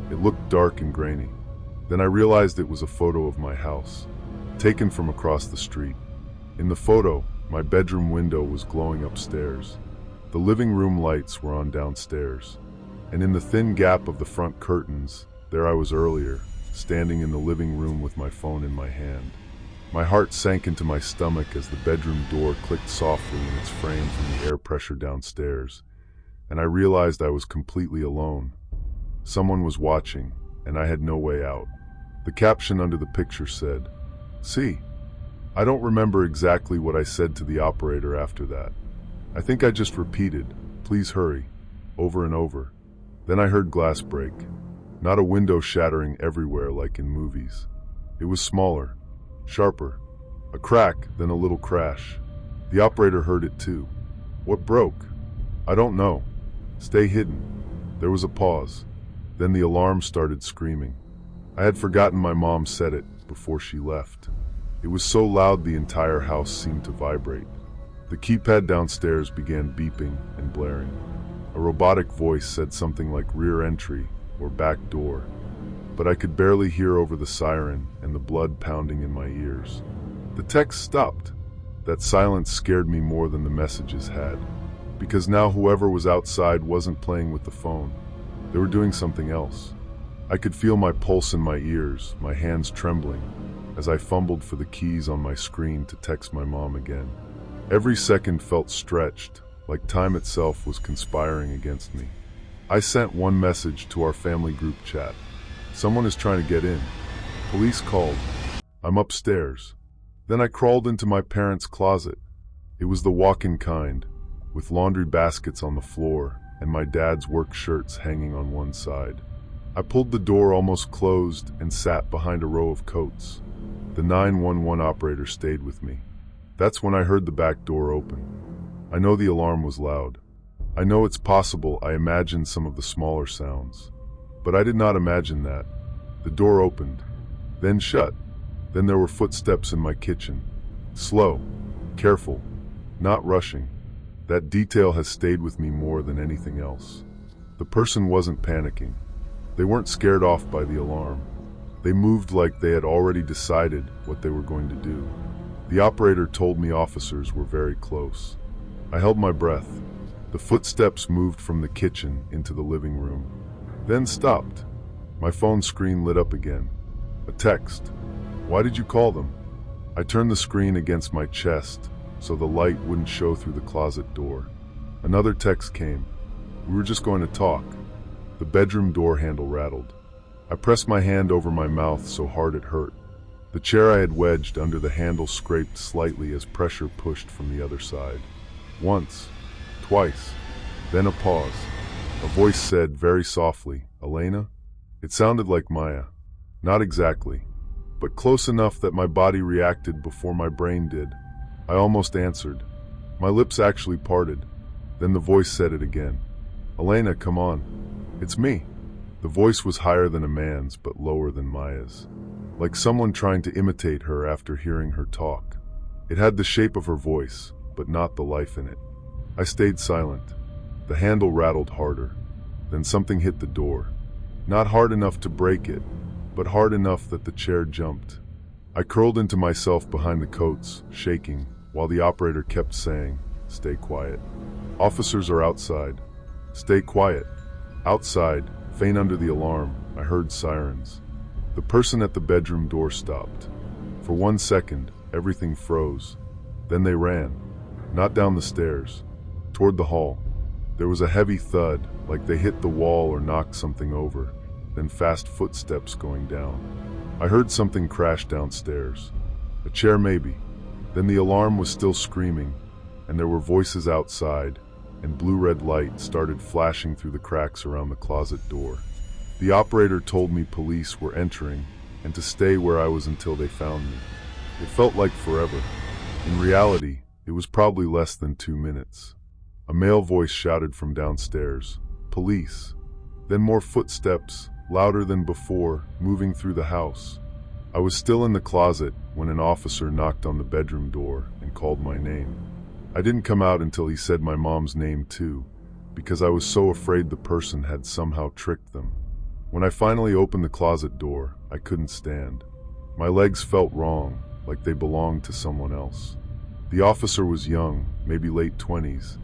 It looked dark and grainy. Then I realized it was a photo of my house, taken from across the street. In the photo, my bedroom window was glowing upstairs. The living room lights were on downstairs. And in the thin gap of the front curtains, there I was earlier, standing in the living room with my phone in my hand. My heart sank into my stomach as the bedroom door clicked softly in its frame from the air pressure downstairs, and I realized I was completely alone. Someone was watching, and I had no way out. The caption under the picture said, "See." I don't remember exactly what I said to the operator after that. I think I just repeated, "Please hurry," over and over. Then I heard glass break. Not a window shattering everywhere like in movies. It was smaller, sharper. A crack, then a little crash. The operator heard it too. What broke? I don't know. Stay hidden. There was a pause. Then the alarm started screaming. I had forgotten my mom said it before she left. It was so loud the entire house seemed to vibrate. The keypad downstairs began beeping and blaring. A robotic voice said something like rear entry or back door, but I could barely hear over the siren and the blood pounding in my ears. The text stopped. That silence scared me more than the messages had, because now whoever was outside wasn't playing with the phone. They were doing something else. I could feel my pulse in my ears, my hands trembling, as I fumbled for the keys on my screen to text my mom again. Every second felt stretched, like time itself was conspiring against me. I sent one message to our family group chat. Someone is trying to get in. Police called. I'm upstairs. Then I crawled into my parents' closet. It was the walk-in kind, with laundry baskets on the floor and my dad's work shirts hanging on one side. I pulled the door almost closed and sat behind a row of coats. The 911 operator stayed with me. That's when I heard the back door open. I know the alarm was loud. I know it's possible I imagined some of the smaller sounds. But I did not imagine that. The door opened, then shut. Then there were footsteps in my kitchen. Slow, careful, not rushing. That detail has stayed with me more than anything else. The person wasn't panicking. They weren't scared off by the alarm. They moved like they had already decided what they were going to do. The operator told me officers were very close. I held my breath. The footsteps moved from the kitchen into the living room, then stopped. My phone screen lit up again. A text. Why did you call them? I turned the screen against my chest so the light wouldn't show through the closet door. Another text came. We were just going to talk. The bedroom door handle rattled. I pressed my hand over my mouth so hard it hurt. The chair I had wedged under the handle scraped slightly as pressure pushed from the other side. Once, twice, then a pause. A voice said very softly, "Elena?" It sounded like Maya. Not exactly, but close enough that my body reacted before my brain did. I almost answered. My lips actually parted. Then the voice said it again. "Elena, come on. It's me." The voice was higher than a man's, but lower than Maya's. Like someone trying to imitate her after hearing her talk. It had the shape of her voice, but not the life in it. I stayed silent. The handle rattled harder. Then something hit the door. Not hard enough to break it, but hard enough that the chair jumped. I curled into myself behind the coats, shaking, while the operator kept saying, "Stay quiet. Officers are outside. Stay quiet." Outside, faint under the alarm, I heard sirens. The person at the bedroom door stopped. For 1 second, everything froze. Then they ran. Not down the stairs. Toward the hall. There was a heavy thud, like they hit the wall or knocked something over, then fast footsteps going down. I heard something crash downstairs. A chair maybe. Then the alarm was still screaming, and there were voices outside, and blue-red light started flashing through the cracks around the closet door. The operator told me police were entering, and to stay where I was until they found me. It felt like forever. In reality, it was probably less than 2 minutes. A male voice shouted from downstairs, "Police." Then more footsteps, louder than before, moving through the house. I was still in the closet when an officer knocked on the bedroom door and called my name. I didn't come out until he said my mom's name too, because I was so afraid the person had somehow tricked them. When I finally opened the closet door, I couldn't stand. My legs felt wrong, like they belonged to someone else. The officer was young, maybe late 20s,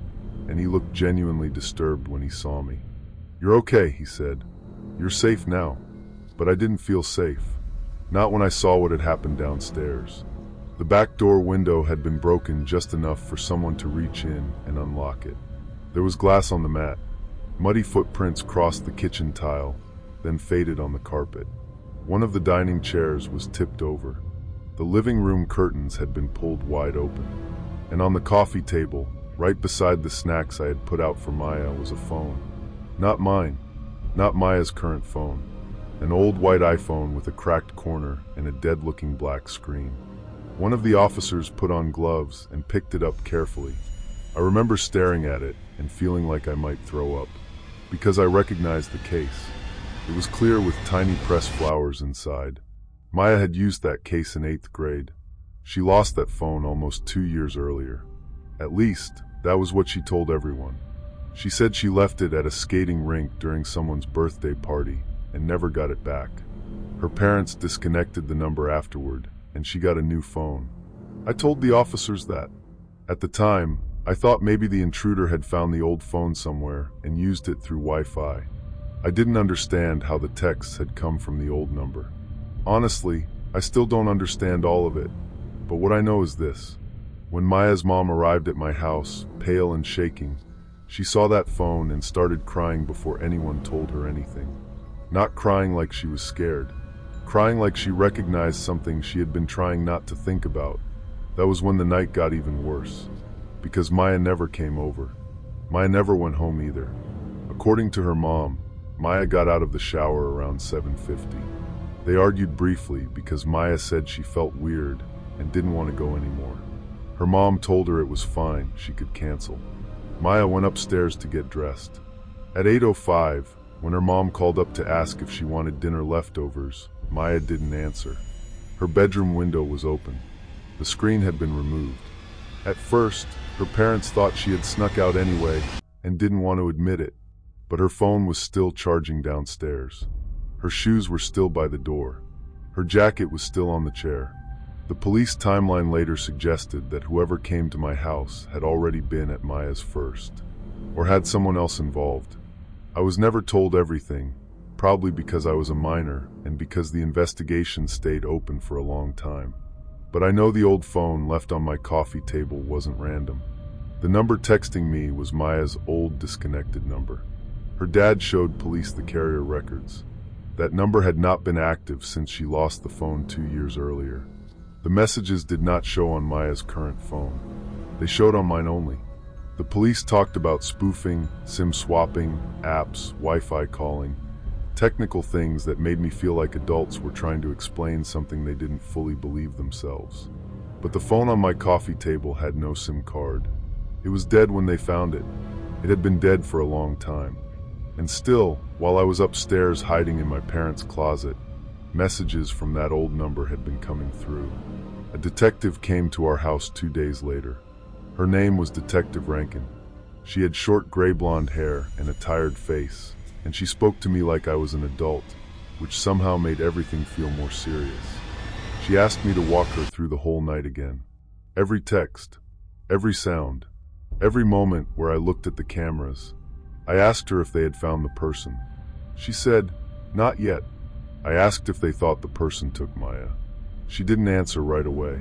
and he looked genuinely disturbed when he saw me. "You're okay," he said. "You're safe now." But I didn't feel safe. Not when I saw what had happened downstairs. The back door window had been broken just enough for someone to reach in and unlock it. There was glass on the mat. Muddy footprints crossed the kitchen tile, then faded on the carpet. One of the dining chairs was tipped over. The living room curtains had been pulled wide open. And on the coffee table, right beside the snacks I had put out for Maya, was a phone. Not mine. Not Maya's current phone. an old white iPhone with a cracked corner and a dead-looking black screen. One of the officers put on gloves and picked it up carefully. I remember staring at it and feeling like I might throw up, because I recognized the case. It was clear with tiny pressed flowers inside. Maya had used that case in 8th grade. She lost that phone almost 2 years earlier. At least, that was what she told everyone. She said she left it at a skating rink during someone's birthday party and never got it back. Her parents disconnected the number afterward, and she got a new phone. I told the officers that. At the time, I thought maybe the intruder had found the old phone somewhere and used it through Wi-Fi. I didn't understand how the texts had come from the old number. Honestly, I still don't understand all of it, but what I know is this. When Maya's mom arrived at my house, pale and shaking, she saw that phone and started crying before anyone told her anything. Not crying like she was scared, crying like she recognized something she had been trying not to think about. That was when the night got even worse, because Maya never came over. Maya never went home either. According to her mom, Maya got out of the shower around 7:50. They argued briefly because Maya said she felt weird and didn't want to go anymore. Her mom told her it was fine, she could cancel. Maya went upstairs to get dressed. At 8:05, when her mom called up to ask if she wanted dinner leftovers, Maya didn't answer. Her bedroom window was open. The screen had been removed. At first, her parents thought she had snuck out anyway and didn't want to admit it, but her phone was still charging downstairs. Her shoes were still by the door. Her jacket was still on the chair. The police timeline later suggested that whoever came to my house had already been at Maya's first, or had someone else involved. I was never told everything, probably because I was a minor and because the investigation stayed open for a long time. But I know the old phone left on my coffee table wasn't random. The number texting me was Maya's old disconnected number. Her dad showed police the carrier records. That number had not been active since she lost the phone 2 years earlier. The messages did not show on Maya's current phone. They showed on mine only. The police talked about spoofing, SIM swapping, apps, Wi-Fi calling, technical things that made me feel like adults were trying to explain something they didn't fully believe themselves. But the phone on my coffee table had no SIM card. It was dead when they found it. It had been dead for a long time. And still, while I was upstairs hiding in my parents' closet, messages from that old number had been coming through. A detective came to our house 2 days later. Her name was Detective Rankin. She had short gray blonde hair and a tired face, and she spoke to me like I was an adult, which somehow made everything feel more serious. She asked me to walk her through the whole night again. Every text, every sound, every moment where I looked at the cameras. I asked her if they had found the person. She said, "Not yet." I asked if they thought the person took Maya. She didn't answer right away.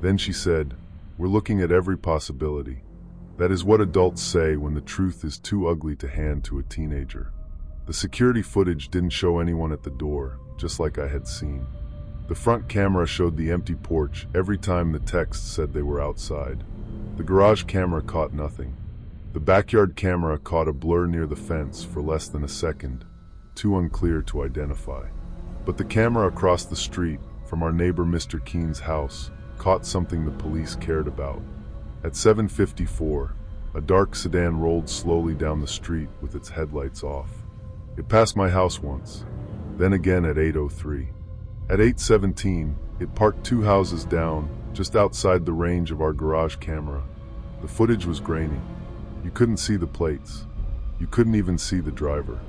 Then she said, "We're looking at every possibility." That is what adults say when the truth is too ugly to hand to a teenager. The security footage didn't show anyone at the door, just like I had seen. The front camera showed the empty porch every time the text said they were outside. The garage camera caught nothing. The backyard camera caught a blur near the fence for less than a second, too unclear to identify. But the camera across the street from our neighbor Mr. Keene's house caught something the police cared about. At 7:54, a dark sedan rolled slowly down the street with its headlights off. It passed my house once, then again at 8:03. At 8:17, it parked 2 houses down, just outside the range of our garage camera. The footage was grainy. You couldn't see the plates. You couldn't even see the driver.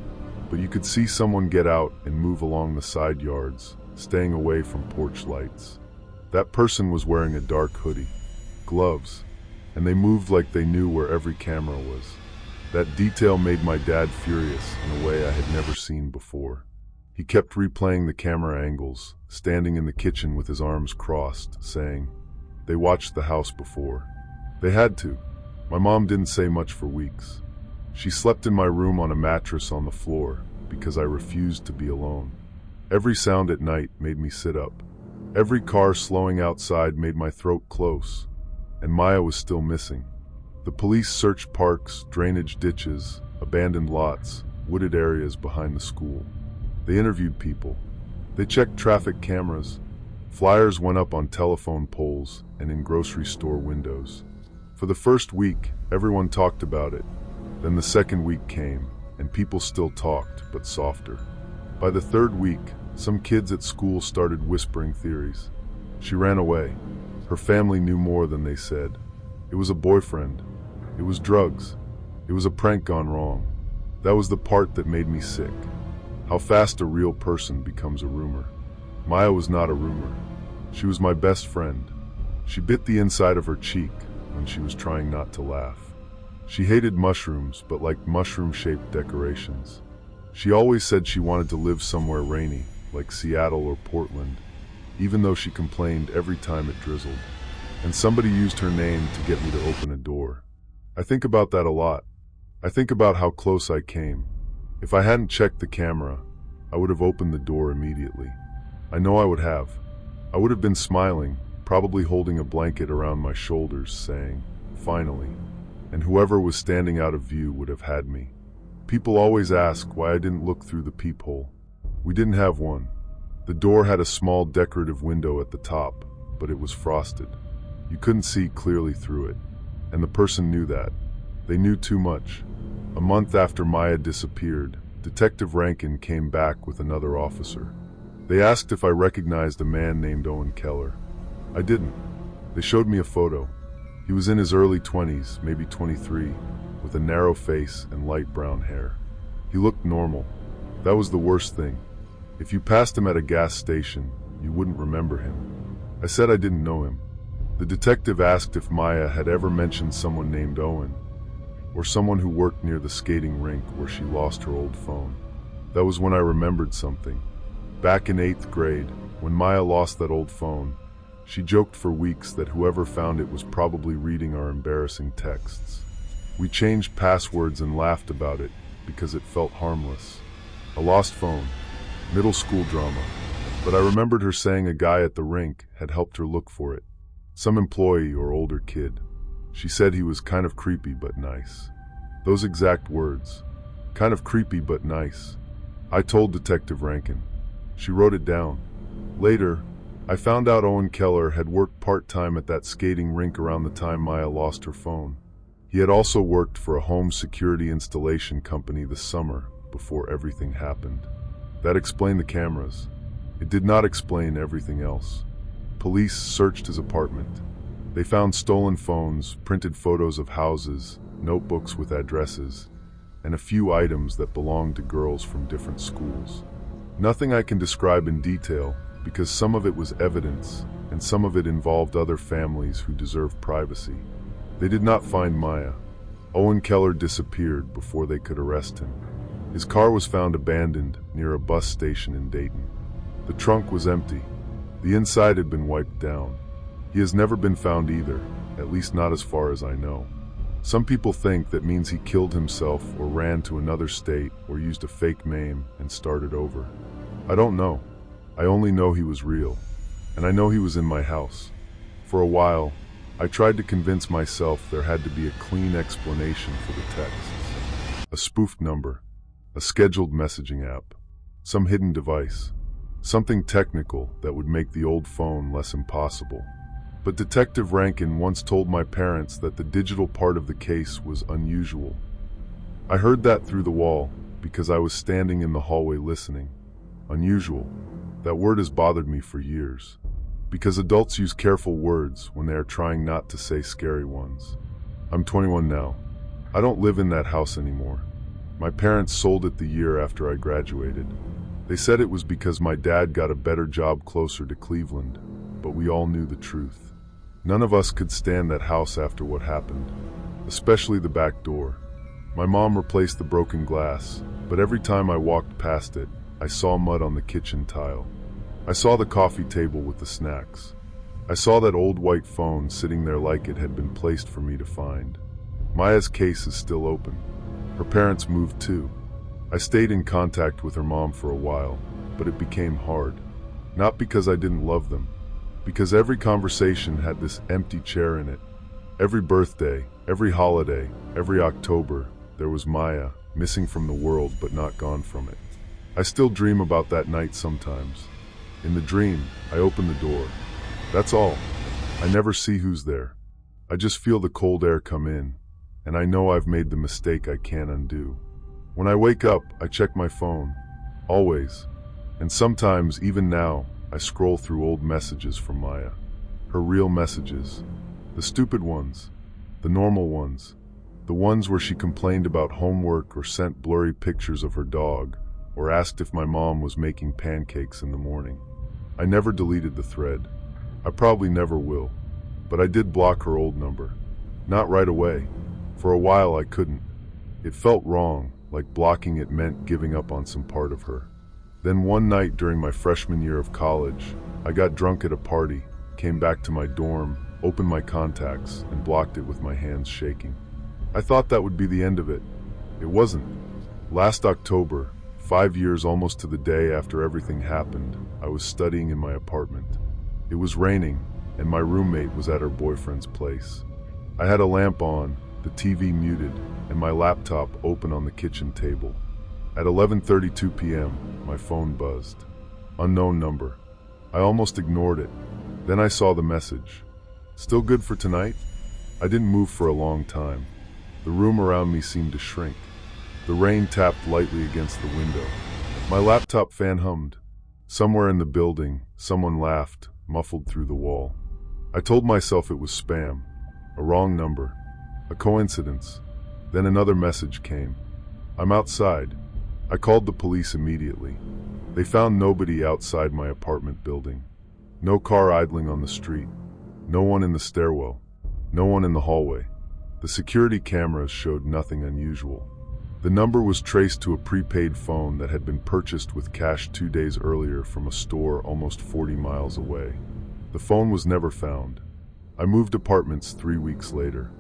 But you could see someone get out and move along the side yards, staying away from porch lights. That person was wearing a dark hoodie, gloves, and they moved like they knew where every camera was. That detail made my dad furious in a way I had never seen before. He kept replaying the camera angles, standing in the kitchen with his arms crossed, saying, "They watched the house before. They had to." My mom didn't say much for weeks. She slept in my room on a mattress on the floor because I refused to be alone. Every sound at night made me sit up. Every car slowing outside made my throat close. And Maya was still missing. The police searched parks, drainage ditches, abandoned lots, wooded areas behind the school. They interviewed people. They checked traffic cameras. Flyers went up on telephone poles and in grocery store windows. For the first week, everyone talked about it. Then the second week came, and people still talked, but softer. By the third week, some kids at school started whispering theories. She ran away. Her family knew more than they said. It was a boyfriend. It was drugs. It was a prank gone wrong. That was the part that made me sick. How fast a real person becomes a rumor. Maya was not a rumor. She was my best friend. She bit the inside of her cheek when she was trying not to laugh. She hated mushrooms, but liked mushroom-shaped decorations. She always said she wanted to live somewhere rainy, like Seattle or Portland, even though she complained every time it drizzled. And somebody used her name to get me to open a door. I think about that a lot. I think about how close I came. If I hadn't checked the camera, I would have opened the door immediately. I know I would have. I would have been smiling, probably holding a blanket around my shoulders, saying, "Finally." And whoever was standing out of view would have had me. People always ask why I didn't look through the peephole. We didn't have one. The door had a small decorative window at the top, but it was frosted. You couldn't see clearly through it. And the person knew that. They knew too much. A month after Maya disappeared, Detective Rankin came back with another officer. They asked if I recognized a man named Owen Keller. I didn't. They showed me a photo. He was in his early 20s, maybe 23, with a narrow face and light brown hair. He looked normal. That was the worst thing. If you passed him at a gas station, you wouldn't remember him. I said I didn't know him. The detective asked if Maya had ever mentioned someone named Owen, or someone who worked near the skating rink where she lost her old phone. That was when I remembered something. Back in 8th grade, when Maya lost that old phone, she joked for weeks that whoever found it was probably reading our embarrassing texts. We changed passwords and laughed about it because it felt harmless. A lost phone, middle school drama. But I remembered her saying a guy at the rink had helped her look for it. Some employee or older kid. She said he was kind of creepy but nice. Those exact words. Kind of creepy but nice. I told Detective Rankin. She wrote it down. Later, I found out Owen Keller had worked part-time at that skating rink around the time Maya lost her phone. He had also worked for a home security installation company this summer before everything happened. That explained the cameras. It did not explain everything else. Police searched his apartment. They found stolen phones, printed photos of houses, notebooks with addresses, and a few items that belonged to girls from different schools. Nothing I can describe in detail, because some of it was evidence, and some of it involved other families who deserve privacy. They did not find Maya. Owen Keller disappeared before they could arrest him. His car was found abandoned near a bus station in Dayton. The trunk was empty. The inside had been wiped down. He has never been found either, at least not as far as I know. Some people think that means he killed himself or ran to another state or used a fake name and started over. I don't know. I only know he was real, and I know he was in my house. For a while, I tried to convince myself there had to be a clean explanation for the texts. A spoofed number, a scheduled messaging app, some hidden device, something technical that would make the old phone less impossible. But Detective Rankin once told my parents that the digital part of the case was unusual. I heard that through the wall because I was standing in the hallway listening. Unusual. That word has bothered me for years. Because adults use careful words when they are trying not to say scary ones. I'm 21 now. I don't live in that house anymore. My parents sold it the year after I graduated. They said it was because my dad got a better job closer to Cleveland, but we all knew the truth. None of us could stand that house after what happened, especially the back door. My mom replaced the broken glass, but every time I walked past it, I saw mud on the kitchen tile. I saw the coffee table with the snacks. I saw that old white phone sitting there like it had been placed for me to find. Maya's case is still open. Her parents moved too. I stayed in contact with her mom for a while, but it became hard. Not because I didn't love them, because every conversation had this empty chair in it. Every birthday, every holiday, every October, there was Maya, missing from the world but not gone from it. I still dream about that night sometimes. In the dream, I open the door. That's all. I never see who's there. I just feel the cold air come in, and I know I've made the mistake I can't undo. When I wake up, I check my phone. Always. And sometimes, even now, I scroll through old messages from Maya. Her real messages. The stupid ones. The normal ones. The ones where she complained about homework or sent blurry pictures of her dog, or asked if my mom was making pancakes in the morning. I never deleted the thread. I probably never will. But I did block her old number. Not right away. For a while I couldn't. It felt wrong, like blocking it meant giving up on some part of her. Then one night during my freshman year of college, I got drunk at a party, came back to my dorm, opened my contacts, and blocked it with my hands shaking. I thought that would be the end of it. It wasn't. Last October, 5 years almost to the day after everything happened, I was studying in my apartment. It was raining, and my roommate was at her boyfriend's place. I had a lamp on, the TV muted, and my laptop open on the kitchen table. At 11:32 p.m., my phone buzzed. Unknown number. I almost ignored it. Then I saw the message. Still good for tonight? I didn't move for a long time. The room around me seemed to shrink. The rain tapped lightly against the window. My laptop fan hummed. Somewhere in the building, someone laughed, muffled through the wall. I told myself it was spam, a wrong number, a coincidence. Then another message came. I'm outside. I called the police immediately. They found nobody outside my apartment building. No car idling on the street. No one in the stairwell. No one in the hallway. The security cameras showed nothing unusual. The number was traced to a prepaid phone that had been purchased with cash 2 days earlier from a store almost 40 miles away. The phone was never found. I moved apartments 3 weeks later.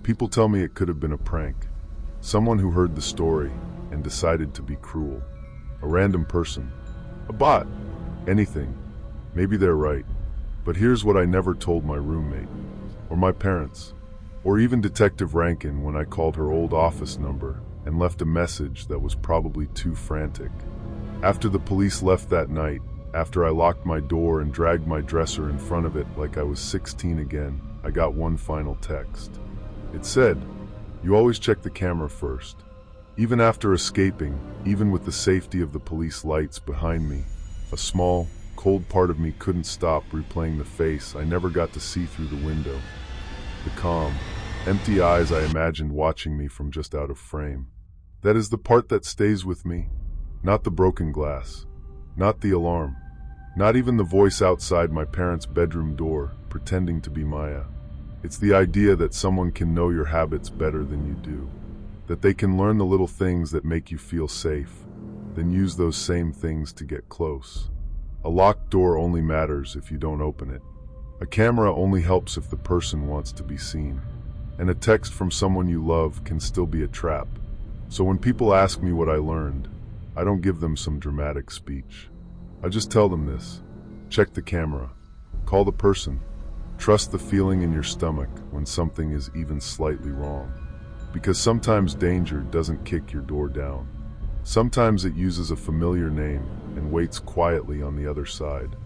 People tell me it could have been a prank. Someone who heard the story and decided to be cruel. A random person. A bot. Anything. Maybe they're right. But here's what I never told my roommate. Or my parents. Or even Detective Rankin when I called her old office number and left a message that was probably too frantic. After the police left that night, after I locked my door and dragged my dresser in front of it like I was 16 again, I got one final text. It said, "You always check the camera first." Even after escaping, even with the safety of the police lights behind me, a small, cold part of me couldn't stop replaying the face I never got to see through the window. The calm, empty eyes I imagined watching me from just out of frame. That is the part that stays with me. Not the broken glass. Not the alarm. Not even the voice outside my parents' bedroom door, pretending to be Maya. It's the idea that someone can know your habits better than you do. That they can learn the little things that make you feel safe, then use those same things to get close. A locked door only matters if you don't open it. A camera only helps if the person wants to be seen. And a text from someone you love can still be a trap. So when people ask me what I learned, I don't give them some dramatic speech. I just tell them this. Check the camera. Call the person. Trust the feeling in your stomach when something is even slightly wrong. Because sometimes danger doesn't kick your door down. Sometimes it uses a familiar name and waits quietly on the other side.